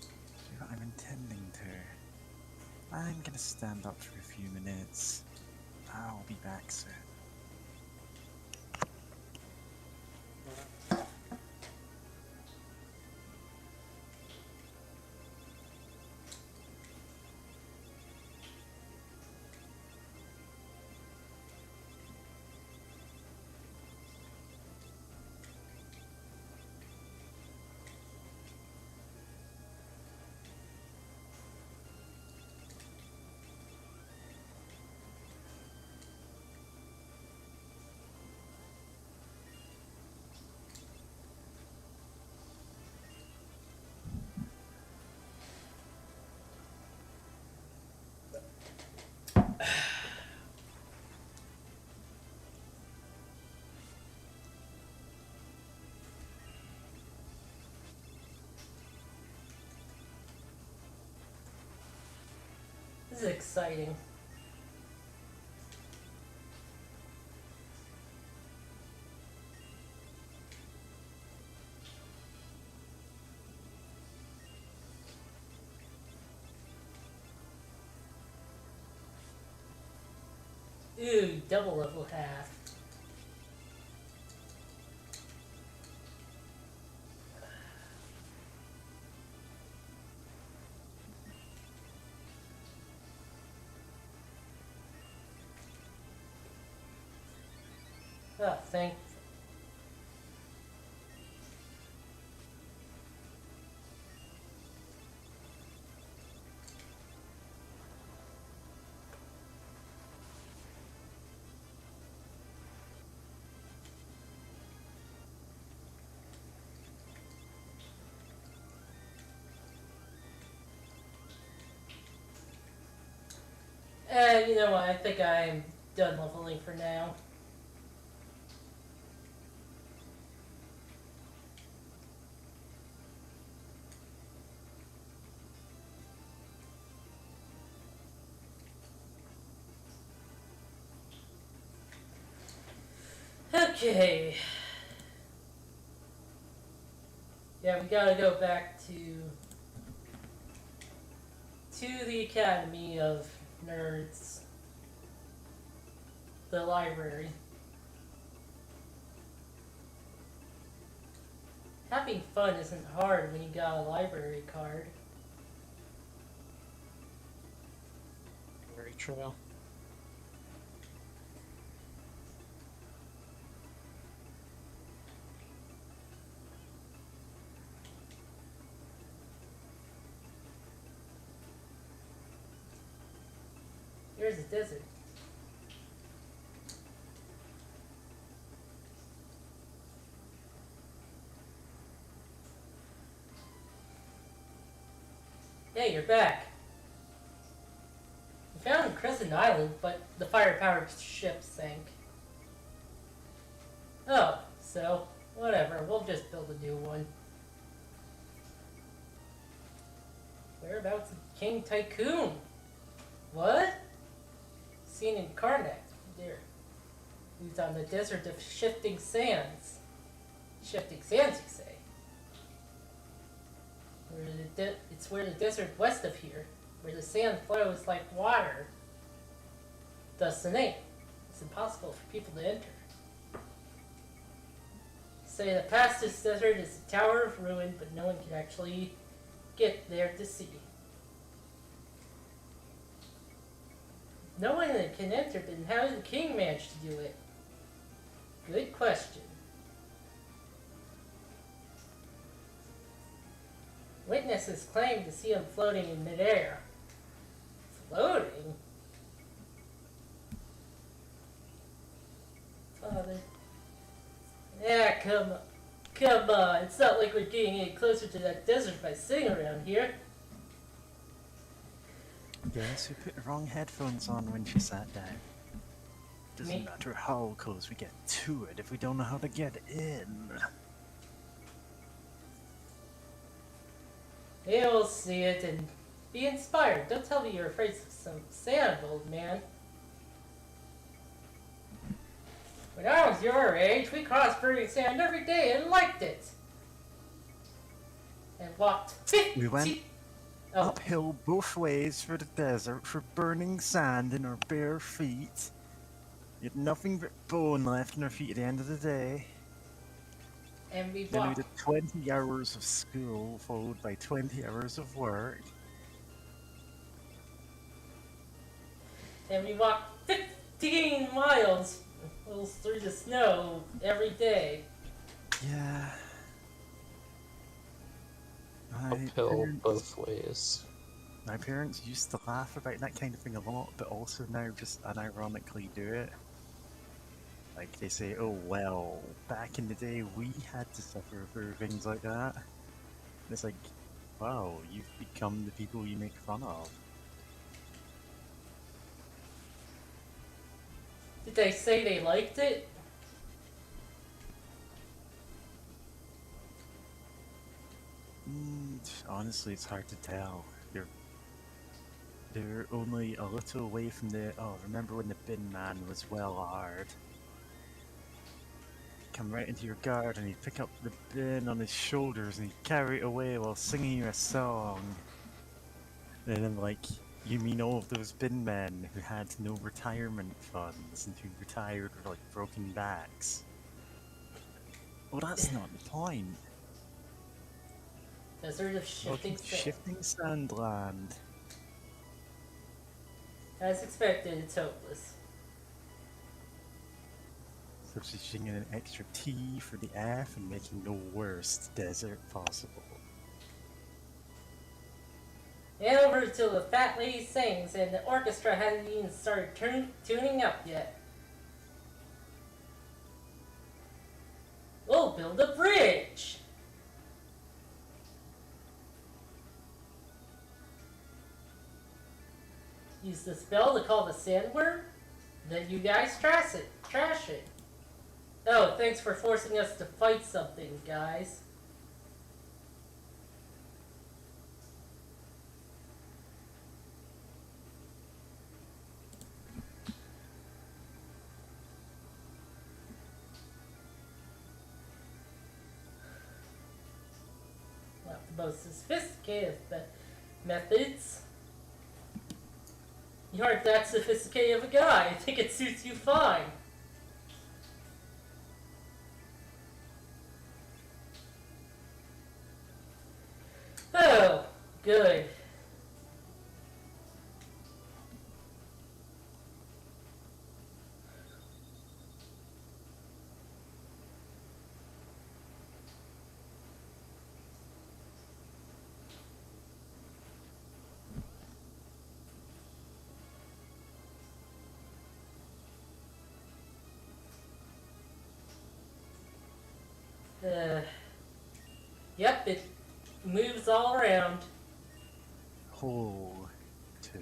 do what I'm intending to. I'm gonna stand up for a few minutes. I'll be back soon. This is exciting. Ooh, double level half. Oh, thank. You know what? I think I'm done leveling for now. Okay. Yeah, we gotta go back to the Academy of Nerds. The library. Having fun isn't hard when you got a library card. Very true. Here's the desert. Hey, you're back. We found Crescent Island, but the fire-powered ship sank. Oh, so, whatever, we'll just build a new one. Whereabouts of King Tycoon? What? Seen in Karnak, there. Who's on the desert of shifting sands. Shifting sands, you say? It's where the desert west of here, where the sand flows like water. Thus the name. It's impossible for people to enter. Say that past this desert is a tower of ruin, but no one can actually get there to see. No one can enter, then how did the king manage to do it? Good question. Witnesses claim to see him floating in midair. Floating? Father. Yeah, come on. It's not like we're getting any closer to that desert by sitting around here. Yes, we put the wrong headphones on when she sat down. Doesn't matter how close we get to it if we don't know how to get in. You'll see it and be inspired. Don't tell me you're afraid of some sand, old man. When I was your age, we crossed burning sand every day and liked it. And walked 50... Oh, Uphill both ways for the desert, for burning sand in our bare feet. We had nothing but bone left in our feet at the end of the day. and we Then we walked. did 20 hours of school, followed by 20 hours of work. And we walked 15 miles through the snow every day. Yeah. Uphill both ways. My parents used to laugh about that kind of thing a lot, but also now just unironically do it. Like, they say, oh well, back in the day we had to suffer through things like that. And it's like, wow, you've become the people you make fun of. Did they say they liked it? Honestly, it's hard to tell. They're only a little away from the. Oh, remember when the bin man was well hard? He'd come right into your garden, he'd pick up the bin on his shoulders and he'd carry it away while singing you a song. And then, like, you mean all of those bin men who had no retirement funds and who retired with, like, broken backs? Well, that's not the point. Desert of shifting Welcome to sand. Shifting Sandland. As expected, it's hopeless. Substituting in an extra T for the F and making the worst desert possible. And over till the fat lady sings, and the orchestra hasn't even started tuning up yet. We'll build a bridge! Use the spell to call the sandworm? Then you guys trash it. Oh, thanks for forcing us to fight something, guys. Not the most sophisticated methods. You aren't that sophisticated of a guy. I think it suits you fine. Oh, good. Yep, it moves all around. Hole 2.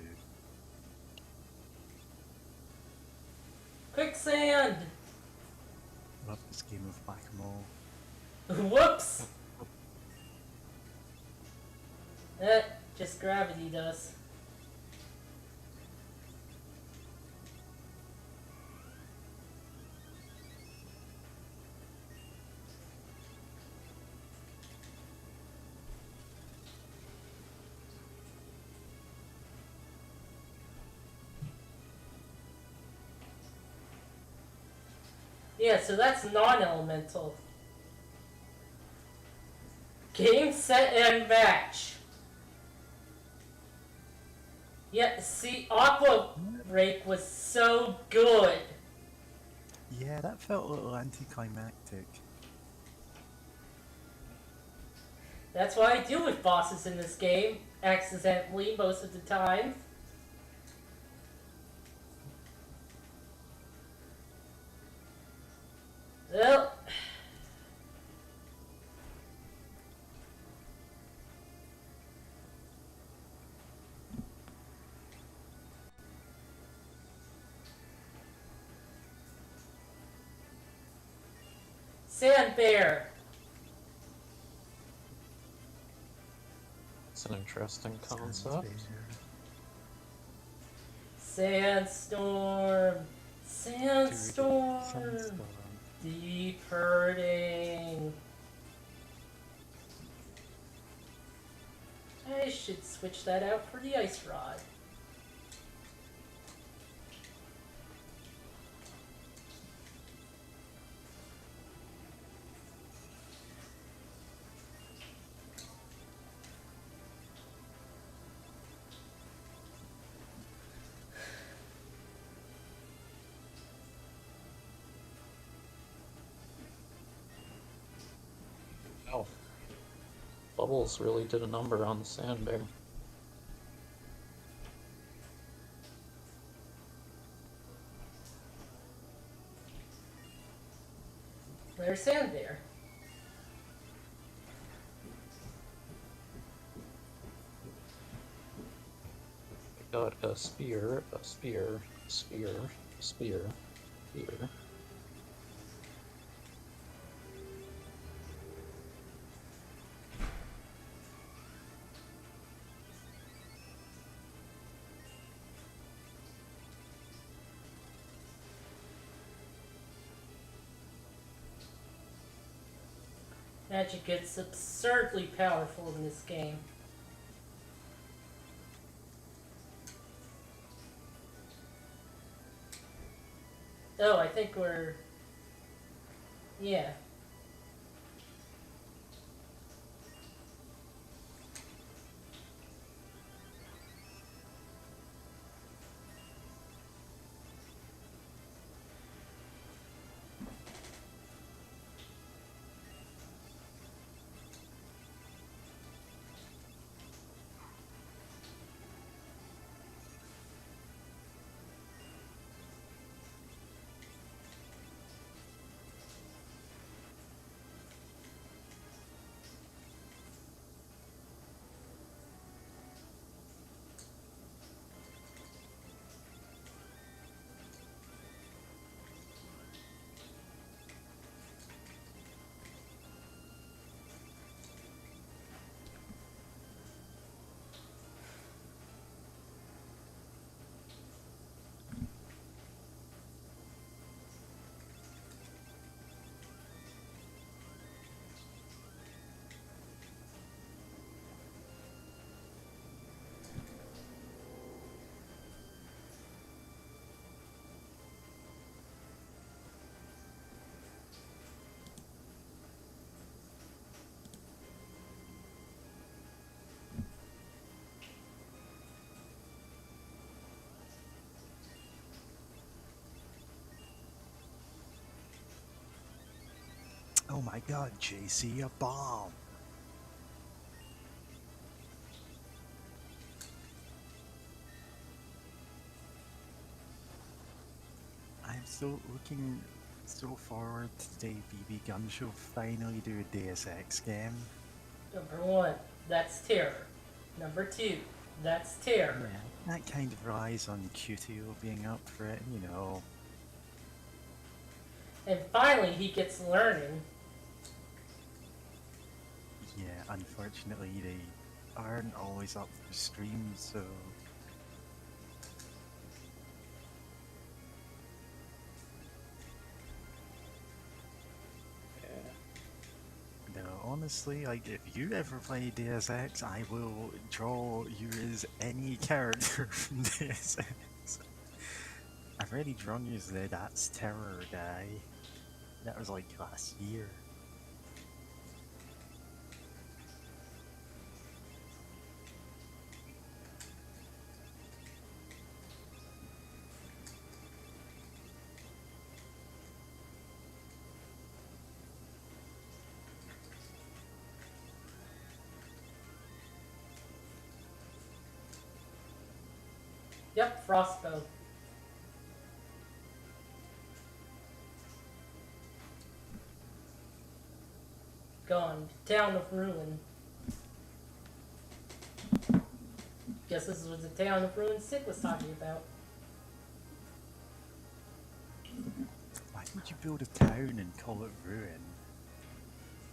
Quicksand! Love this game of whack-a-mole. Whoops! That just gravity does. Yeah, so that's non-elemental. Game, set, and match. Yeah, see, Aqua Rake was so good. Yeah, that felt a little anticlimactic. That's what I do with bosses in this game, accidentally most of the time. Well, Sand Bear. It's an interesting concept. Sandstorm. Sandstorm. Sandstorm. Deep hurting. I should switch that out for the ice rod. Oh, Bubbles really did a number on the sand bear. There's sand there. Got a spear, a spear, spear, spear, spear. Magic gets absurdly powerful in this game. Oh, I think we're... Yeah. Oh my god, JC, a bomb! I'm so looking so forward to the BB Gun Show finally do a Deus Ex game. Number 1, that's terror. Number 2, that's terror. Yeah, that kind of relies on QTO being up for it, you know. And finally, he gets learning. Yeah, unfortunately they aren't always up for streams, so... No, honestly, like, if you ever play Deus Ex, I will draw you as any character from Deus Ex. I've already drawn you as the That's Terror guy. That was like last year. Yep, Frostbow. Gone. Town of Ruin. Guess this was the Town of Ruin Sick was talking about. Why would you build a town and call it Ruin?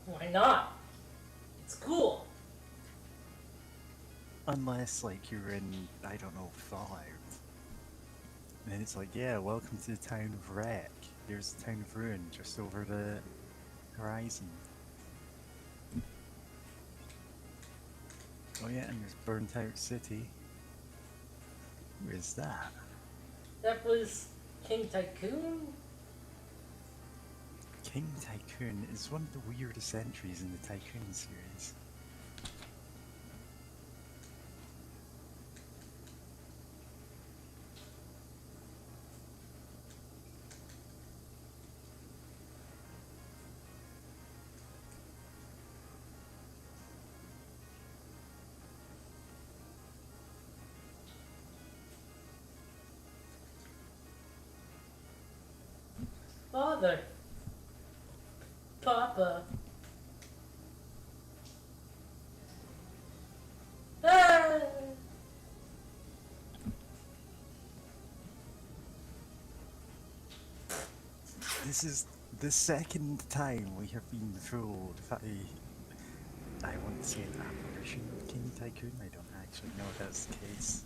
Why not? It's cool. Unless, like, you're in, I don't know, Fallout. And then it's like, yeah, welcome to the town of Wreck. Here's the town of Ruin just over the horizon. Oh yeah, and there's Burnt Out City. Where is that? That was King Tycoon? King Tycoon is one of the weirdest entries in the Tycoon series. Father. Papa. Ah! This is the second time we have been fooled by, I want to say, an apparition of King Tycoon. I don't actually know if that's the case.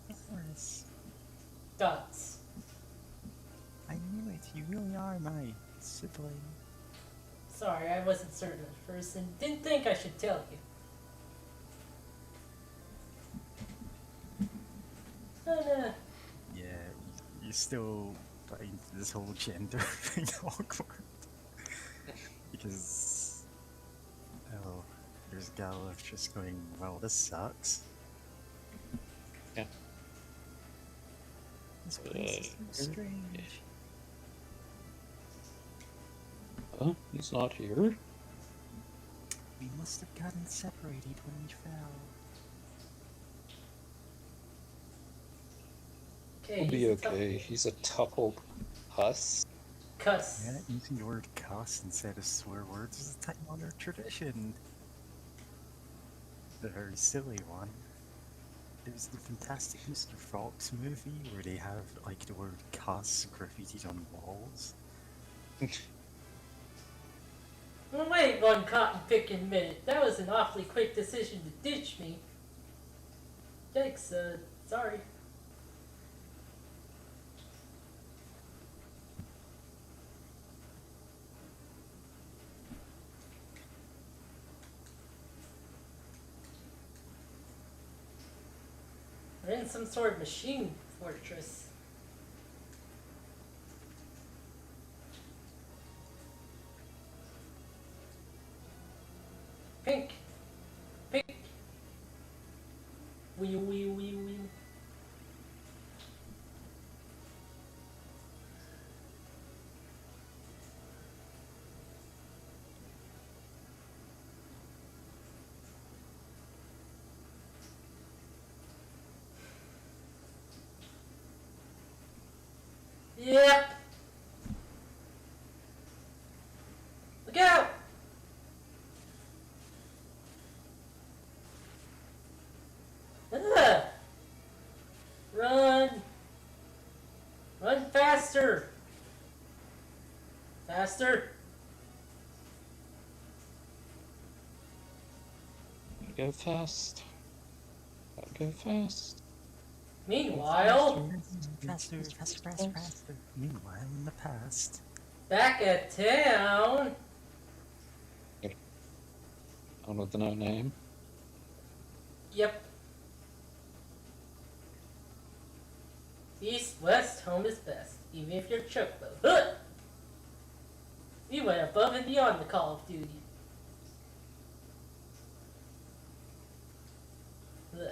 Yes. Dots. I knew it, you really are my sibling. Sorry, I wasn't certain at first and didn't think I should tell you. But, Yeah, you're still finding this whole gender thing awkward. Because, oh, there's Galuf just going, well, this sucks. Yeah. This place is so strange. Oh, he's not here. We must have gotten separated when we fell. okay, He'll be he's a tough okay. He's a tuple huss. cuss. Yeah, using the word cuss instead of swear words is a time-honored tradition. The very silly one. There's the fantastic Mr. Fox movie where they have, like, the word cuss graffitied on walls. Well, wait one cotton picking minute. That was an awfully quick decision to ditch me. Yikes, sorry. We're in some sort of machine fortress. Pink! Pink! Wee wee wee wee. Yep! Look out! Ugh. Run! Run faster! Faster! Go fast. Gotta go fast. Meanwhile, Faster, faster, faster, faster. Meanwhile, in the past. back at town. One with the no name. Yep. East, west, home is best, even if you're chocolate. Huh! You went above and beyond the Call of Duty. Ugh.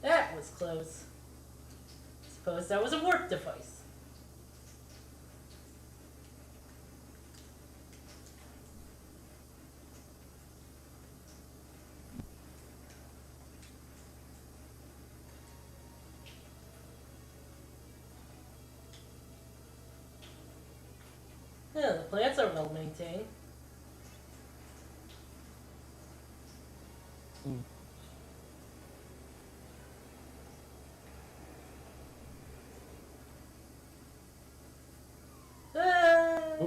That was close. Suppose that was a work device. Yeah, the plants are well maintained. Hmm. Ah!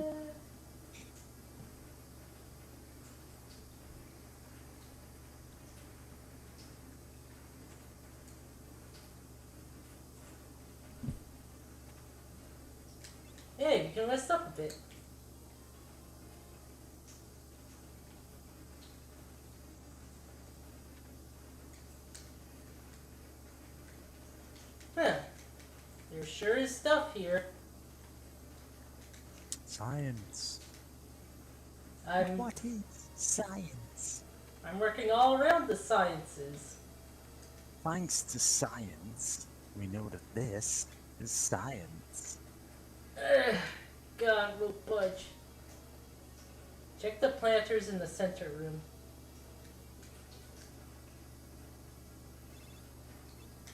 Hey, we can rest up a bit. Huh. There sure is stuff here. Science. I'm What is science? working all around the sciences. Thanks to science, we know that this is science. Ugh, God, will budge. Check the planters in the center room.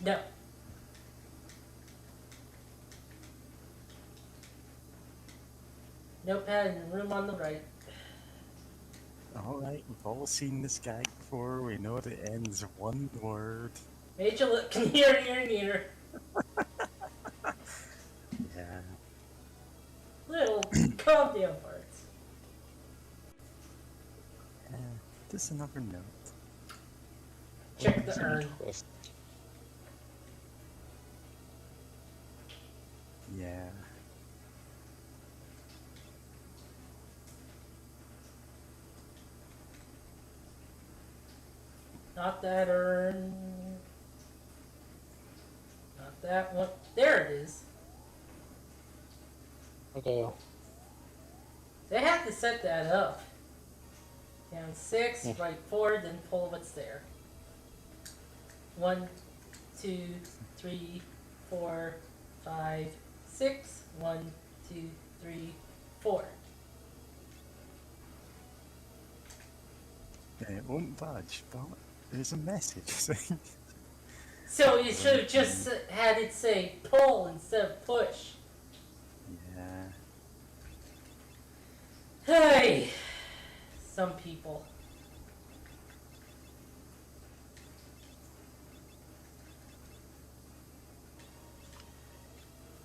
No. Notepad in the room on the right. Alright, we've all seen this gag before, we know that it ends one word. Made you look near. Yeah. Little calm down parts. Just another note. Check the urn. Twist. Yeah. Not that urn. Not that one. There it is. Okay. They had to set that up. Down 6, right 4, then pull what's there. 1, 2, 3, 4, 5, 6. 1, 2, 3, 4. It won't budge, but there's a message saying. So you should have just had it say pull instead of push. Yeah. Hey, some people.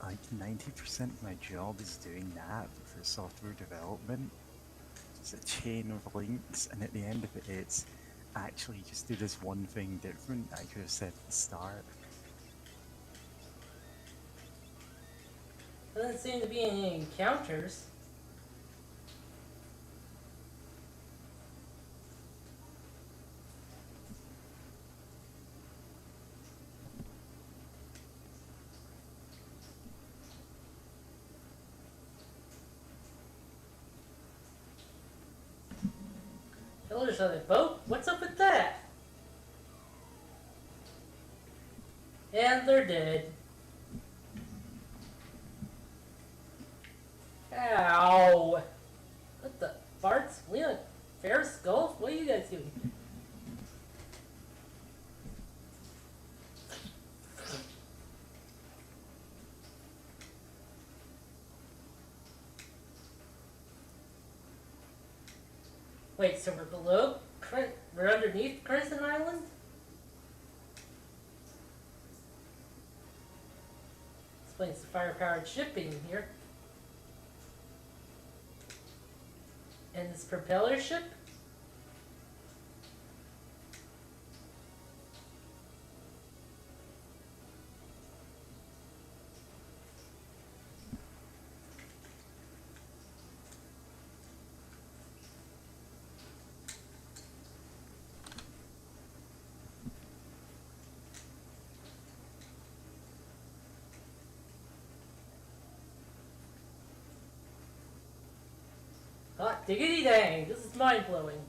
Like 90% of my job is doing that for software development. It's a chain of links, and at the end of it, it's actually just do this one thing different I could have said at the start. Doesn't seem to be any encounters. Pillars on the boat? What's up with that? And they're dead. Ow! What the farts? We on Ferris Gulf? What are you guys doing? Wait, so we're below? We're underneath Crescent Island? Explains the fire-powered ship being here. And this propeller ship? Hot diggity dang, this is mind blowing.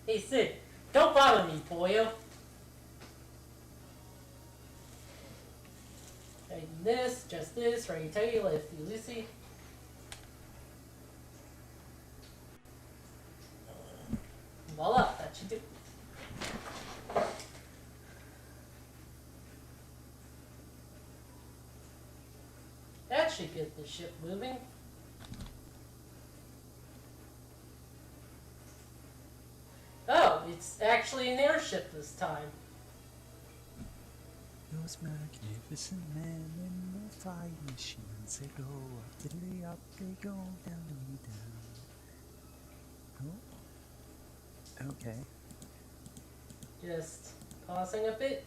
Hey Sid, don't bother me, boyo. Taking this, just this, ready to tell you, lefty Lucy. Voila, that should do. That should get the ship moving. Oh, it's actually an airship this time. Those magnificent men in the flying machines, they go up, diddly up, they go down, diddly down. Oh. Okay. Just pausing a bit.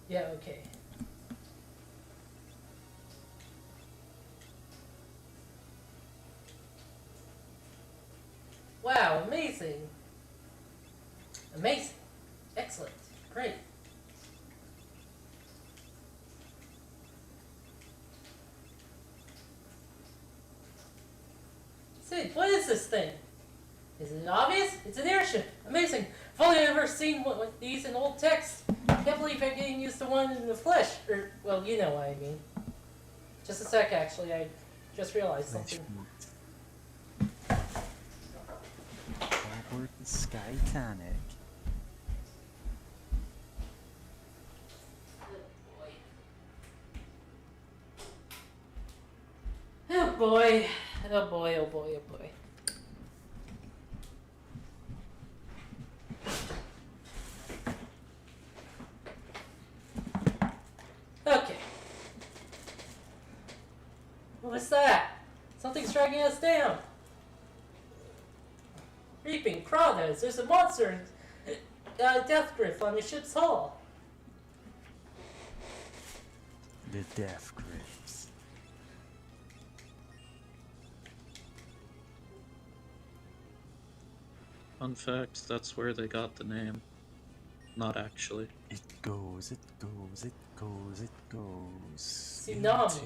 Yeah, okay. Wow, Wow, amazing. Amazing. Excellent. Great. Sid, what is this thing? Is it obvious? It's an airship. Amazing. I've only ever seen these in old text. Can't believe I'm getting used to one in the flesh. Or, well, you know what I mean. Just a sec, actually. I just realized something. Aboard the Skytanic. Oh boy. Oh boy, oh boy, oh boy. Okay. What's that? Something's dragging us down. Reaping crawdads. There's a monster death griff on the ship's hull. The Death Grips. Fun fact, that's where they got the name. Not actually. It goes, it goes, it goes, it goes. Tsunami.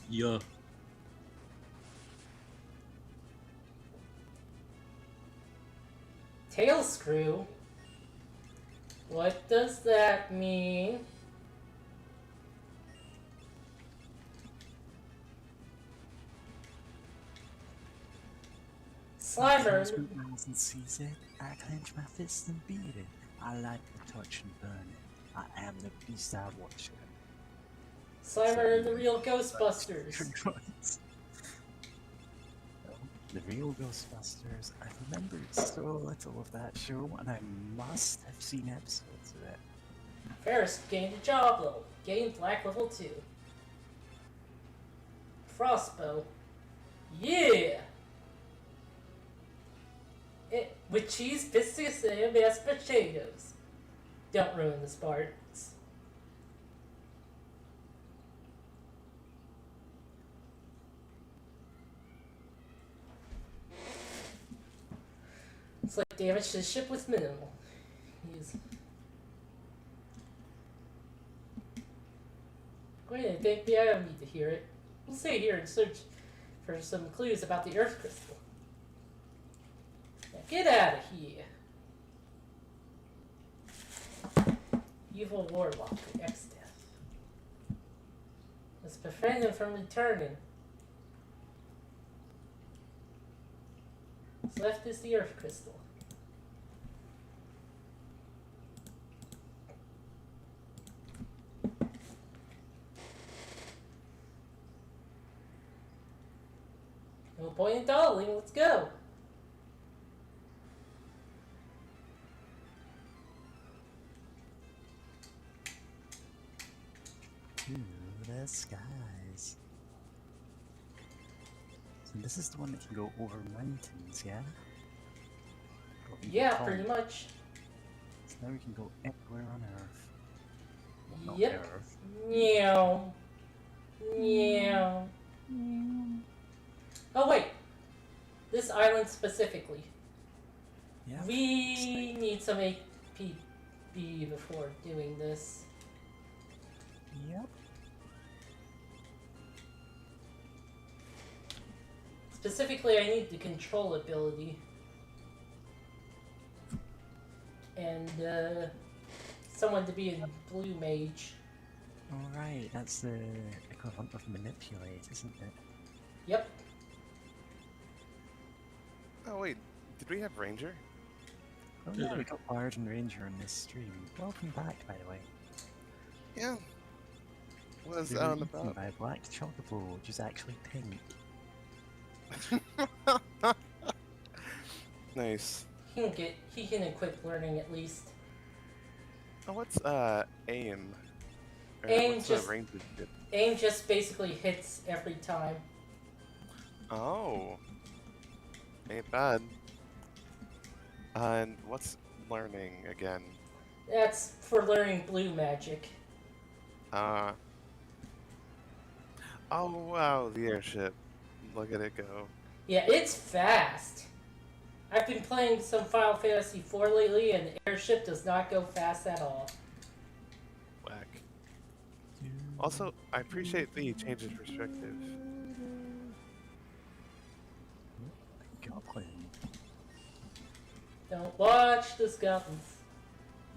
Yeah. Tail screw? What does that mean? Slimer. And sees it, I clench my fist and beat it. I like to touch and burn it. I am the beast I worship. Slimer and the real Ghostbusters. The real Ghostbusters. I remembered so little of that show, and I must have seen episodes of it. Ferris gained a job level. Gained black level 2. Frostbow. Yeah! With cheese, biscuits, and mashed potatoes. Don't ruin the Spartans. It's like damage to the ship was minimal. Use. Wait, I think I don't need to hear it. We'll stay here and search for some clues about the Earth Crystal. Now get out of here. Evil Warlock, X-Death. Let's prevent him from returning. What's left is the Earth Crystal. No point in dawdling, let's go. To the skies. So this is the one that can go over mountains, yeah? What we Yeah, call pretty it. much. So now we can go anywhere on Earth. Well, not Yep. Earth. Meow. Meow. Oh wait. This island specifically. Yeah. We need some APB before doing this. Yep. Specifically, I need the control ability. And, someone to be a blue mage. Alright, that's the equivalent of manipulate, isn't it? Yep. Oh wait, did we have Ranger? Oh Yeah. yeah, we got Bard and Ranger on this stream. Welcome back, by the way. Yeah. Was We were on eaten about. by a black chocobo, which is actually pink. Nice. He can equip learning at least. Oh, what's aim? Or Aim what's just- Ranger did? Aim just basically hits every time. Oh. Ain't bad. And what's learning again? That's for learning blue magic. Oh wow, the airship. Look at it go. Yeah, it's fast. I've been playing some Final Fantasy IV lately, and the airship does not go fast at all. Whack. Also, I appreciate the change in perspective. Goblin. Don't watch the skeletons.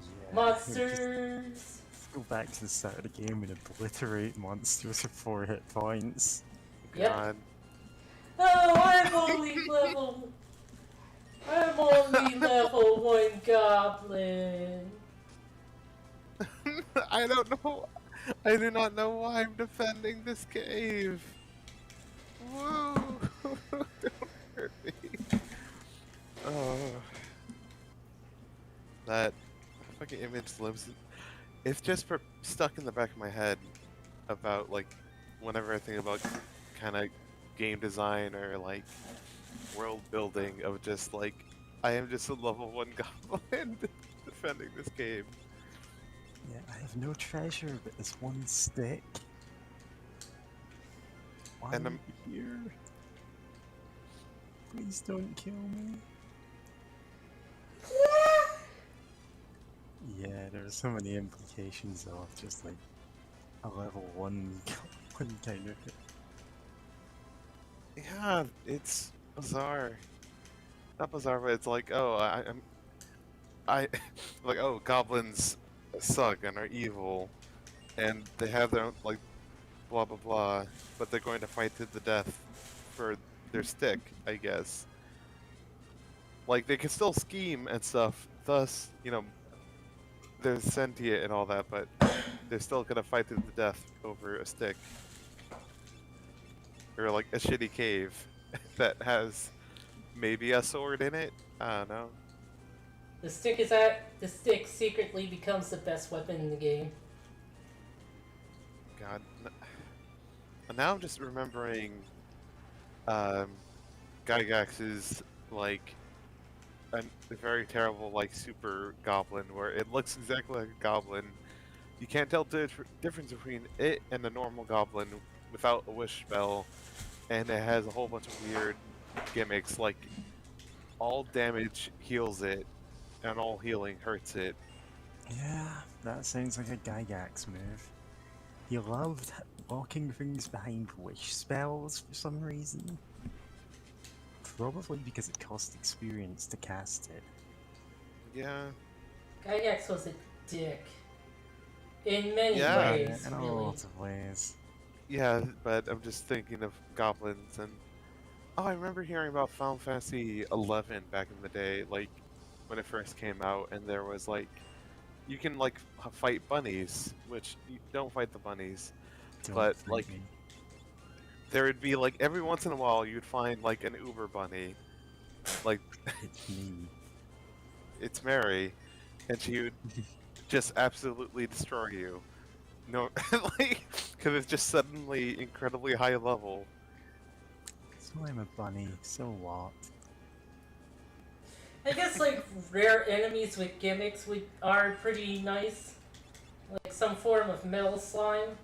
Yeah. Monsters! Just go back to the start of the game and obliterate monsters with 4 hit points. Yep. God. Oh, I'm only level 1 goblin. I don't know. I do not know why I'm defending this cave. Whoa! Don't hurt me. Oh. That fucking image lives. It's just stuck in the back of my head about, like, whenever I think about kind of game design or, like, world building of just, like, I am just a level 1 goblin defending this game. Yeah, I have no treasure but this one stick. Why And are you here? Please don't kill me. Yeah, there's so many implications of just like a level 1 goblin kind of. Yeah, it's bizarre. Not bizarre, but it's like, oh, I like, oh, goblins suck and are evil, and they have their own, like, blah blah blah, but they're going to fight to the death for their stick, I guess. Like, they can still scheme and stuff, thus, you know, they're sentient and all that, but they're still gonna fight to the death over a stick. Or, like, a shitty cave that has maybe a sword in it? I don't know. The stick secretly becomes the best weapon in the game. God. Now I'm just remembering Gygax's, like, a very terrible, like, super goblin where it looks exactly like a goblin. You can't tell the difference between it and a normal goblin without a wish spell, and it has a whole bunch of weird gimmicks, like all damage heals it, and all healing hurts it. Yeah, that sounds like a Gygax move. He loved locking things behind wish spells for some reason. Probably because it cost experience to cast it. Yeah. Gygax was a dick. In many Yeah. ways, in a really. lot of ways. Yeah, but I'm just thinking of goblins and... Oh, I remember hearing about Final Fantasy 11 back in the day, like, when it first came out, and there was, like, you can, like, fight bunnies, which you don't fight the bunnies, Don't but, fight like, me. there would be, like, every once in a while you'd find, like, an Uber bunny, like, It's me. it's Mary, and she would just absolutely destroy you. No, like, because it's just suddenly incredibly high level. So I'm a bunny, so what? I guess like rare enemies with gimmicks are pretty nice. Like some form of metal slime.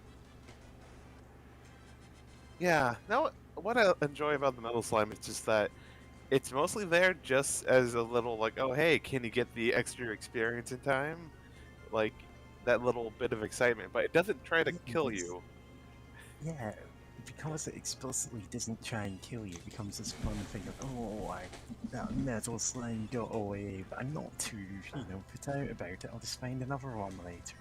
Yeah, now what I enjoy about the metal slime is just that it's mostly there just as a little, like, oh hey, can you get the extra experience in time? Like, that little bit of excitement, but it doesn't try to kill you. Yeah, because it explicitly doesn't try and kill you, it becomes this fun thing of, oh, that metal slime got away, but I'm not too, put out about it, I'll just find another one later.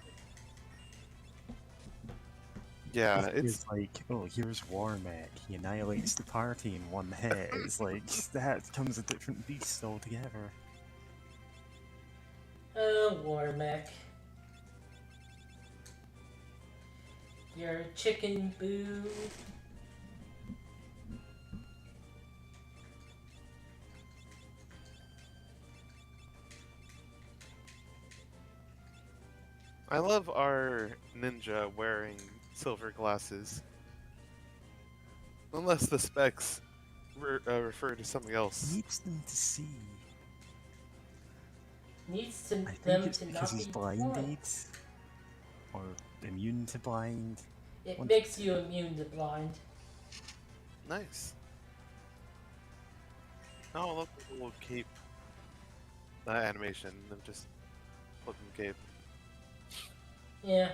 Yeah, It's like, oh, here's Warmech, he annihilates the party in one hit, it's like, that becomes a different beast altogether. Oh, Warmech. You're a chicken boo. I love our ninja wearing silver glasses. Unless the specs refer to something else. Needs them to see. Needs I think them it's to because not he's be blinded, blind. or immune to blind. It makes you immune to blind. Nice. Oh, look at the little cape animation of just flipping cape. Yeah.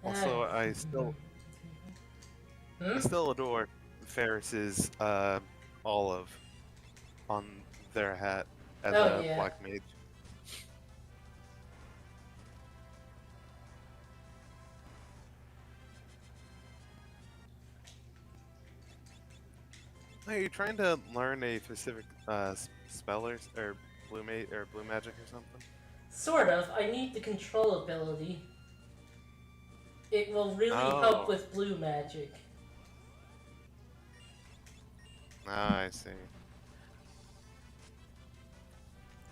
Also, Ah. I Hmm? still adore Ferris's olive on their hat as Oh a yeah. black mage. Are you trying to learn a specific spell or blue magic or something? Sort of. I need the control ability. It will really help Oh, with blue magic. I see.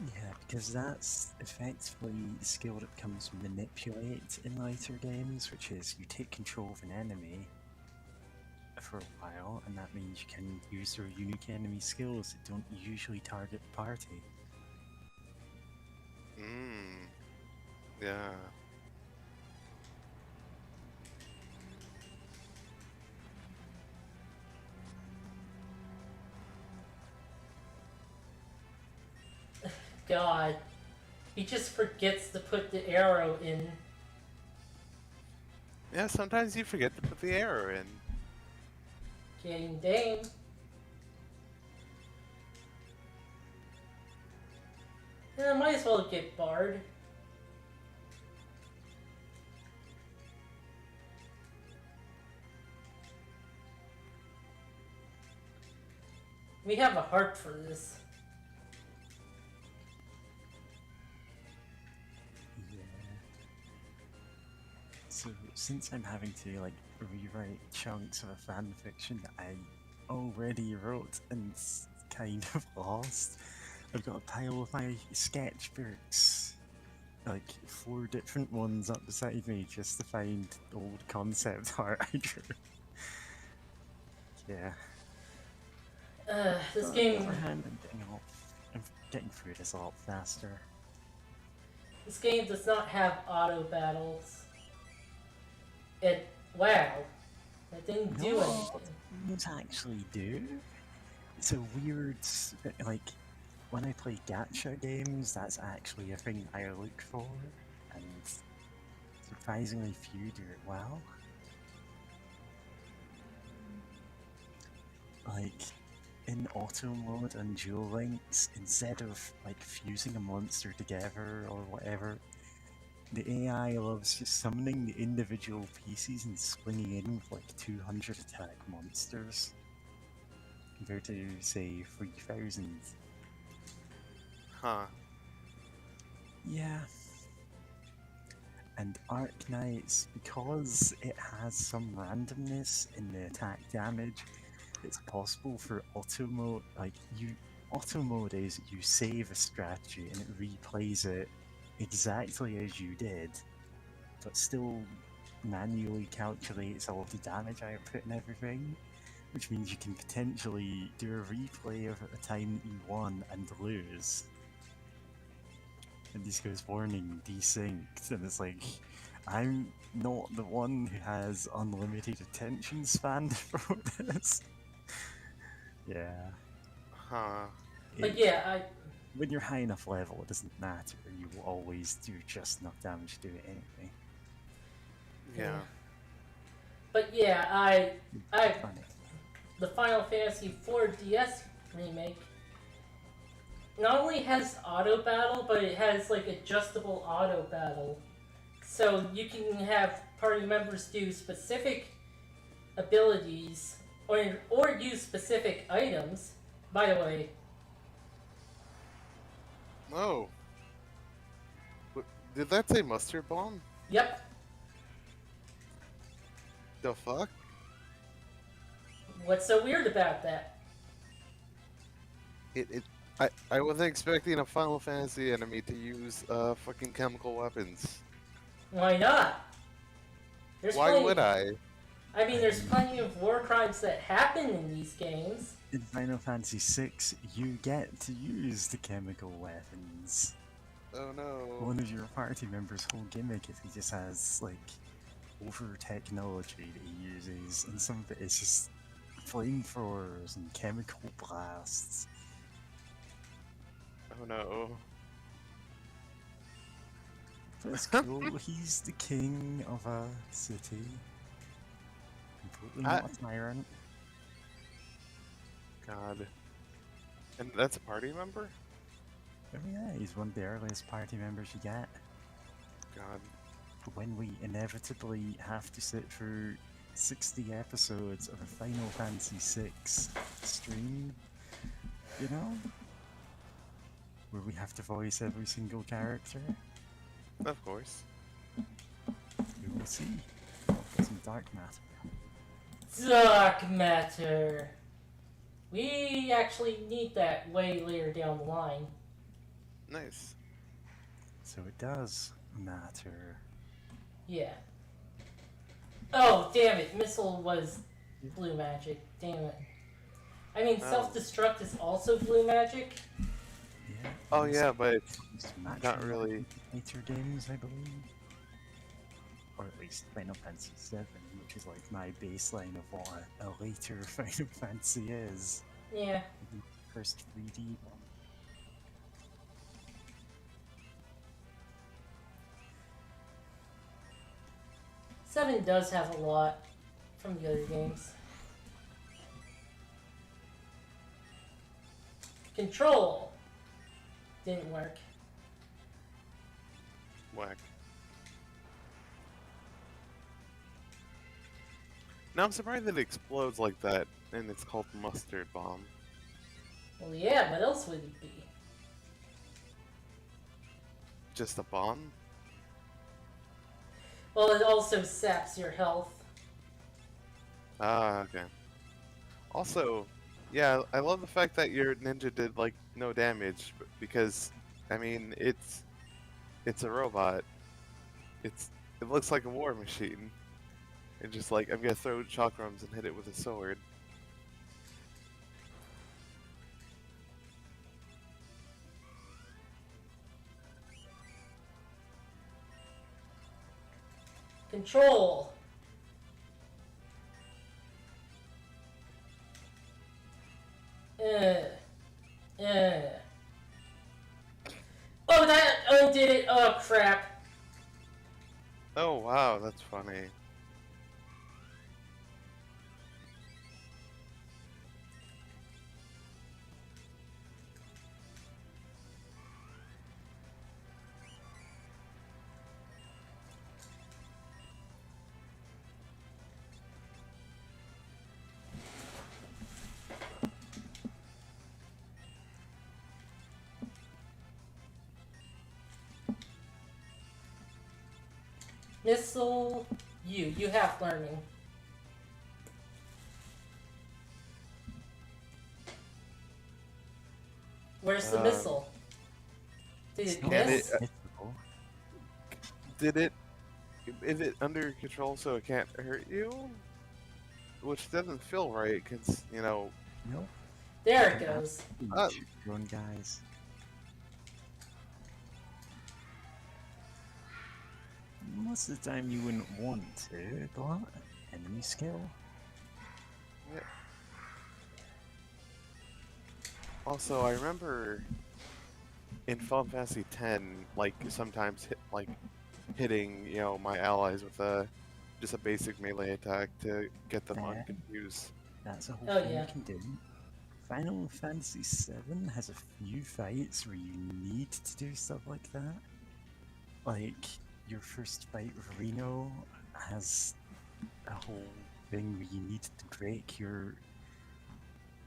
Yeah, because that's effectively the skill that becomes manipulate in later games, which is you take control of an enemy for a while, and that means you can use their unique enemy skills that don't usually target the party. Mmm. Yeah. God. He just forgets to put the arrow in. Yeah, sometimes you forget to put the arrow in. Getting dame. Yeah, might as well get barred. We have a heart for this. Yeah. So since I'm having to like rewrite chunks of a fan fiction that I already wrote and kind of lost, I've got a pile of my sketchbooks, like 4 different ones up beside me, just to find old concept art I drew. Yeah. This On the game. other hand, I'm getting through this a lot faster. This game does not have auto battles. It. Wow. It didn't do No, anything. games actually do. It's a weird, like, when I play gacha games, that's actually a thing I look for, and surprisingly few do it well. Like, in auto mode and dual links, instead of like fusing a monster together or whatever, the AI loves just summoning the individual pieces and swinging in with like 200 attack monsters, compared to say 3000. Huh. Yeah. And Arc Knights, because it has some randomness in the attack damage, it's possible for auto mode, auto mode is you save a strategy and it replays it exactly as you did, but still manually calculates all of the damage output and everything, which means you can potentially do a replay of a time that you won and lose. And this goes, warning, desynced, and it's like, I'm not the one who has unlimited attention span for this. Yeah. Huh. But yeah, When you're high enough level, it doesn't matter. You will always do just enough damage to do it anyway. Yeah. But yeah, Funny. the Final Fantasy IV DS remake not only has auto battle, but it has like adjustable auto battle. So you can have party members do specific abilities or use specific items. By the way, Oh. Did that say mustard bomb? yep. The fuck? What's so weird about that? I wasn't expecting a Final Fantasy enemy to use fucking chemical weapons. Why not? There's Why plenty, would I? I mean, there's plenty of war crimes that happen in these games. In Final Fantasy VI, you get to use the chemical weapons. Oh no. One of your party members' whole gimmick is he just has, like, over technology that he uses, and some of it is just flamethrowers and chemical blasts. Oh no. But it's cool. He's the king of a city. Completely not a tyrant. God. And that's a party member? Oh yeah, he's one of the earliest party members you get. God. When we inevitably have to sit through 60 episodes of a Final Fantasy VI stream, you know? Where we have to voice every single character. Of course. We will see. Got some dark matter. Dark matter. We actually need that way later down the line. Nice. So it does matter. Yeah. Oh, damn it. Missile was blue magic. Damn it. I mean, Oh. self-destruct is also blue magic. Yeah. Oh and yeah, but it's not matching really. later games, I believe. Or at least Final Fantasy VII, which is like my baseline of what a later Final Fantasy is. Yeah. The first 3D one. Seven does have a lot from the other games. Control didn't work. Whack. Now I'm surprised that it explodes like that, and it's called mustard bomb. Well, yeah, what else would it be? Just a bomb? Well, it also saps your health. Ah, okay. Also, yeah, I love the fact that your ninja did like no damage because, I mean, it's a robot. It looks like a war machine. And just like I'm gonna throw chakrams and hit it with a sword. Control. Oh, that undid it. Oh, crap. Oh wow, that's funny. Missile, you have learning. Where's the missile? Did it Can miss? it- Did it? Is it under control so it can't hurt you? Which doesn't feel right, cause you know. Nope. There it goes. Shoot your own guys. Most of the time you wouldn't want to, but enemy skill. Yeah. Also, I remember in Final Fantasy X, like sometimes hitting, you know, my allies with just a basic melee attack to get them Fair. unconfused. That's a whole Oh, thing yeah. you can do. Final Fantasy VII has a few fights where you need to do stuff like that. Like, your first fight with Reno has a whole thing where you need to break your...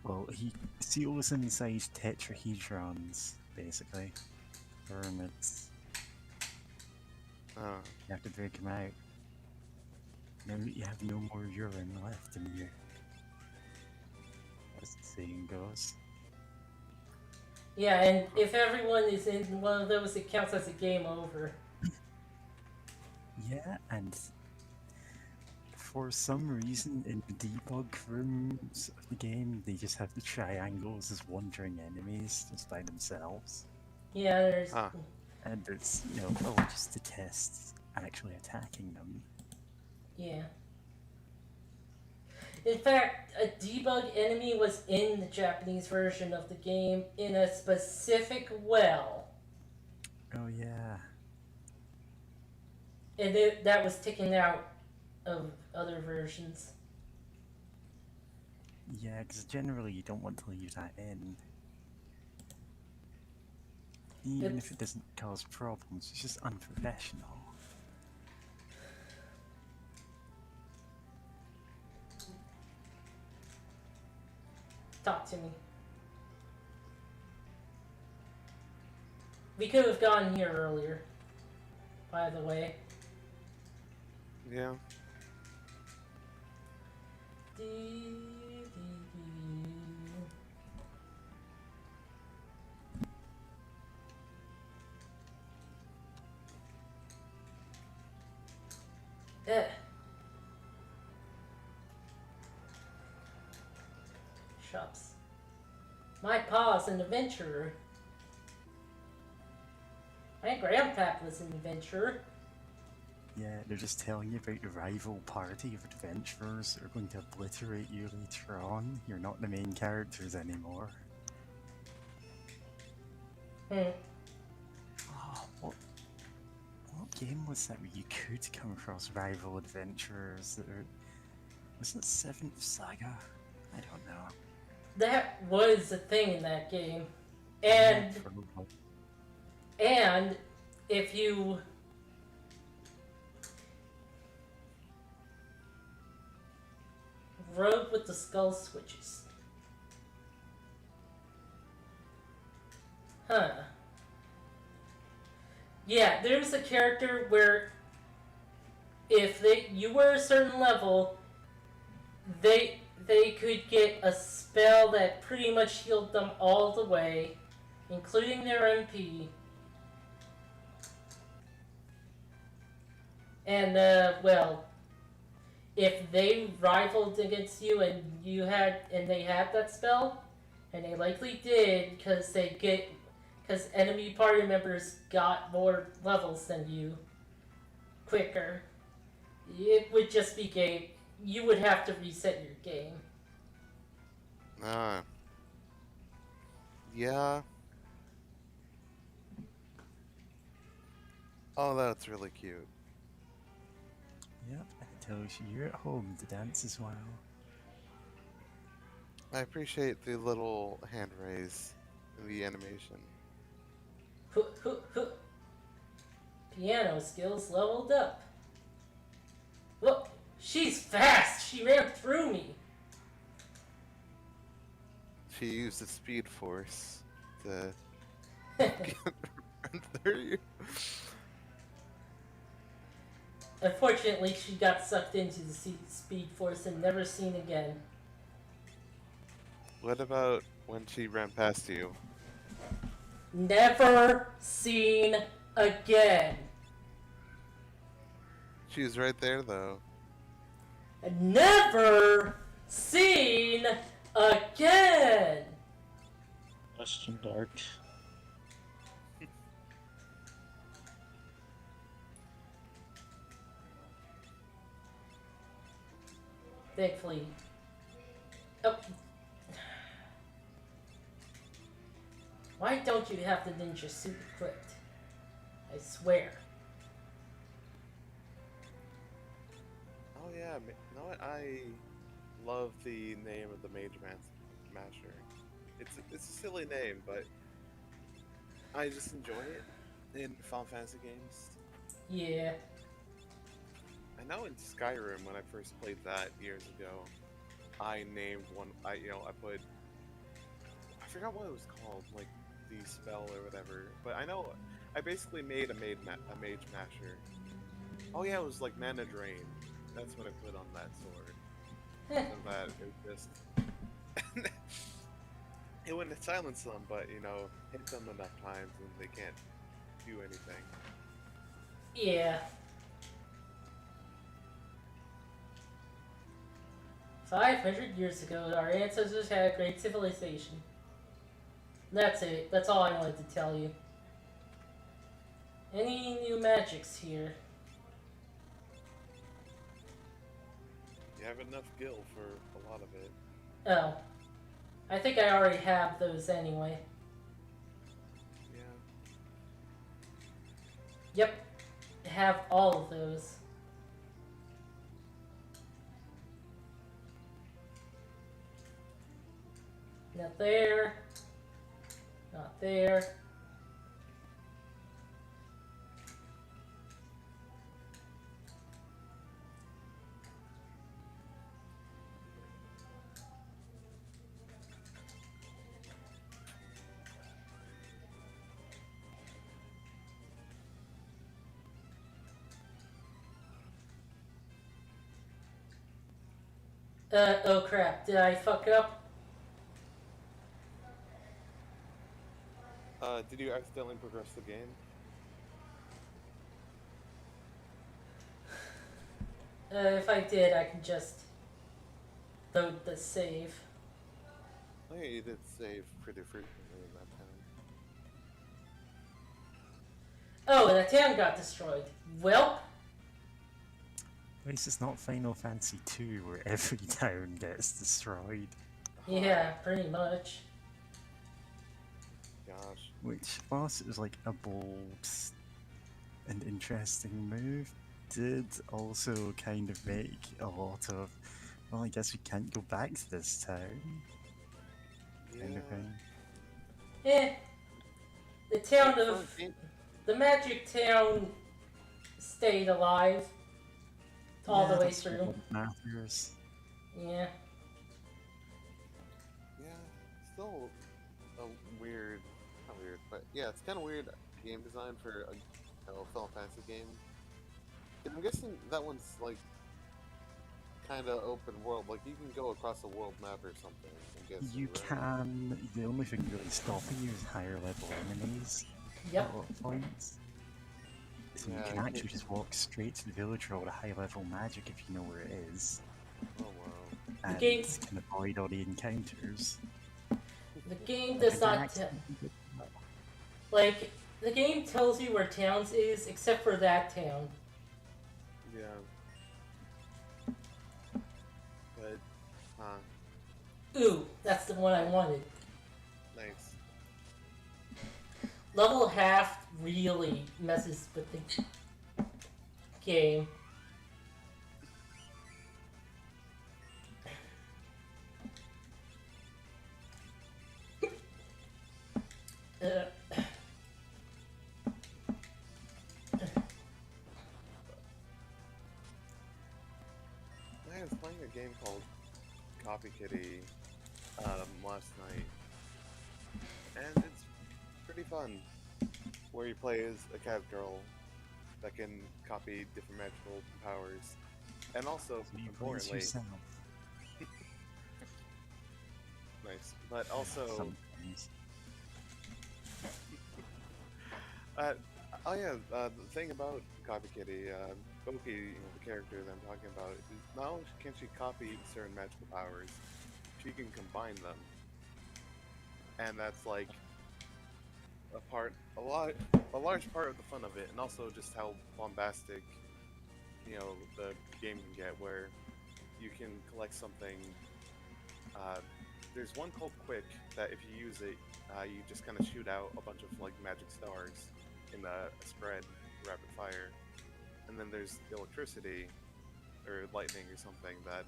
Well, he seals inside tetrahedrons, basically. Pyramids. Oh. You have to break them out. Now you have no more urine left in you. As the saying goes. Yeah, and if everyone is in one of those, it counts as a game over. Yeah, and for some reason in the debug rooms of the game, they just have the triangles as wandering enemies just by themselves. Yeah, there's... Ah. And it's, you know, oh, just to test actually attacking them. Yeah. In fact, a debug enemy was in the Japanese version of the game in a specific well. Oh yeah. And that was taken out of other versions. Yeah, because generally you don't want to leave that in. Even if it doesn't cause problems, it's just unprofessional. Talk to me. We could have gone here earlier, by the way. Yeah. Eh. Shops. My pa's an adventurer. My grandpap was an adventurer. Yeah, they're just telling you about the rival party of adventurers that are going to obliterate you later on. You're not the main characters anymore. Oh, what game was that where you could come across rival adventurers that are... Was it 7th Saga? I don't know. That was a thing in that game. And if you rode with the skull switches. Huh. Yeah, there's a character where if you were a certain level, they could get a spell that pretty much healed them all the way, including their MP. And well, if they rivaled against you and they had that spell, and they likely did because enemy party members got more levels than you quicker, it would just be game. You would have to reset your game. Yeah. Oh, that's really cute. Yep, and it tells you you're at home to dance as well. I appreciate the little hand raise in the animation. Piano skills leveled up. Look, she's fast! She ran through me! She used the speed force to run through you. Unfortunately, she got sucked into the speed force and never seen again. What about when she ran past you? Never seen again. She was right there, though. Never seen again. Question dark. Thankfully. Oh. Why don't you have the ninja suit equipped? I swear. Oh yeah, you know what? I love the name of the Mage Masher. It's a silly name, but I just enjoy it in Final Fantasy games. Yeah. I know in Skyrim when I first played that years ago, I named one. I forgot what it was called, like the spell or whatever. But I know I basically made a mage masher. Oh yeah, it was like mana drain. That's what I put on that sword. So that it just it wouldn't silence them, but you know, hit them enough times and they can't do anything. Yeah. 500 years ago, our ancestors had a great civilization. That's it. That's all I wanted to tell you. Any new magics here? You have enough gil for a lot of it. Oh. I think I already have those anyway. Yeah. Yep. I have all of those. Not there. Not there. Oh crap, did I fuck up? Did you accidentally progress the game? If I did, I can just load the save. Oh yeah, you did save pretty frequently in that town. Oh, that town got destroyed. Well, At least it's not Final Fantasy 2 where every town gets destroyed. yeah, pretty much. Gosh. Which, whilst it was like a bold and interesting move, did also kind of make a lot of, well, I guess we can't go back to this town kind of thing. Eh. The town Like, of... for a game- The magic town stayed alive all the way that's through. what matters. Yeah. Yeah, still a weird, not weird, but yeah, it's kind of weird game design for a Final Fantasy game. And I'm guessing that one's like kind of open world, like you can go across a world map or something. I'm guessing, You right? can, the only thing really stopping you is higher level enemies Yep. at a lot of points. So Yeah, you can I actually think- just walk straight to the village hall with a high level magic if you know where it is. Oh wow. And game's- can avoid all the encounters. The game does not tell... Like, the game tells you where towns is, except for that town. Yeah. But, Ooh, that's the one I wanted. nice. Level half really messes with the game. Uh, I was playing a game called Copy Kitty last night, and it's pretty fun. Where you play as a cat girl that can copy different magical powers, and also, You please importantly, yourself. nice. But also, Sometimes. oh yeah, the thing about Copy Kitty, Boki, the character that I'm talking about, is not only can she copy certain magical powers, she can combine them, and that's like a large part of the fun of it, and also just how bombastic, the game can get, where you can collect something. There's one called Quick that if you use it, you just kind of shoot out a bunch of like magic stars in a spread, rapid fire. And then there's electricity, or lightning or something that,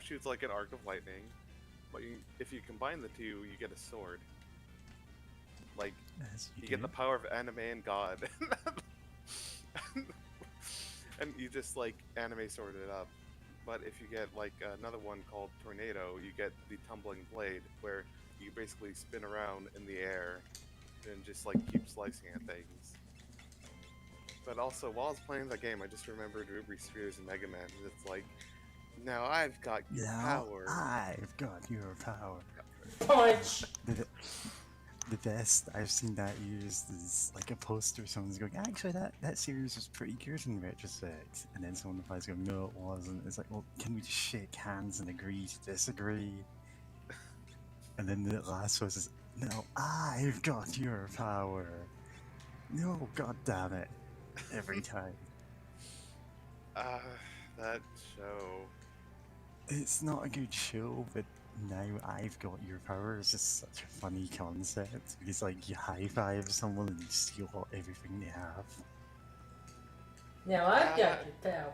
shoots like an arc of lightning. But if you combine the two, you get a sword. Like, As you do. get the power of anime and god. And you just like anime sword it up. But if you get like another one called Tornado, you get the tumbling blade, where you basically spin around in the air and just like keep slicing at things. But also, while I was playing the game, I just remembered Ruby Spheres and Mega Man. And it's like, now I've got your Now power. I've got your power. punch! The best I've seen that used is like a poster. Someone's going, actually, that series was pretty good in retrospect. And then someone replies, going, no, it wasn't. It's like, well, can we just shake hands and agree to disagree? And then the last one says, no, I've got your power. No, god damn it. Every time. That show. It's not a good show, but now I've got your power is just such a funny concept because like you high five someone and you steal everything they have. Now I've Yeah, got your power.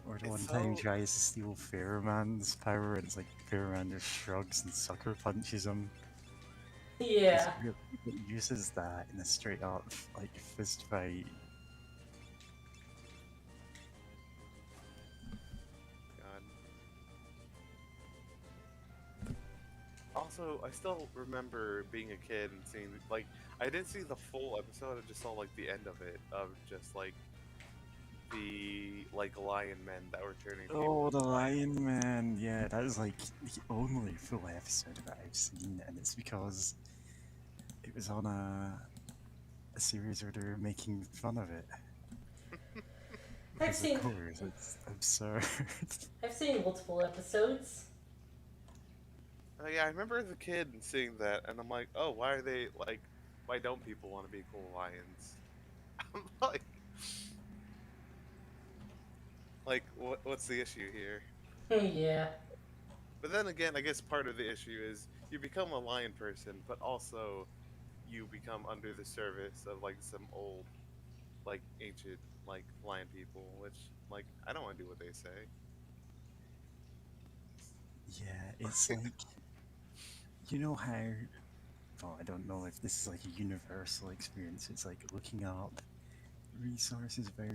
Or the it's one time he so tries to steal Fairman's power and it's like Fairman just shrugs and sucker punches him. Yeah. It uses that in a straight up like fist fight. God. Also, I still remember being a kid and seeing like I didn't see the full episode. I just saw like the end of it of just like the like lion men that were turning people. Oh, the Lion Man! Yeah, that was like the only full episode that I've seen, and it's because it was on a series where they're making fun of it. I've Because of seen course, it's absurd. I've seen multiple episodes. Yeah, I remember as a kid and seeing that, and I'm like, oh, why are they like? Why don't people want to be cool lions? I'm what's the issue here? Yeah. But then again, I guess part of the issue is you become a lion person, but also you become under the service of like some old, like ancient, like lion people, which like I don't want to do what they say. Yeah, it's like you know how. Well, I don't know if this is like a universal experience. It's like looking up resources about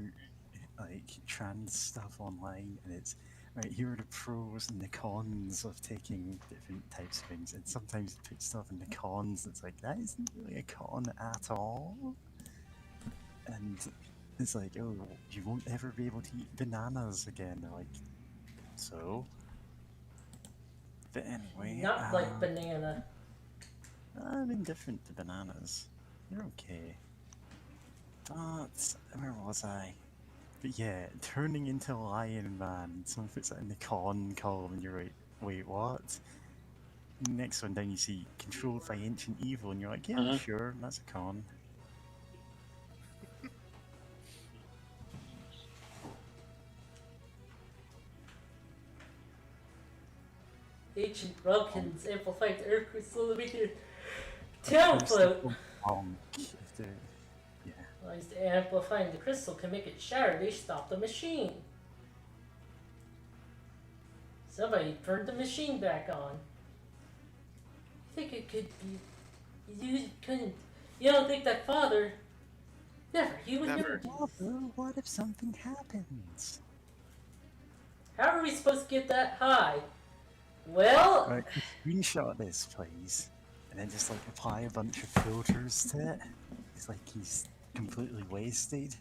like trans stuff online, and it's right here are the pros and the cons of taking different types of things, and sometimes it puts stuff in the cons. It's like that isn't really a con at all, and it's like, oh, you won't ever be able to eat bananas again. They're like, so. But anyway, Not like banana. I'm indifferent to bananas. They're okay. But where was I? But yeah, turning into a lion man. Someone puts that in the con column, and you're like, wait, what? Next one down, you see controlled by ancient evil, and you're like, yeah, sure, that's a con. Ancient Vulcans amplified the Earth crystal to make their town float. If they're, yeah. Realized amplifying the crystal can make it shatter. They stopped the machine. Somebody turned the machine back on. I think it could be. You couldn't. You don't think that father. Never. He would never. do Well, this. what if something happens? How are we supposed to get that high? Well, Right, screenshot this, please, and then just like apply a bunch of filters to it. It's like he's completely wasted.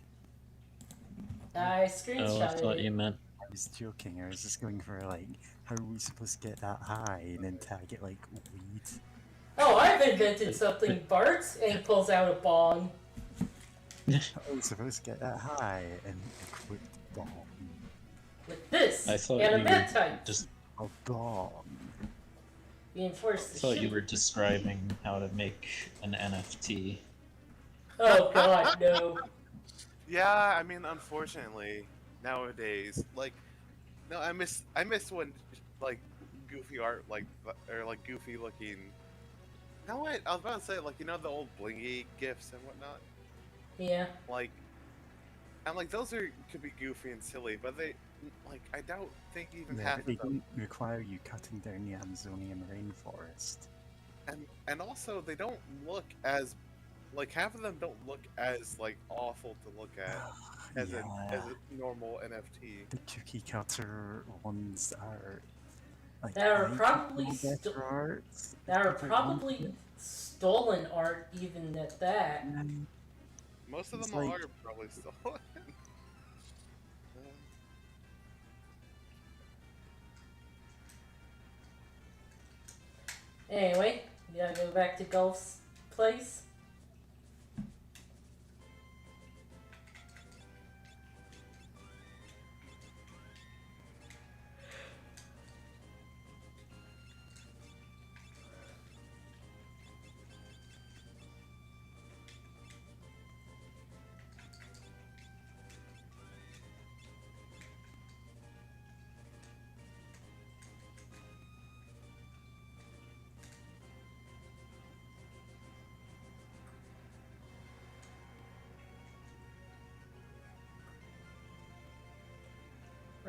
I Oh, I screenshotted thought it. you meant. I was joking. I was just going for like, how are we supposed to get that high, and then tag it like weed. Oh, I've invented something, Bart, and he pulls out a bong. How are we supposed to get that high and equip the bomb? With this I thought and a you med were type. just. A bomb. Reinforce I the thought you ship. were describing how to make an NFT. Oh god, no. Yeah, I mean, unfortunately, nowadays, like, no, I miss when like goofy art, like or like goofy looking. No, wait, I was about to say like the old blingy gifs and whatnot. Yeah. Like, and like those could be goofy and silly, but they like I don't think even Yeah, half but they of them. don't require you cutting down the Amazonian rainforest. And also they don't look as like half of them don't look as like awful to look at as Yeah. a normal NFT. The cookie cutter ones are like That are I probably think they're better art. That are People probably want it. stolen art, even at that. And Most of It's them like- are probably stolen. Anyway, we gotta go back to Gulf's place.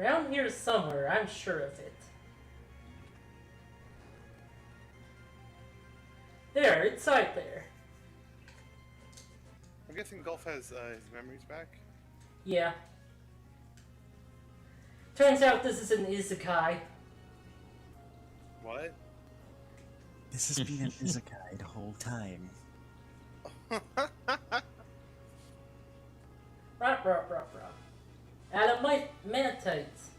Around here somewhere, I'm sure of it. There, it's right there. I'm guessing Golf has his memories back. Yeah. Turns out this is an isekai. What? This has been an isekai the whole time. Rah. Adamitites.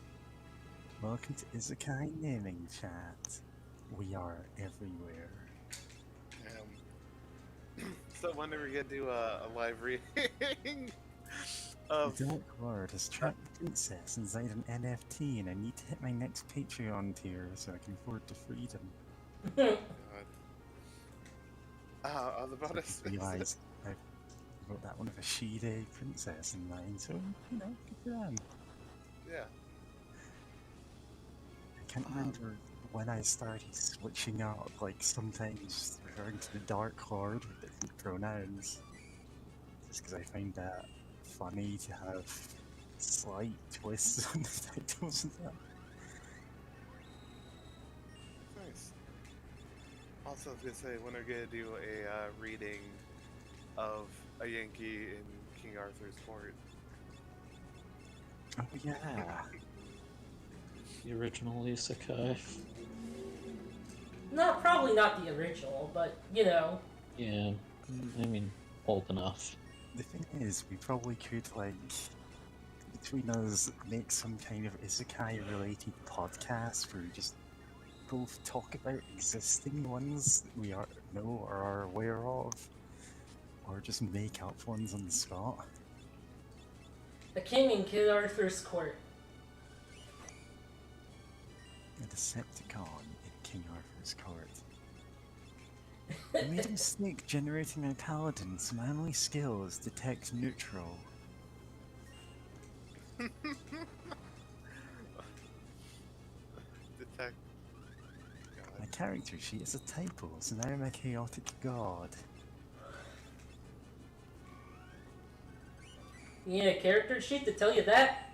Welcome to Isekai Naming Chat. We are everywhere. So when are we gonna do a live reading of? The Dark Lord has trapped the princess inside an NFT, and I need to hit my next Patreon tier so I can afford the freedom. I was about to say. Realised I wrote that one of a she-day princess in mind, so, you know, good for them. Yeah. I can't remember when I started switching up, like sometimes referring to the Dark Lord with different pronouns. Just because I find that funny to have slight twists on the titles and that. Nice. Also, I was gonna say when are we gonna do a reading of a Yankee in King Arthur's court? Oh yeah. The original isekai. Probably not the original, but you know. Yeah, I mean, old enough. The thing is, we probably could, like, between us, make some kind of isekai-related podcast where we just both talk about existing ones that we know or are aware of, or just make up ones on the spot. The King in King Arthur's court. A Decepticon in King Arthur's court. I made a mistake generating a paladin, so my only skill is detect neutral. Detect. My character sheet is a typo, so now I'm a chaotic god. You need a character sheet to tell you that?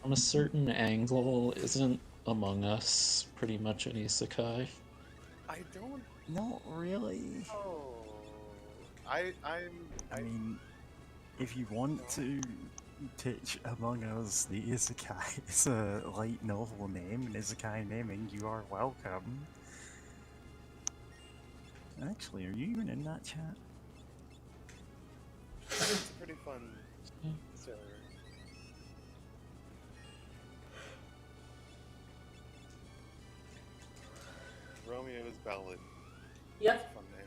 From a certain angle, isn't Among Us pretty much an isekai? I don't Not really. know. I mean, if you want to pitch Among Us the isekai, it's a light novel name, and isekai naming, you are welcome. Actually, are you even in that chat? It's a pretty fun server. Romeo's Ballad. Yep. Fun name.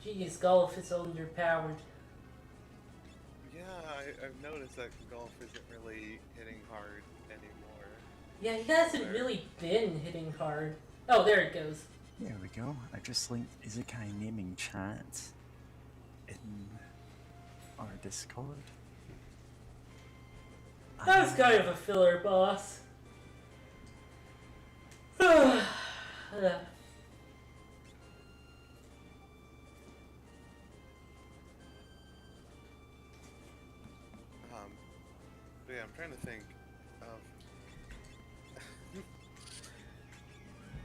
Geez, golf is underpowered. Yeah, I've noticed that golf isn't really hitting hard anymore. Yeah, he hasn't really been hitting hard. Oh, there it goes. There we go. I just linked isekai naming chat in our Discord. That was kind of a filler, boss. But yeah, I'm trying to think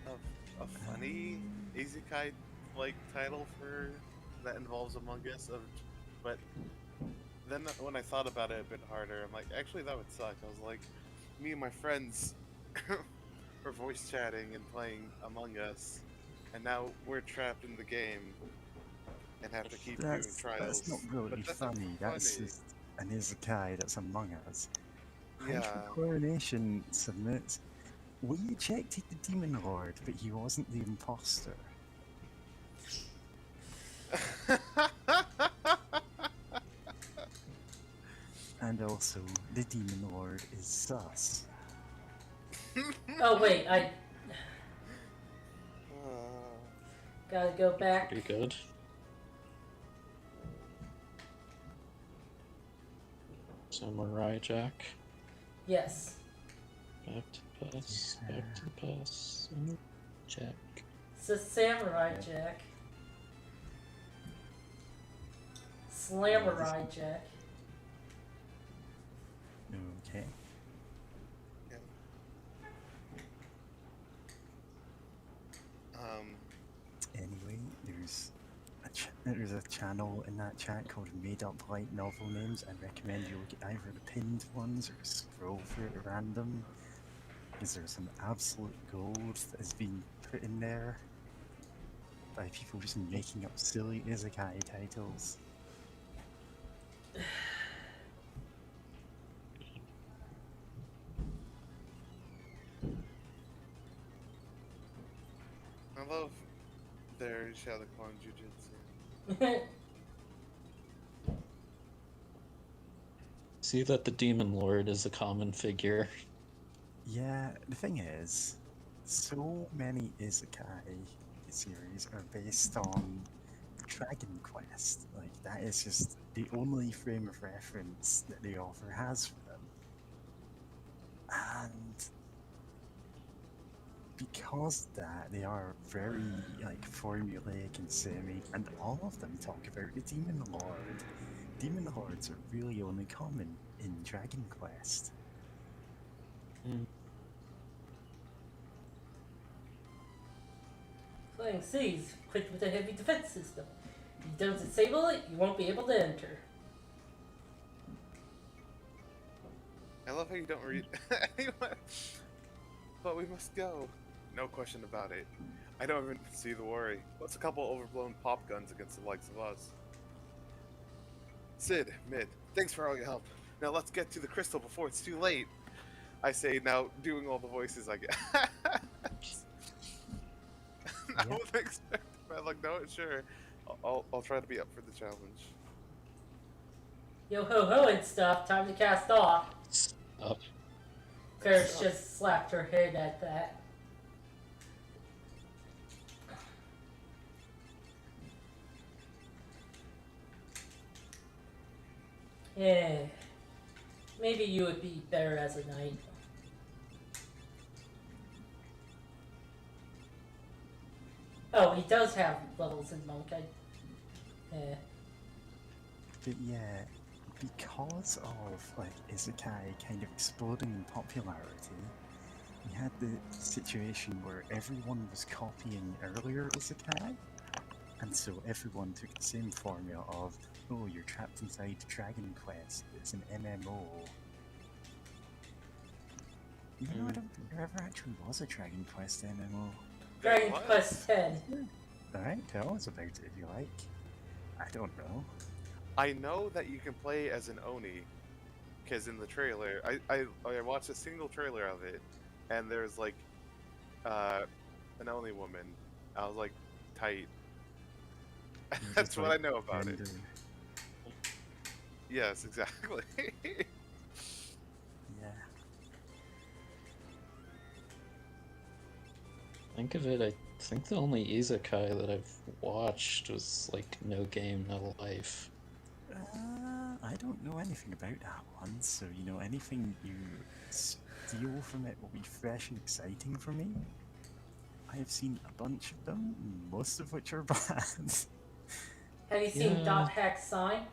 of a funny isekai like title for that involves Among Us. But then when I thought about it a bit harder, I'm like, actually that would suck. I was like, me and my friends were voice chatting and playing Among Us, and now we're trapped in the game and have to keep doing trials. That's not really But that's funny. not That's funny. just an isekai that's Among Us. Yeah. Hyper Coronation submits. We ejected the Demon Lord, but he wasn't the imposter. And also, the Demon Lord is sus. Oh, wait, Gotta go back. Pretty good. Samurai Jack. Yes. Back to pass. Back to pass. Samurai Jack. It's a samurai jack. Slamurai jack. Okay. Yeah. Anyway, there's a channel in that chat called Made Up Light Novel Names. I recommend you look at either the pinned ones or scroll through it at random, because there's some absolute gold that has been put in there by people just making up silly isekai titles. I love their Shadowclan Jujutsu. See that the Demon Lord is a common figure. Yeah, the thing is, so many isekai series are based on Dragon Quest. Like, that is just the only frame of reference that the author has for them. And because of that, they are very, like, formulaic and semi, and all of them talk about the Demon Lord. Demon Lords are really only common in Dragon Quest. Flying Seas, equipped with a heavy defense system. If you don't disable it, you won't be able to enter. I love how you don't read anyway. But we must go. No question about it. I don't even see the worry. What's a couple overblown pop guns against the likes of us? Sid, Mid, thanks for all your help. Now let's get to the crystal before it's too late. I say now, doing all the voices I get. I Yep. wasn't expecting that. Like, no, sure. I'll try to be up for the challenge. Yo ho ho and stuff, time to cast off. Up. Ferris just slapped her head at that. Yeah. Maybe you would be better as a knight. Oh, he does have levels in Monk. But yeah, because of like isekai kind of exploding in popularity, we had the situation where everyone was copying earlier isekai, and so everyone took the same formula of, oh, you're trapped inside Dragon Quest, it's an MMO. Even though I don't think there ever actually was a Dragon Quest MMO. Dragon What? Quest X. Alright, tell us about it if you like. I don't know. I know that you can play as an Oni, because in the trailer, I watched a single trailer of it, and there's like an Oni woman. I was like, tight. That's Just what like I know about it. render. Yes, exactly. Yeah. Think of it, I think the only isekai that I've watched was like No Game, No Life. I don't know anything about that one, so you know, anything you steal from it will be fresh and exciting for me. I have seen a bunch of them, most of which are bad. Have you seen Yeah. Dot Hack Sign?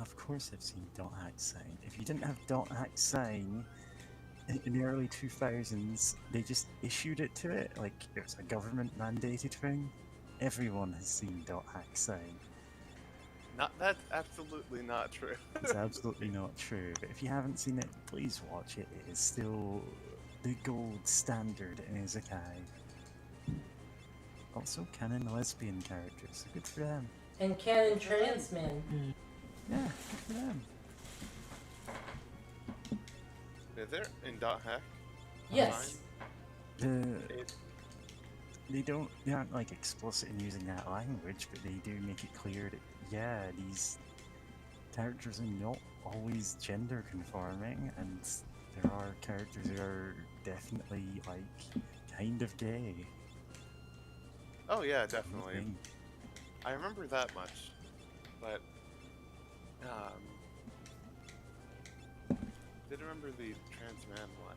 Of course I've seen Dot Hack Sign. If you didn't have Dot Hack Sign in the early 2000s, they just issued it to it, like it was a government mandated thing. Everyone has seen Dot Hack Sign. That's absolutely not true. It's absolutely not true, but if you haven't seen it, please watch it. It is still the gold standard in isekai. Also, canon lesbian characters, so good for them. And Canon Trans Men. Yeah, good for them. Is there in Dot Hack? Yes. They aren't like explicit in using that language, but they do make it clear that yeah, these characters are not always gender conforming, and there are characters who are definitely like kind of gay. Oh yeah, definitely. thing. I remember that much, but did remember the trans man one.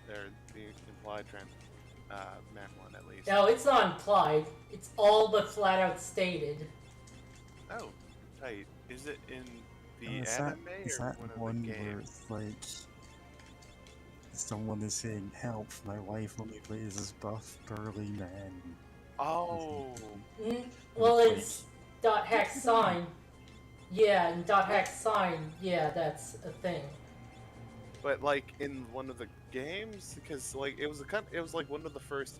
There, the implied trans man one at least. No, it's not implied. It's all but flat out stated. Oh, tight. Is it in the Oh, anime is or that one of one the where games? it's like someone is saying, "Help! My wife only plays as buff, burly men." Oh, Well, Like- it's dot hack sign. Yeah, and dot hack sign. Yeah, that's a thing. but like in one of the games, because like it was it was like one of the first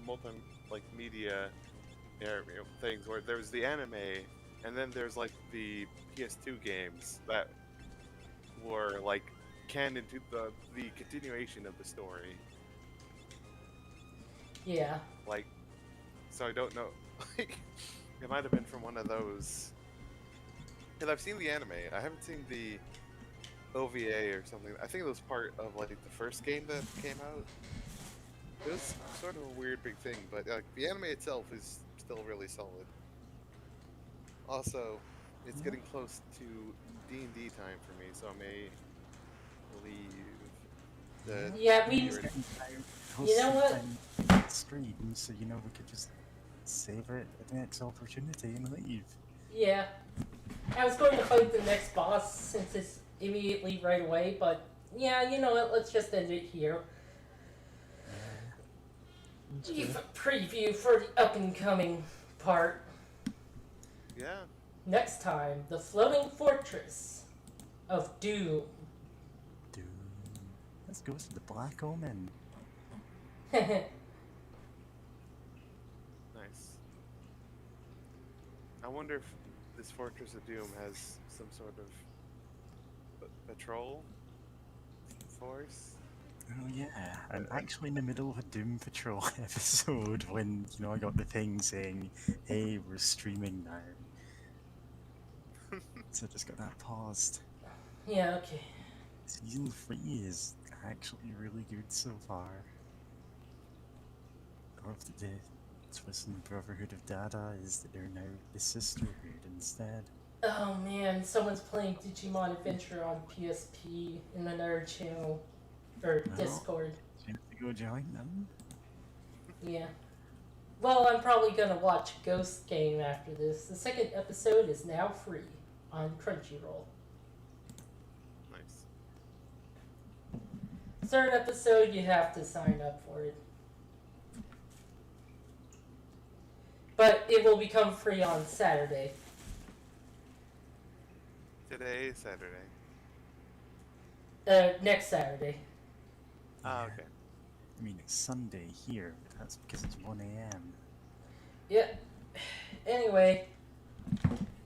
media things where there was the anime, and then there's like the PS2 games that were like canon to the continuation of the story. Yeah. Like, so I don't know. Like, it might have been from one of those. Because I've seen the anime. I haven't seen the OVA or something. I think it was part of like the first game that came out. It was sort of a weird big thing, but the anime itself is still really solid. Also, it's getting close to D&D time for me, so I may leave. Yeah, we- You know what? Stream, so we could just save it at the next opportunity and leave. Yeah. I was going to fight the next boss since it's immediately right away, but yeah, you know what? Let's just end it here. Give a preview for the up and coming part. Yeah. Next time, the floating fortress of Doom. Dude, let's go to the Black Omen. Nice. I wonder if this Fortress of Doom has some sort of patrol force. Oh yeah, I'm actually in the middle of a Doom Patrol episode when, I got the thing saying, "Hey, we're streaming now." So I just got that paused. Yeah, okay. Season 3 is actually really good so far. I love that the twist in the Brotherhood of Dada is that they're now the Sisterhood instead. Oh man, someone's playing Digimon Adventure on PSP in another channel. Or Well. Discord. So you have to go join them? Yeah. Well, I'm probably gonna watch Ghost Game after this. The second episode is now free on Crunchyroll. Nice. Third episode, you have to sign up for it. But it will become free on Saturday. Today is Saturday. Next Saturday. Ah, Yeah. okay. I mean, it's Sunday here, but that's because it's 1 a.m. Yeah. Anyway,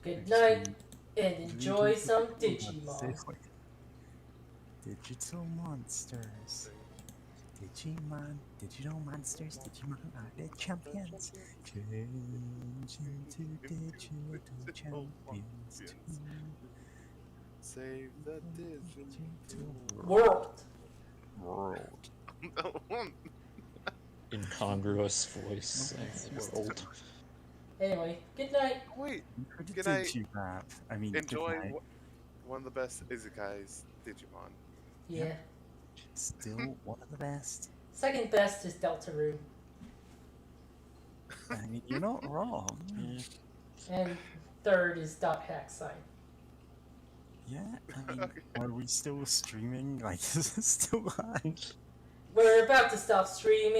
good night and Really enjoy good some to- Digimon. Digital monsters. Digital monsters, Digimon are the champions. Change into digital champions. Save the digital World. World. Incongruous voice of the world. Anyway, good night. Wait, Good Good night. rap. I mean, enjoy good night. one of the best Izakais, Digimon. Yeah. Still one of the best. Second best is Deltarune. I mean, you're not wrong. And third is Dot Hack Sign. Yeah, I mean, are we still streaming? Like, is it still on? We're about to stop streaming.